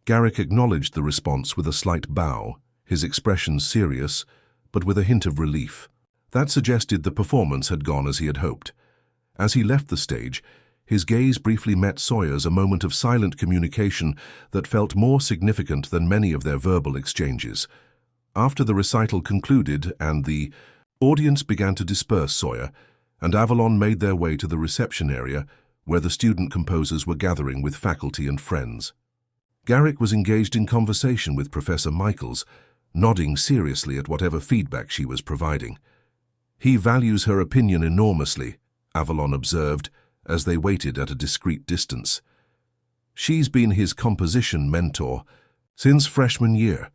Garrick acknowledged the response with a slight bow, his expression serious, but with a hint of relief. That suggested the performance had gone as he had hoped. As he left the stage, his gaze briefly met Sawyer's, a moment of silent communication that felt more significant than many of their verbal exchanges. After the recital concluded and the audience began to disperse, Sawyer and Avalon made their way to the reception area where the student composers were gathering with faculty and friends. Garrick was engaged in conversation with Professor Michaels, nodding seriously at whatever feedback she was providing. "He values her opinion enormously," Avalon observed, as they waited at a discreet distance. "She's been his composition mentor since freshman year."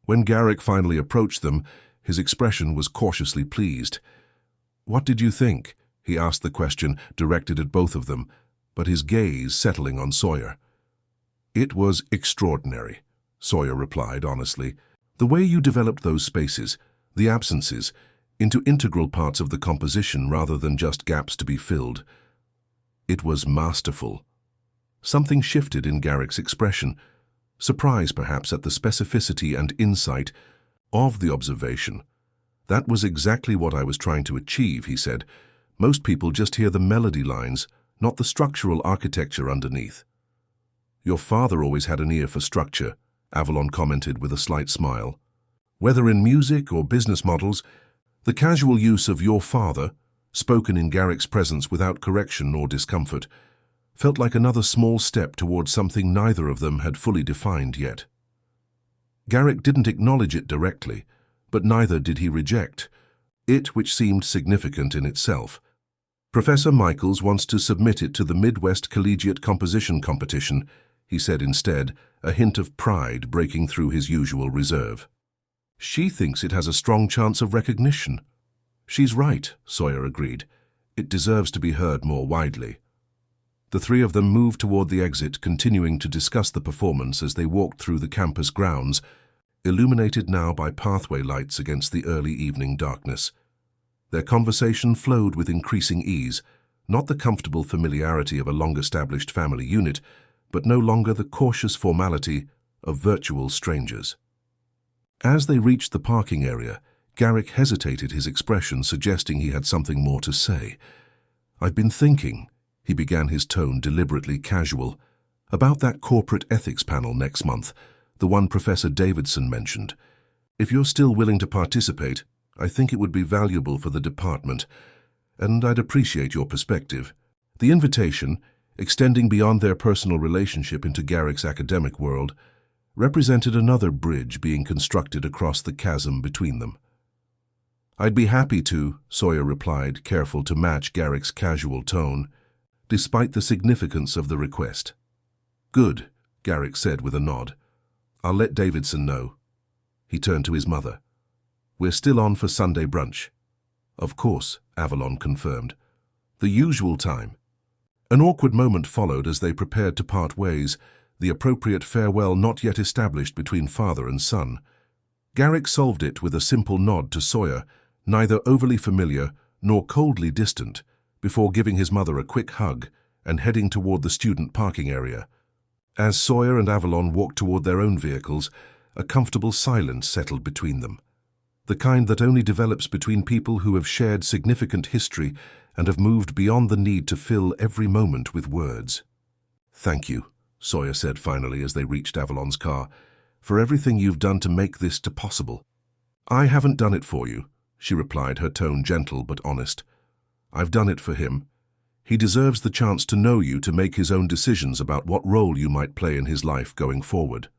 When Garrick finally approached them, his expression was cautiously pleased. "What did you think?" He asked the question directed at both of them, but his gaze settling on Sawyer. "It was extraordinary," Sawyer replied honestly. "The way you developed those spaces, the absences, into integral parts of the composition rather than just gaps to be filled. It was masterful." Something shifted in Garrick's expression, surprise perhaps at the specificity and insight of the observation. "That was exactly what I was trying to achieve," he said. "Most people just hear the melody lines, not the structural architecture underneath." "Your father always had an ear for structure," Avalon commented with a slight smile. "Whether in music or business models, the casual use of 'your father', spoken in Garrick's presence without correction or discomfort, felt like another small step towards something neither of them had fully defined yet. Garrick didn't acknowledge it directly, but neither did he reject it, which seemed significant in itself. "Professor Michaels wants to submit it to the Midwest Collegiate Composition Competition," he said instead, a hint of pride breaking through his usual reserve. "She thinks it has a strong chance of recognition." "She's right," Sawyer agreed. "It deserves to be heard more widely." The three of them moved toward the exit, continuing to discuss the performance as they walked through the campus grounds, illuminated now by pathway lights against the early evening darkness. Their conversation flowed with increasing ease, not the comfortable familiarity of a long-established family unit, but no longer the cautious formality of virtual strangers. As they reached the parking area, Garrick hesitated, his expression suggesting he had something more to say. "I've been thinking," he began, his tone deliberately casual, "about that corporate ethics panel next month, the one Professor Davidson mentioned. If you're still willing to participate, I think it would be valuable for the department, and I'd appreciate your perspective." The invitation, extending beyond their personal relationship into Garrick's academic world, represented another bridge being constructed across the chasm between them. "I'd be happy to," Sawyer replied, careful to match Garrick's casual tone, despite the significance of the request. "Good," Garrick said with a nod. "I'll let Davidson know." He turned to his mother. "We're still on for Sunday brunch." "Of course," Avalon confirmed. "The usual time." An awkward moment followed as they prepared to part ways, the appropriate farewell not yet established between father and son. Garrick solved it with a simple nod to Sawyer, neither overly familiar nor coldly distant, before giving his mother a quick hug and heading toward the student parking area. As Sawyer and Avalon walked toward their own vehicles, a comfortable silence settled between them, the kind that only develops between people who have shared significant history and have moved beyond the need to fill every moment with words. "Thank you," Sawyer said finally as they reached Avalon's car, "for everything you've done to make this possible." "I haven't done it for you," she replied, her tone gentle but honest. "I've done it for him. He deserves the chance to know you, to make his own decisions about what role you might play in his life going forward."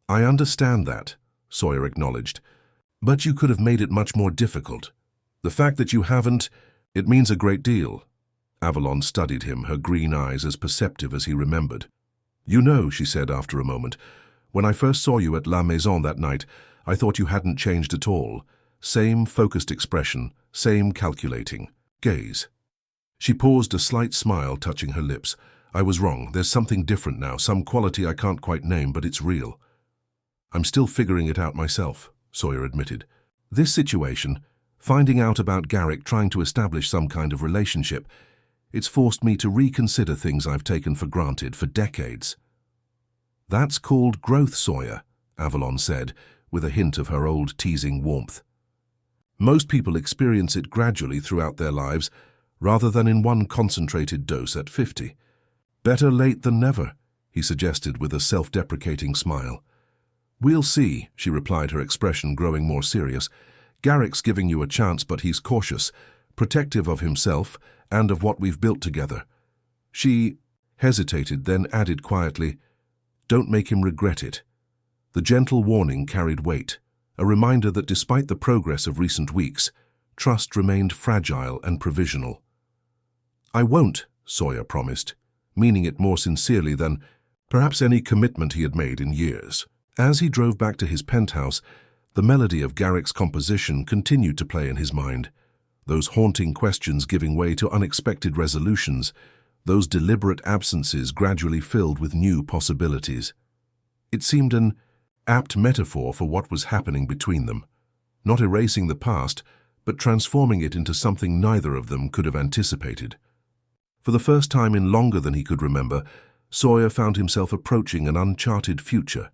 "I understand that," Sawyer acknowledged, "but you could have made it much more difficult. The fact that you haven't, it means a great deal." Avalon studied him, her green eyes as perceptive as he remembered. "You know," she said after a moment, "when I first saw you at La Maison that night, I thought you hadn't changed at all. Same focused expression, same calculating gaze." She paused, a slight smile touching her lips. "I was wrong. There's something different now, some quality I can't quite name, but it's real." "I'm still figuring it out myself," Sawyer admitted. "This situation, finding out about Garrick trying to establish some kind of relationship, it's forced me to reconsider things I've taken for granted for decades." "That's called growth, Sawyer," Avalon said, with a hint of her old teasing warmth. "Most people experience it gradually throughout their lives, rather than in one concentrated dose at 50. Better late than never," he suggested with a self-deprecating smile. "We'll see," she replied, her expression growing more serious. "Garrick's giving you a chance, but he's cautious, protective of himself and of what we've built together." She hesitated, then added quietly, "Don't make him regret it." The gentle warning carried weight, a reminder that despite the progress of recent weeks, trust remained fragile and provisional. "I won't," Sawyer promised, meaning it more sincerely than perhaps any commitment he had made in years. As he drove back to his penthouse, the melody of Garrick's composition continued to play in his mind, those haunting questions giving way to unexpected resolutions, those deliberate absences gradually filled with new possibilities. It seemed an apt metaphor for what was happening between them, not erasing the past, but transforming it into something neither of them could have anticipated. For the first time in longer than he could remember, Sawyer found himself approaching an uncharted future,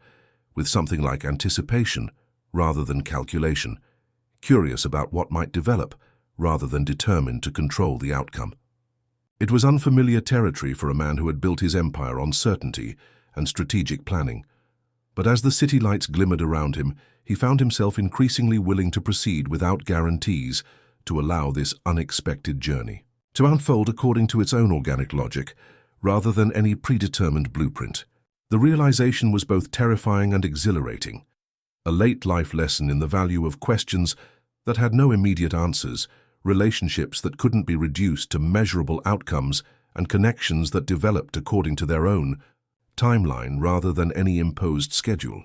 with something like anticipation rather than calculation, curious about what might develop rather than determined to control the outcome. It was unfamiliar territory for a man who had built his empire on certainty and strategic planning. But as the city lights glimmered around him, he found himself increasingly willing to proceed without guarantees, to allow this unexpected journey to unfold according to its own organic logic, rather than any predetermined blueprint. The realization was both terrifying and exhilarating, a late life lesson in the value of questions that had no immediate answers, relationships that couldn't be reduced to measurable outcomes, and connections that developed according to their own timeline rather than any imposed schedule.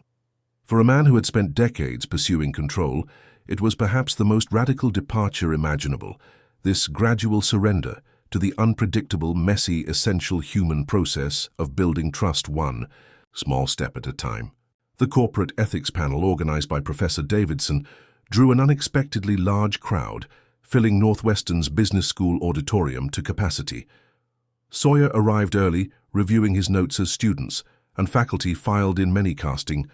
For a man who had spent decades pursuing control, it was perhaps the most radical departure imaginable, this gradual surrender to the unpredictable, messy, essential human process of building trust one small step at a time. The corporate ethics panel, organized by Professor Davidson, drew an unexpectedly large crowd, filling Northwestern's business school auditorium to capacity. Sawyer arrived early, reviewing his notes as students, and faculty filed in, many casting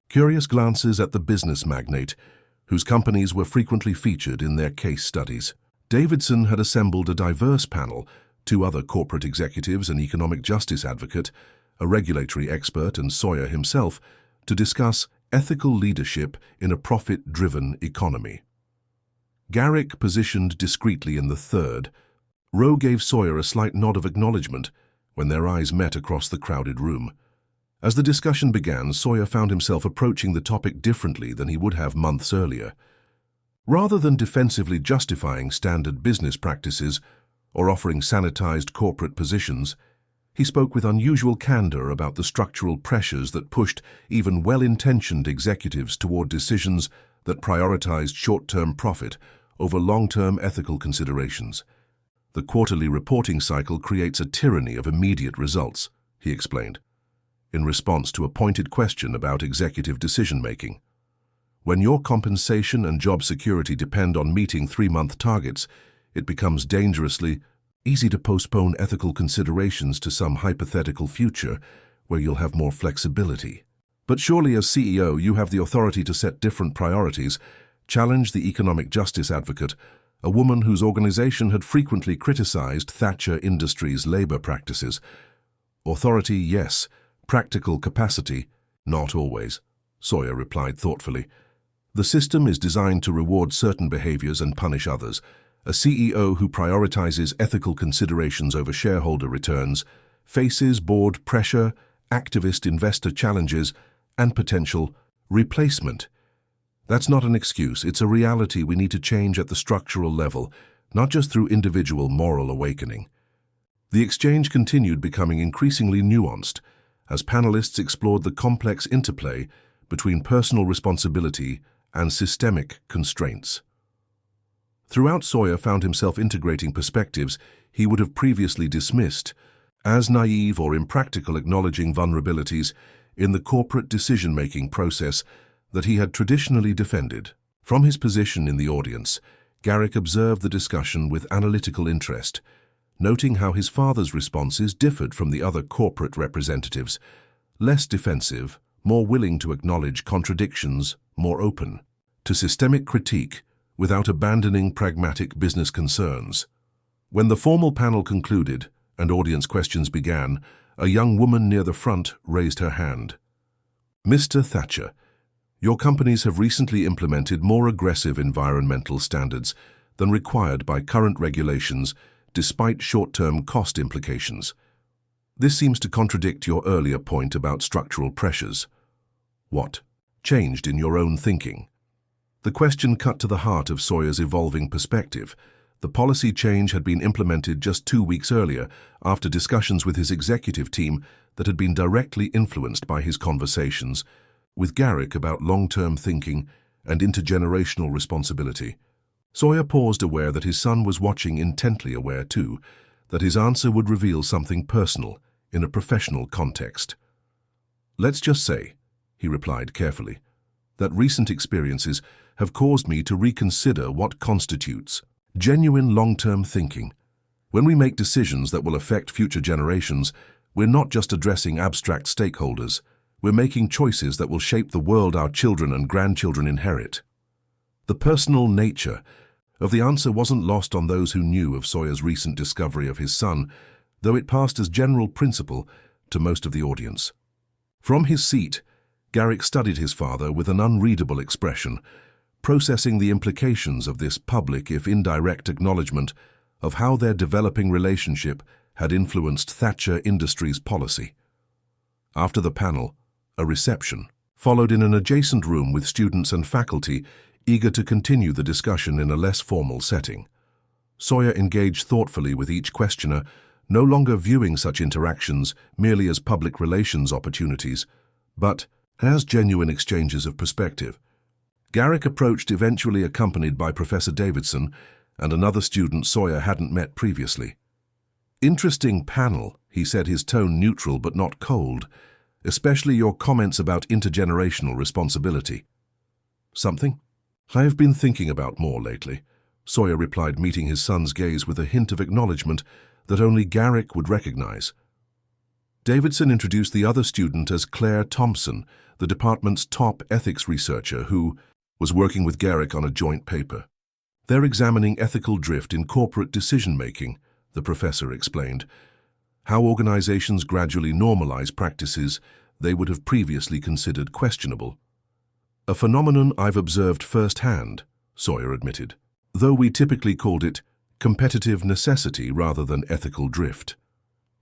curious glances at the business magnate, whose companies were frequently featured in their case studies. Davidson had assembled a diverse panel, 2 other corporate executives, an economic justice advocate, a regulatory expert, and Sawyer himself, to discuss ethical leadership in a profit-driven economy. Garrick positioned discreetly in the third. Rowe gave Sawyer a slight nod of acknowledgement when their eyes met across the crowded room. As the discussion began, Sawyer found himself approaching the topic differently than he would have months earlier. Rather than defensively justifying standard business practices or offering sanitized corporate positions, he spoke with unusual candor about the structural pressures that pushed even well-intentioned executives toward decisions that prioritized short-term profit over long-term ethical considerations. "The quarterly reporting cycle creates a tyranny of immediate results," he explained, in response to a pointed question about executive decision-making. "When your compensation and job security depend on meeting 3-month targets, it becomes dangerously easy to postpone ethical considerations to some hypothetical future where you'll have more flexibility. But surely as CEO you have the authority to set different priorities," challenged the economic justice advocate, a woman whose organization had frequently criticized Thatcher Industries' labor practices. "Authority, yes, Practical capacity, not always, Sawyer replied thoughtfully. The system is designed to reward certain behaviors and punish others. A CEO who prioritizes ethical considerations over shareholder returns faces board pressure, activist investor challenges, and potential replacement. That's not an excuse, it's a reality we need to change at the structural level, not just through individual moral awakening. The exchange continued, becoming increasingly nuanced as panelists explored the complex interplay between personal responsibility and systemic constraints. Throughout, Sawyer found himself integrating perspectives he would have previously dismissed as naive or impractical, acknowledging vulnerabilities in the corporate decision-making process that he had traditionally defended. From his position in the audience, Garrick observed the discussion with analytical interest, noting how his father's responses differed from the other corporate representatives, less defensive, more willing to acknowledge contradictions, more open to systemic critique without abandoning pragmatic business concerns. When the formal panel concluded and audience questions began, a young woman near the front raised her hand. "Mr. Thatcher, your companies have recently implemented more aggressive environmental standards than required by current regulations, despite short-term cost implications. This seems to contradict your earlier point about structural pressures. What changed in your own thinking?" The question cut to the heart of Sawyer's evolving perspective. The policy change had been implemented just 2 weeks earlier, after discussions with his executive team that had been directly influenced by his conversations with Garrick about long-term thinking and intergenerational responsibility. Sawyer paused, aware that his son was watching, intently aware, too, that his answer would reveal something personal in a professional context. "Let's just say," he replied carefully, "that recent experiences have caused me to reconsider what constitutes genuine long-term thinking. When we make decisions that will affect future generations, we're not just addressing abstract stakeholders, we're making choices that will shape the world our children and grandchildren inherit." The personal nature of the answer wasn't lost on those who knew of Sawyer's recent discovery of his son, though it passed as general principle to most of the audience. From his seat, Garrick studied his father with an unreadable expression, processing the implications of this public, if indirect, acknowledgement of how their developing relationship had influenced Thatcher Industries policy. After the panel, a reception followed in an adjacent room with students and faculty eager to continue the discussion in a less formal setting. Sawyer engaged thoughtfully with each questioner, no longer viewing such interactions merely as public relations opportunities, but as genuine exchanges of perspective. Garrick approached, eventually accompanied by Professor Davidson and another student Sawyer hadn't met previously. "Interesting panel," he said, his tone neutral but not cold, "especially your comments about intergenerational responsibility." "Something I have been thinking about more lately," Sawyer replied, meeting his son's gaze with a hint of acknowledgement that only Garrick would recognize. Davidson introduced the other student as Claire Thompson, the department's top ethics researcher who was working with Garrick on a joint paper. "They're examining ethical drift in corporate decision-making," the professor explained, "how organizations gradually normalize practices they would have previously considered questionable." "A phenomenon I've observed firsthand," Sawyer admitted, "though we typically called it competitive necessity rather than ethical drift.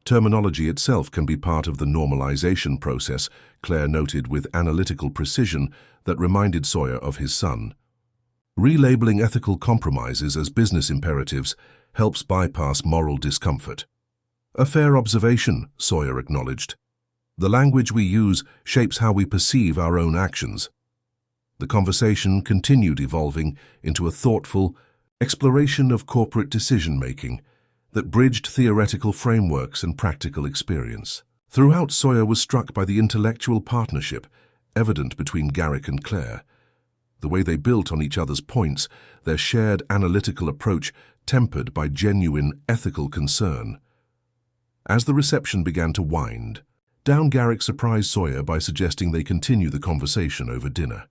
Terminology itself can be part of the normalization process," Claire noted with analytical precision that reminded Sawyer of his son. "Relabeling ethical compromises as business imperatives helps bypass moral discomfort." "A fair observation," Sawyer acknowledged. "The language we use shapes how we perceive our own actions." The conversation continued, evolving into a thoughtful exploration of corporate decision-making that bridged theoretical frameworks and practical experience. Throughout, Sawyer was struck by the intellectual partnership evident between Garrick and Claire, the way they built on each other's points, their shared analytical approach tempered by genuine ethical concern. As the reception began to wind down, Garrick surprised Sawyer by suggesting they continue the conversation over dinner.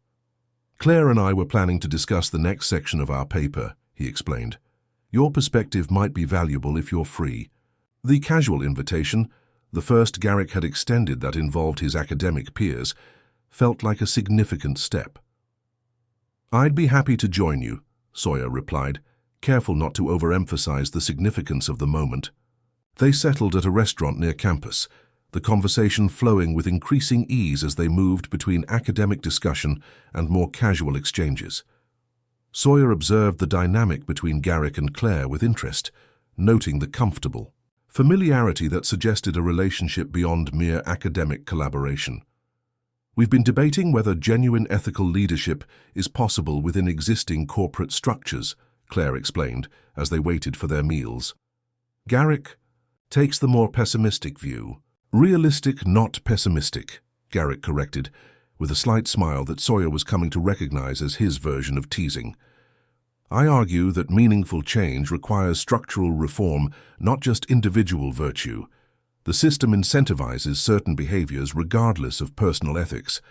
"Claire and I were planning to discuss the next section of our paper," he explained. "Your perspective might be valuable if you're free." The casual invitation, The first Garrick had extended that involved his academic peers felt like a significant step. "I'd be happy to join you," Sawyer replied, careful not to overemphasize the significance of the moment. They settled at a restaurant near campus, the conversation flowing with increasing ease as they moved between academic discussion and more casual exchanges. Sawyer observed the dynamic between Garrick and Claire with interest, noting the comfortable familiarity that suggested a relationship beyond mere academic collaboration. "We've been debating whether genuine ethical leadership is possible within existing corporate structures," Claire explained as they waited for their meals. "Garrick takes the more pessimistic view." "Realistic, not pessimistic," Garrick corrected, with a slight smile that Sawyer was coming to recognize as his version of teasing. "I argue that meaningful change requires structural reform, not just individual virtue. The system incentivizes certain behaviors regardless of personal ethics,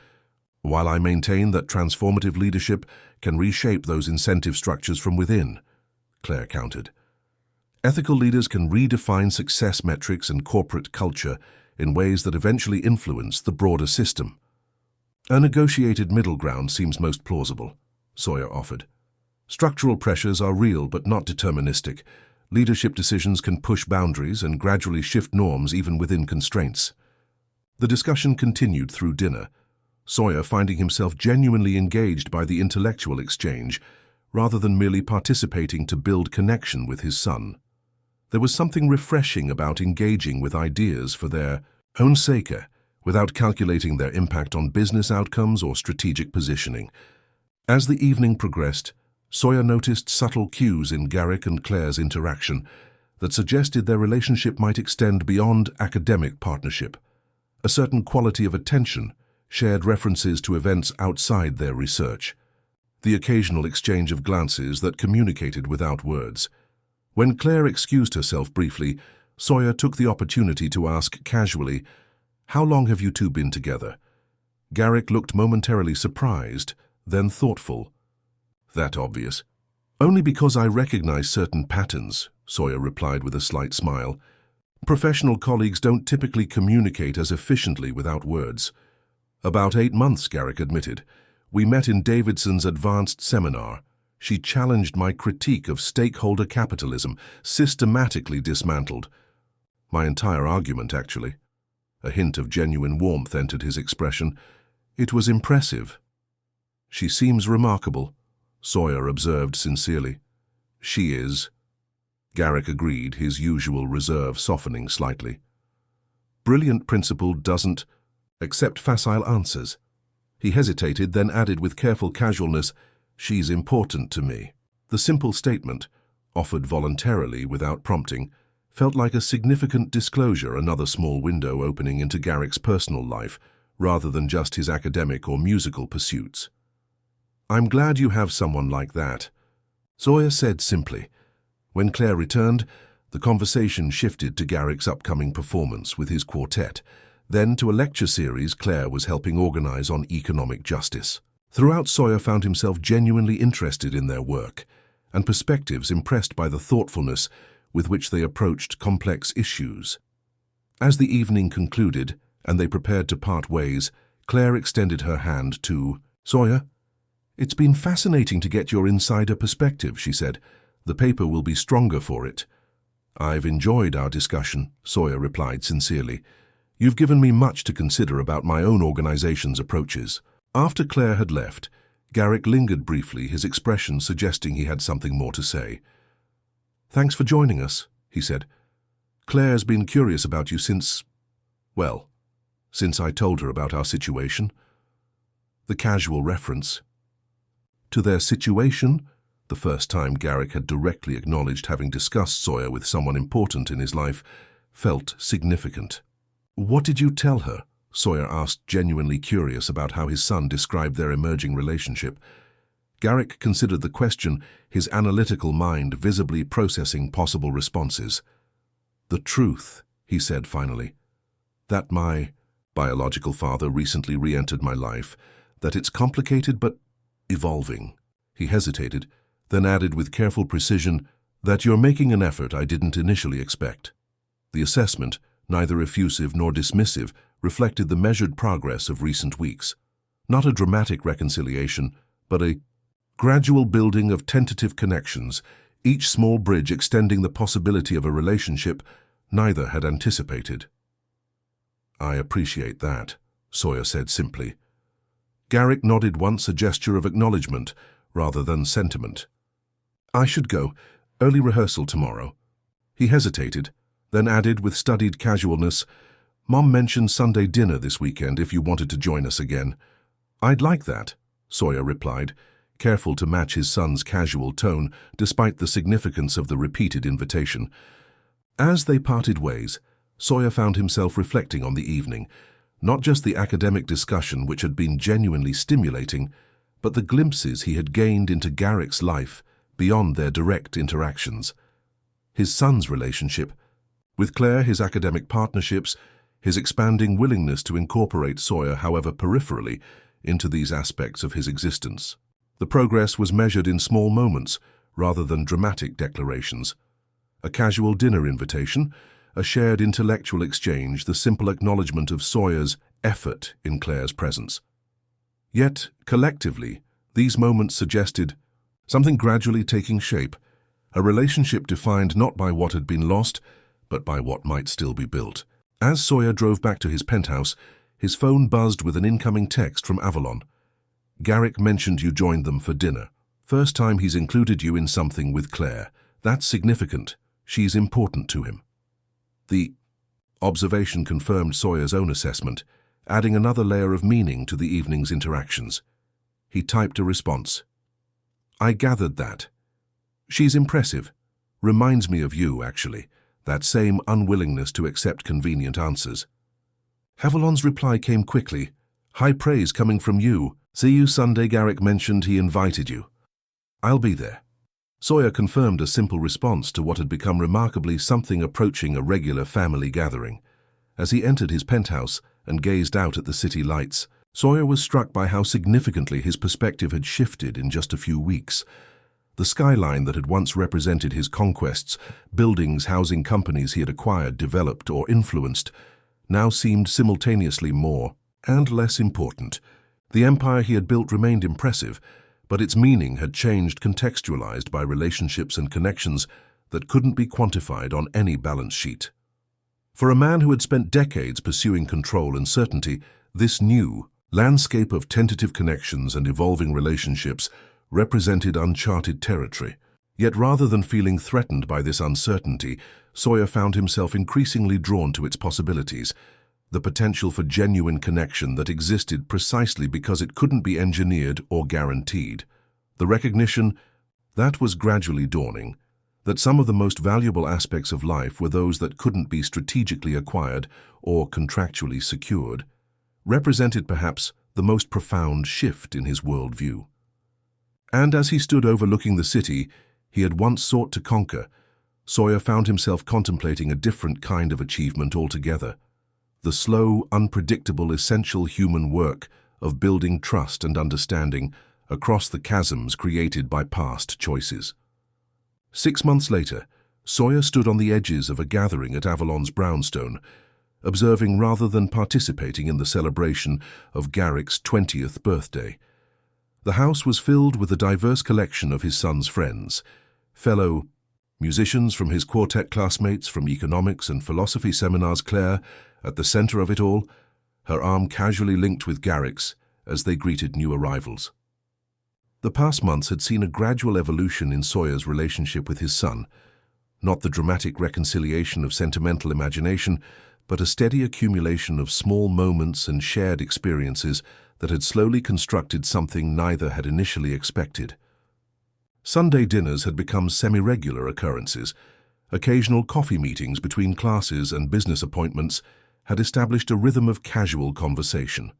while I maintain that transformative leadership can reshape those incentive structures from within," Claire countered. "Ethical leaders can redefine success metrics and corporate culture in ways that eventually influence the broader system." "A negotiated middle ground seems most plausible," Sawyer offered. "Structural pressures are real but not deterministic. Leadership decisions can push boundaries and gradually shift norms even within constraints." The discussion continued through dinner, Sawyer finding himself genuinely engaged by the intellectual exchange, rather than merely participating to build connection with his son. There was something refreshing about engaging with ideas for their own sake, without calculating their impact on business outcomes or strategic positioning. As the evening progressed, Sawyer noticed subtle cues in Garrick and Claire's interaction that suggested their relationship might extend beyond academic partnership. A certain quality of attention, shared references to events outside their research, the occasional exchange of glances that communicated without words. When Claire excused herself briefly, Sawyer took the opportunity to ask casually, "How long have you two been together?" Garrick looked momentarily surprised, then thoughtful. "That obvious?" "Only because I recognize certain patterns," Sawyer replied with a slight smile. "Professional colleagues don't typically communicate as efficiently without words." "About 8 months," Garrick admitted. "We met in Davidson's advanced seminar. She challenged my critique of stakeholder capitalism, systematically dismantled. My entire argument, actually." A hint of genuine warmth entered his expression. "It was impressive." "She seems remarkable," Sawyer observed sincerely. "She is," Garrick agreed, his usual reserve softening slightly. "Brilliant principle doesn't accept facile answers." He hesitated, then added with careful casualness, "She's important to me." The simple statement, offered voluntarily without prompting, felt like a significant disclosure, another small window opening into Garrick's personal life, rather than just his academic or musical pursuits. "I'm glad you have someone like that," Sawyer said simply. When Claire returned, the conversation shifted to Garrick's upcoming performance with his quartet, then to a lecture series Claire was helping organize on economic justice. Throughout, Sawyer found himself genuinely interested in their work, and perspectives impressed by the thoughtfulness with which they approached complex issues. As the evening concluded and they prepared to part ways, Claire extended her hand to Sawyer. "It's been fascinating to get your insider perspective," she said. "The paper will be stronger for it." "I've enjoyed our discussion," Sawyer replied sincerely. "You've given me much to consider about my own organization's approaches." After Claire had left, Garrick lingered briefly, his expression suggesting he had something more to say. "Thanks for joining us," he said. "Claire's been curious about you since I told her about our situation." The casual reference to their situation, the first time Garrick had directly acknowledged having discussed Sawyer with someone important in his life, felt significant. "What did you tell her?" Sawyer asked, genuinely curious about how his son described their emerging relationship. Garrick considered the question, his analytical mind visibly processing possible responses. "The truth," he said finally, "that my biological father recently re-entered my life, that it's complicated but evolving." He hesitated, then added with careful precision, "that you're making an effort I didn't initially expect." The assessment, neither effusive nor dismissive, reflected the measured progress of recent weeks. Not a dramatic reconciliation, but a gradual building of tentative connections, each small bridge extending the possibility of a relationship neither had anticipated. "I appreciate that," Sawyer said simply. Garrick nodded once, a gesture of acknowledgement rather than sentiment. "I should go. Early rehearsal tomorrow." He hesitated, then added with studied casualness, "Mom mentioned Sunday dinner this weekend if you wanted to join us again." "I'd like that," Sawyer replied, careful to match his son's casual tone despite the significance of the repeated invitation. As they parted ways, Sawyer found himself reflecting on the evening, not just the academic discussion which had been genuinely stimulating, but the glimpses he had gained into Garrick's life beyond their direct interactions. His son's relationship with Claire, his academic partnerships, his expanding willingness to incorporate Sawyer, however peripherally, into these aspects of his existence. The progress was measured in small moments rather than dramatic declarations. A casual dinner invitation, a shared intellectual exchange, the simple acknowledgement of Sawyer's effort in Claire's presence. Yet, collectively, these moments suggested something gradually taking shape, a relationship defined not by what had been lost, but by what might still be built. As Sawyer drove back to his penthouse, his phone buzzed with an incoming text from Avalon. "Garrick mentioned you joined them for dinner. First time he's included you in something with Claire. That's significant. She's important to him." The observation confirmed Sawyer's own assessment, adding another layer of meaning to the evening's interactions. He typed a response. "I gathered that. She's impressive. Reminds me of you, actually. That same unwillingness to accept convenient answers." Avalon's reply came quickly. "High praise coming from you. See you Sunday. Garrick mentioned he invited you. I'll be there." Sawyer confirmed a simple response to what had become remarkably something approaching a regular family gathering. As he entered his penthouse and gazed out at the city lights, Sawyer was struck by how significantly his perspective had shifted in just a few weeks. The skyline that had once represented his conquests, buildings housing companies he had acquired, developed, or influenced, now seemed simultaneously more and less important. The empire he had built remained impressive, but its meaning had changed, contextualized by relationships and connections that couldn't be quantified on any balance sheet. For a man who had spent decades pursuing control and certainty, this new landscape of tentative connections and evolving relationships represented uncharted territory. Yet rather than feeling threatened by this uncertainty, Sawyer found himself increasingly drawn to its possibilities, the potential for genuine connection that existed precisely because it couldn't be engineered or guaranteed. The recognition that was gradually dawning, that some of the most valuable aspects of life were those that couldn't be strategically acquired or contractually secured, represented perhaps the most profound shift in his worldview. And as he stood overlooking the city he had once sought to conquer, Sawyer found himself contemplating a different kind of achievement altogether. The slow, unpredictable, essential human work of building trust and understanding across the chasms created by past choices. 6 months later, Sawyer stood on the edges of a gathering at Avalon's brownstone, observing rather than participating in the celebration of Garrick's 20th birthday. The house was filled with a diverse collection of his son's friends, fellow musicians from his quartet classmates from economics and philosophy seminars. Claire, at the center of it all, her arm casually linked with Garrick's as they greeted new arrivals. The past months had seen a gradual evolution in Sawyer's relationship with his son, not the dramatic reconciliation of sentimental imagination, but a steady accumulation of small moments and shared experiences that had slowly constructed something neither had initially expected. Sunday dinners had become semi-regular occurrences. Occasional coffee meetings between classes and business appointments had established a rhythm of casual conversation.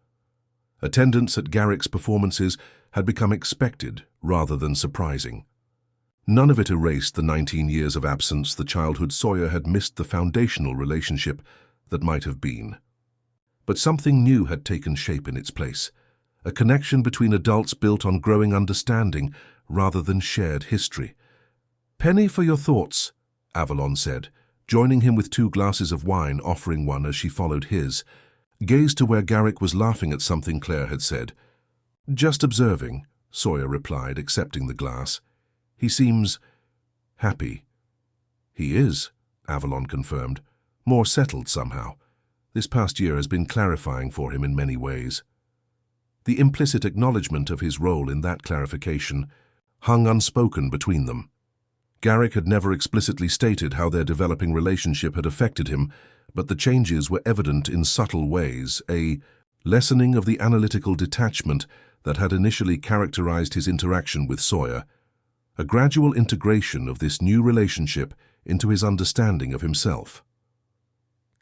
Attendance at Garrick's performances had become expected rather than surprising. None of it erased the 19 years of absence the childhood Sawyer had missed, the foundational relationship that might have been. But something new had taken shape in its place, a connection between adults built on growing understanding rather than shared history. "Penny for your thoughts," Avalon said, joining him with 2 glasses of wine, offering one as she followed his, gazed to where Garrick was laughing at something Claire had said. "Just observing," Sawyer replied, accepting the glass. "He seems happy." "He is," Avalon confirmed. "More settled somehow. This past year has been clarifying for him in many ways." The implicit acknowledgement of his role in that clarification hung unspoken between them. Garrick had never explicitly stated how their developing relationship had affected him, but the changes were evident in subtle ways, a lessening of the analytical detachment that had initially characterized his interaction with Sawyer, a gradual integration of this new relationship into his understanding of himself.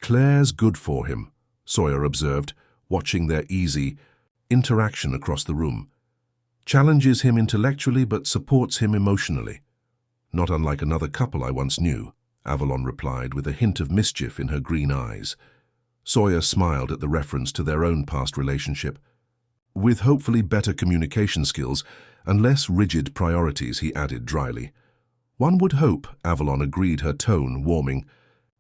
"Claire's good for him," Sawyer observed, watching their easy interaction across the room. "Challenges him intellectually but supports him emotionally." "Not unlike another couple I once knew," Avalon replied with a hint of mischief in her green eyes. Sawyer smiled at the reference to their own past relationship. "With hopefully better communication skills and less rigid priorities," he added dryly. "One would hope," Avalon agreed, her tone warming.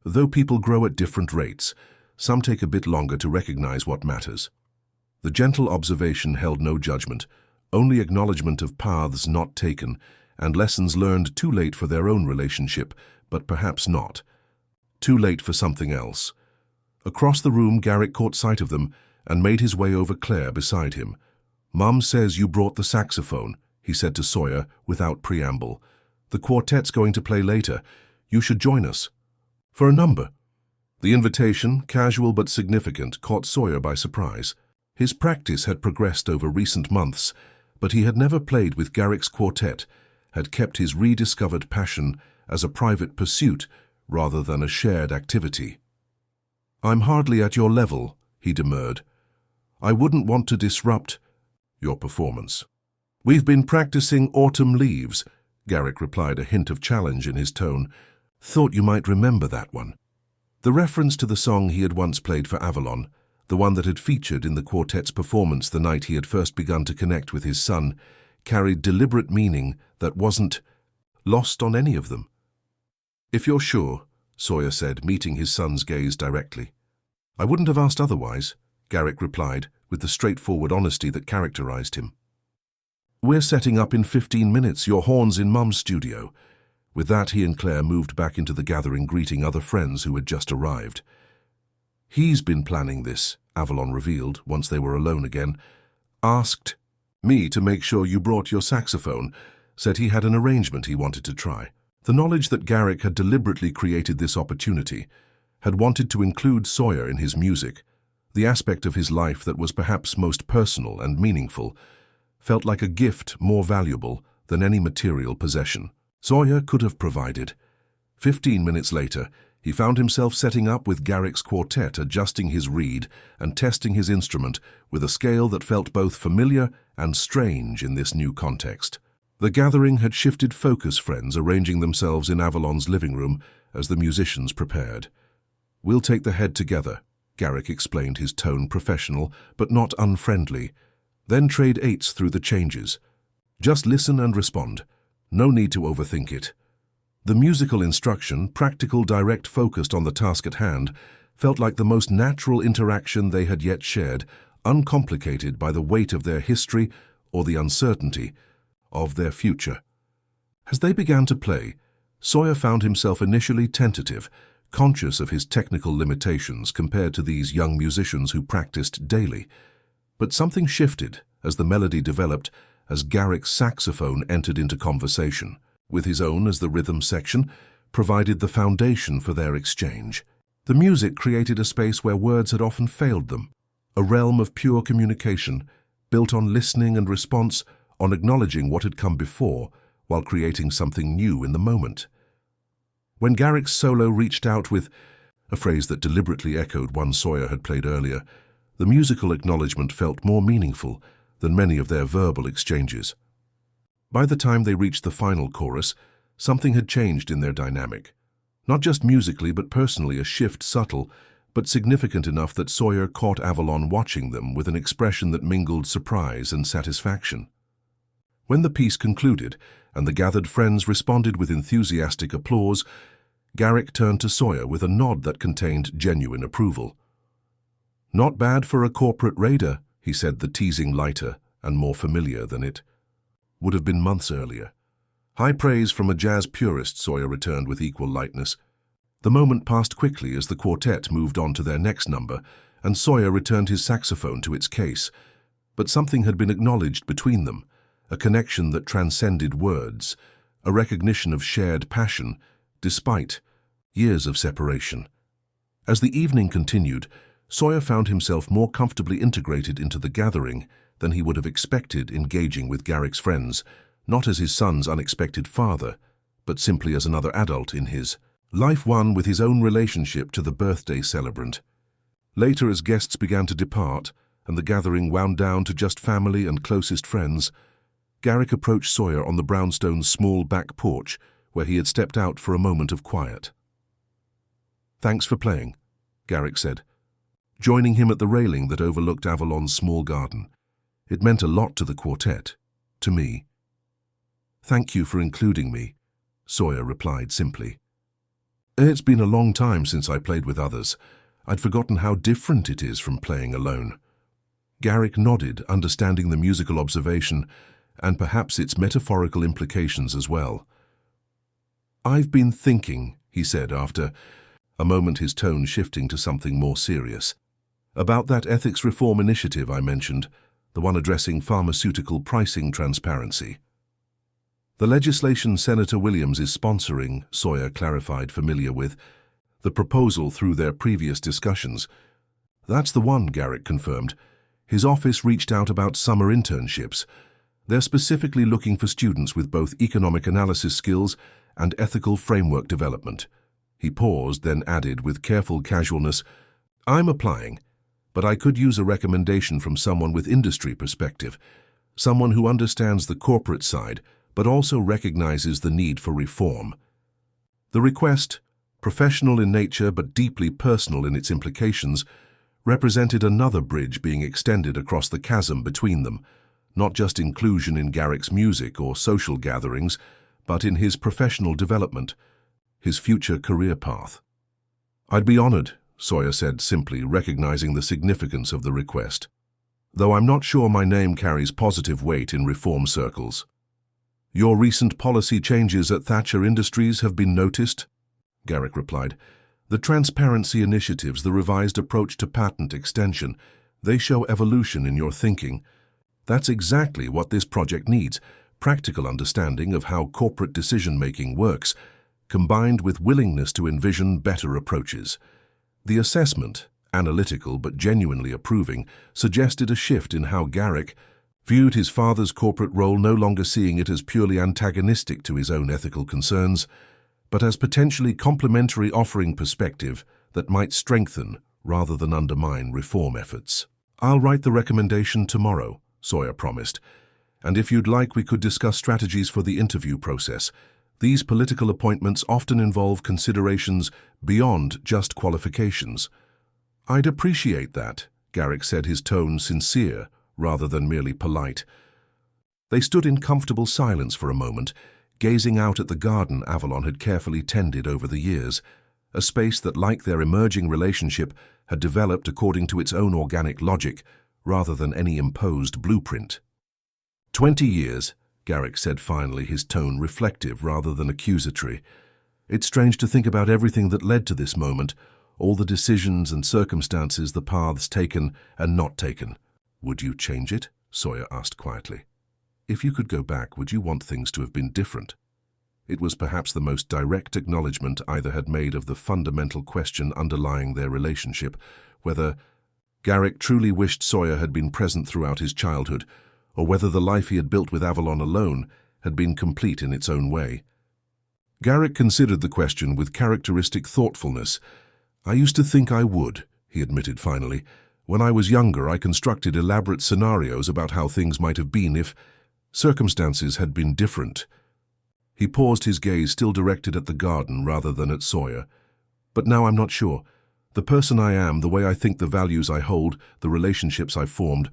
"Though people grow at different rates, some take a bit longer to recognize what matters." The gentle observation held no judgment, only acknowledgement of paths not taken and lessons learned too late for their own relationship, but perhaps not. Too late for something else. Across the room, Garrick caught sight of them and made his way over Claire beside him. "Mum says you brought the saxophone," he said to Sawyer without preamble. "The quartet's going to play later. You should join us." "For a number." The invitation, casual but significant, caught Sawyer by surprise. His practice had progressed over recent months, but he had never played with Garrick's quartet, had kept his rediscovered passion as a private pursuit rather than a shared activity. "I'm hardly at your level," he demurred. "I wouldn't want to disrupt your performance." "We've been practicing Autumn Leaves," Garrick replied, a hint of challenge in his tone. "Thought you might remember that one." The reference to the song he had once played for Avalon, the one that had featured in the quartet's performance the night he had first begun to connect with his son, carried deliberate meaning that wasn't lost on any of them. "If you're sure," Sawyer said, meeting his son's gaze directly. "I wouldn't have asked otherwise," Garrick replied, with the straightforward honesty that characterized him. "We're setting up in 15 minutes, your horn's in Mum's studio." With that, he and Claire moved back into the gathering, greeting other friends who had just arrived. "He's been planning this," Avalon revealed, once they were alone again. "Asked me to make sure you brought your saxophone, said he had an arrangement he wanted to try." The knowledge that Garrick had deliberately created this opportunity, had wanted to include Sawyer in his music, the aspect of his life that was perhaps most personal and meaningful, felt like a gift more valuable than any material possession Sawyer could have provided. 15 minutes later, he found himself setting up with Garrick's quartet, adjusting his reed and testing his instrument with a scale that felt both familiar and strange in this new context. The gathering had shifted focus, friends arranging themselves in Avalon's living room as the musicians prepared. "We'll take the head together," Garrick explained, his tone professional but not unfriendly. "Then trade eights through the changes. Just listen and respond. No need to overthink it." The musical instruction, practical, direct, focused on the task at hand, felt like the most natural interaction they had yet shared, uncomplicated by the weight of their history or the uncertainty of their future. As they began to play, Sawyer found himself initially tentative, conscious of his technical limitations compared to these young musicians who practiced daily. But something shifted as the melody developed, as Garrick's saxophone entered into conversation, with his own as the rhythm section, provided the foundation for their exchange. The music created a space where words had often failed them, a realm of pure communication, built on listening and response, on acknowledging what had come before, while creating something new in the moment. When Garrick's solo reached out with a phrase that deliberately echoed one Sawyer had played earlier, the musical acknowledgement felt more meaningful than many of their verbal exchanges. By the time they reached the final chorus, something had changed in their dynamic. Not just musically, but personally, a shift subtle, but significant enough that Sawyer caught Avalon watching them with an expression that mingled surprise and satisfaction. When the piece concluded, and the gathered friends responded with enthusiastic applause, Garrick turned to Sawyer with a nod that contained genuine approval. "Not bad for a corporate raider," he said, the teasing lighter and more familiar than it would have been months earlier. "High praise from a jazz purist," Sawyer returned with equal lightness. The moment passed quickly as the quartet moved on to their next number, and Sawyer returned his saxophone to its case. But something had been acknowledged between them, a connection that transcended words, a recognition of shared passion, despite years of separation. As the evening continued, Sawyer found himself more comfortably integrated into the gathering than he would have expected engaging with Garrick's friends, not as his son's unexpected father, but simply as another adult in his life, one with his own relationship to the birthday celebrant. Later, as guests began to depart, and the gathering wound down to just family and closest friends, Garrick approached Sawyer on the brownstone's small back porch, where he had stepped out for a moment of quiet. "Thanks for playing," Garrick said, joining him at the railing that overlooked Avalon's small garden. "It meant a lot to the quartet, to me." "Thank you for including me," Sawyer replied simply. "It's been a long time since I played with others. I'd forgotten how different it is from playing alone." Garrick nodded, understanding the musical observation, and perhaps its metaphorical implications as well. "I've been thinking," he said after a moment, his tone shifting to something more serious, "about that ethics reform initiative I mentioned, the one addressing pharmaceutical pricing transparency." "The legislation Senator Williams is sponsoring," Sawyer clarified, familiar with the proposal through their previous discussions. "That's the one," Garrick confirmed. His office reached out about summer internships. They're specifically looking for students with both economic analysis skills and ethical framework development. He paused, then added with careful casualness, "I'm applying, but I could use a recommendation from someone with industry perspective, someone who understands the corporate side, but also recognizes the need for reform." The request, professional in nature but deeply personal in its implications, represented another bridge being extended across the chasm between them, not just inclusion in Garrick's music or social gatherings, but in his professional development, his future career path. "I'd be honored," Sawyer said simply, recognizing the significance of the request, "though I'm not sure my name carries positive weight in reform circles." "Your recent policy changes at Thatcher Industries have been noticed," Garrick replied. "The transparency initiatives, the revised approach to patent extension, they show evolution in your thinking. That's exactly what this project needs, practical understanding of how corporate decision-making works, combined with willingness to envision better approaches." The assessment, analytical but genuinely approving, suggested a shift in how Garrick viewed his father's corporate role, no longer seeing it as purely antagonistic to his own ethical concerns, but as potentially complementary, offering perspective that might strengthen rather than undermine reform efforts. "I'll write the recommendation tomorrow," Sawyer promised, "and if you'd like, we could discuss strategies for the interview process. These political appointments often involve considerations beyond just qualifications." "I'd appreciate that," Garrick said, his tone sincere rather than merely polite. They stood in comfortable silence for a moment, gazing out at the garden Avalon had carefully tended over the years, a space that, like their emerging relationship, had developed according to its own organic logic rather than any imposed blueprint. 20 years, Garrick said finally, his tone reflective rather than accusatory. "It's strange to think about everything that led to this moment, all the decisions and circumstances, the paths taken and not taken." "Would you change it?" Sawyer asked quietly. "If you could go back, would you want things to have been different?" It was perhaps the most direct acknowledgement either had made of the fundamental question underlying their relationship, whether Garrick truly wished Sawyer had been present throughout his childhood, or whether the life he had built with Avalon alone had been complete in its own way. Garrick considered the question with characteristic thoughtfulness. "I used to think I would," he admitted finally. "When I was younger, I constructed elaborate scenarios about how things might have been if circumstances had been different." He paused, his gaze still directed at the garden rather than at Sawyer. "But now I'm not sure. The person I am, the way I think, the values I hold, the relationships I've formed,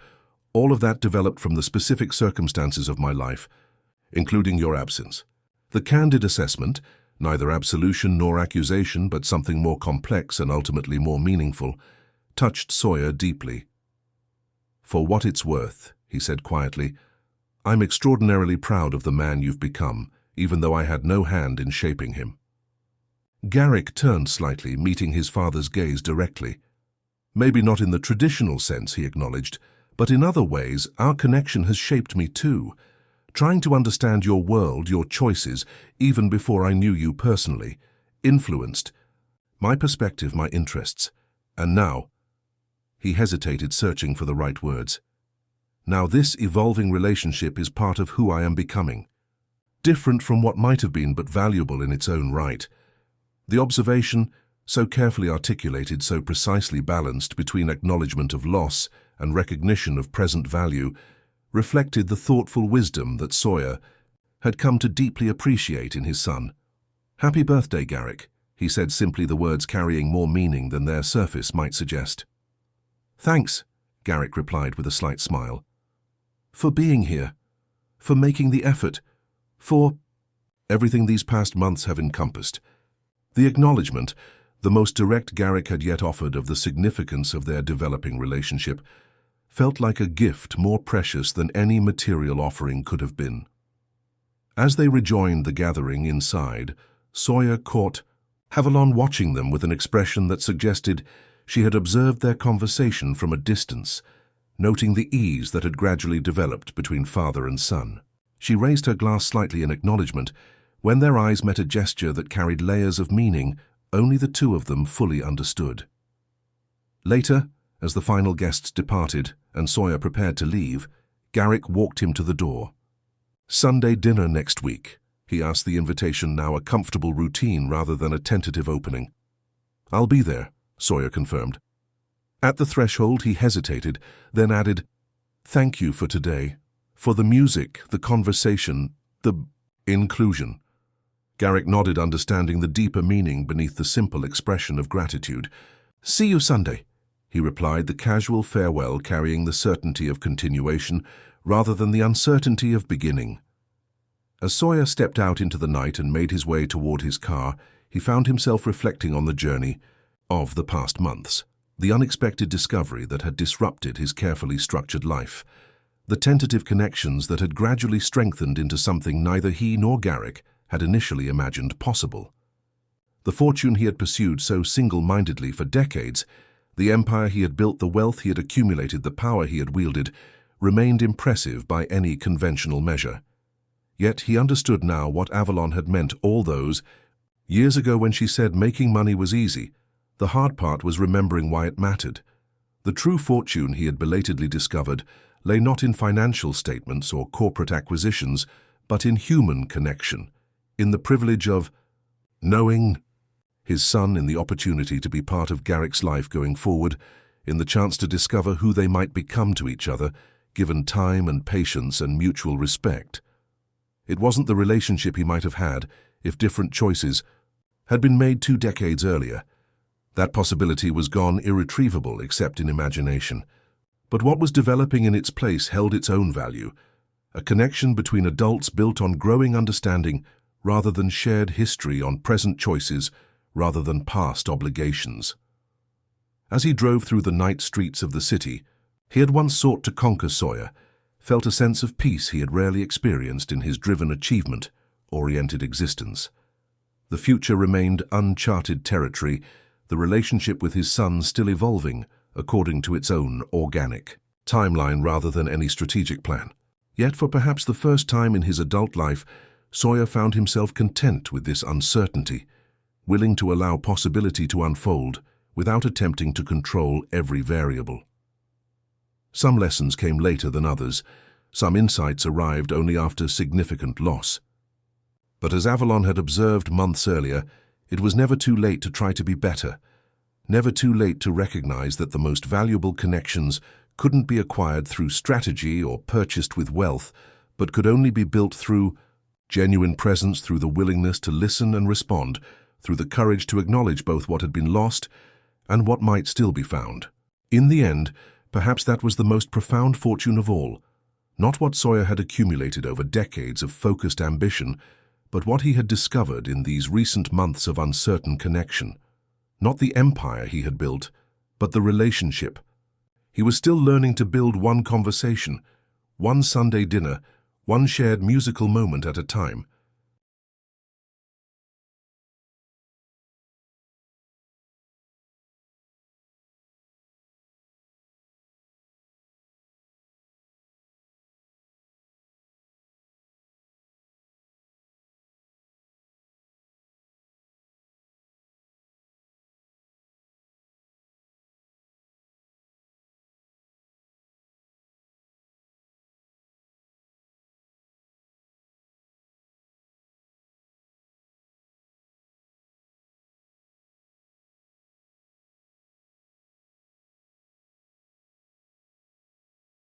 all of that developed from the specific circumstances of my life, including your absence." The candid assessment, neither absolution nor accusation, but something more complex and ultimately more meaningful, touched Sawyer deeply. "For what it's worth," he said quietly, "I'm extraordinarily proud of the man you've become, even though I had no hand in shaping him." Garrick turned slightly, meeting his father's gaze directly. "Maybe not in the traditional sense," he acknowledged, "but in other ways, our connection has shaped me too. Trying to understand your world, your choices, even before I knew you personally, influenced my perspective, my interests. And now," he hesitated, searching for the right words, "now this evolving relationship is part of who I am becoming. Different from what might have been, but valuable in its own right." The observation, so carefully articulated, so precisely balanced between acknowledgement of loss and recognition of present value, reflected the thoughtful wisdom that Sawyer had come to deeply appreciate in his son. "Happy birthday, Garrick," he said, simply, the words carrying more meaning than their surface might suggest. "Thanks," Garrick replied with a slight smile. "For being here, for making the effort, for everything these past months have encompassed." The acknowledgement, the most direct Garrick had yet offered of the significance of their developing relationship, felt like a gift more precious than any material offering could have been. As they rejoined the gathering inside, Sawyer caught Avalon watching them with an expression that suggested she had observed their conversation from a distance, noting the ease that had gradually developed between father and son. She raised her glass slightly in acknowledgement, when their eyes met a gesture that carried layers of meaning only the two of them fully understood. Later, as the final guests departed and Sawyer prepared to leave, Garrick walked him to the door. "Sunday dinner next week," he asked, the invitation now a comfortable routine rather than a tentative opening. "I'll be there," Sawyer confirmed. At the threshold he hesitated, then added, "Thank you for today, for the music, the conversation, the inclusion." Garrick nodded, understanding the deeper meaning beneath the simple expression of gratitude. "See you Sunday," he replied, the casual farewell carrying the certainty of continuation rather than the uncertainty of beginning. As Sawyer stepped out into the night and made his way toward his car, he found himself reflecting on the journey of the past months, the unexpected discovery that had disrupted his carefully structured life, the tentative connections that had gradually strengthened into something neither he nor Garrick had initially imagined possible. The fortune he had pursued so single-mindedly for decades, the empire he had built, the wealth he had accumulated, the power he had wielded, remained impressive by any conventional measure. Yet he understood now what Avalon had meant all those years ago when she said making money was easy. The hard part was remembering why it mattered. The true fortune he had belatedly discovered lay not in financial statements or corporate acquisitions, but in human connection, in the privilege of knowing his son, in the opportunity to be part of Garrick's life going forward, in the chance to discover who they might become to each other, given time and patience and mutual respect. It wasn't the relationship he might have had if different choices had been made 2 decades earlier. That possibility was gone, irretrievable except in imagination. But what was developing in its place held its own value, a connection between adults built on growing understanding rather than shared history, on present choices rather than past obligations. As he drove through the night streets of the city he had once sought to conquer, Sawyer felt a sense of peace he had rarely experienced in his driven, achievement-oriented existence. The future remained uncharted territory, the relationship with his son still evolving according to its own organic timeline rather than any strategic plan. Yet for perhaps the first time in his adult life, Sawyer found himself content with this uncertainty, willing to allow possibility to unfold without attempting to control every variable. Some lessons came later than others, some insights arrived only after significant loss. But as Avalon had observed months earlier, it was never too late to try to be better, never too late to recognize that the most valuable connections couldn't be acquired through strategy or purchased with wealth, but could only be built through genuine presence, through the willingness to listen and respond, through the courage to acknowledge both what had been lost and what might still be found. In the end, perhaps that was the most profound fortune of all, not what Sawyer had accumulated over decades of focused ambition, but what he had discovered in these recent months of uncertain connection. Not the empire he had built, but the relationship. He was still learning to build one conversation, one Sunday dinner, one shared musical moment at a time.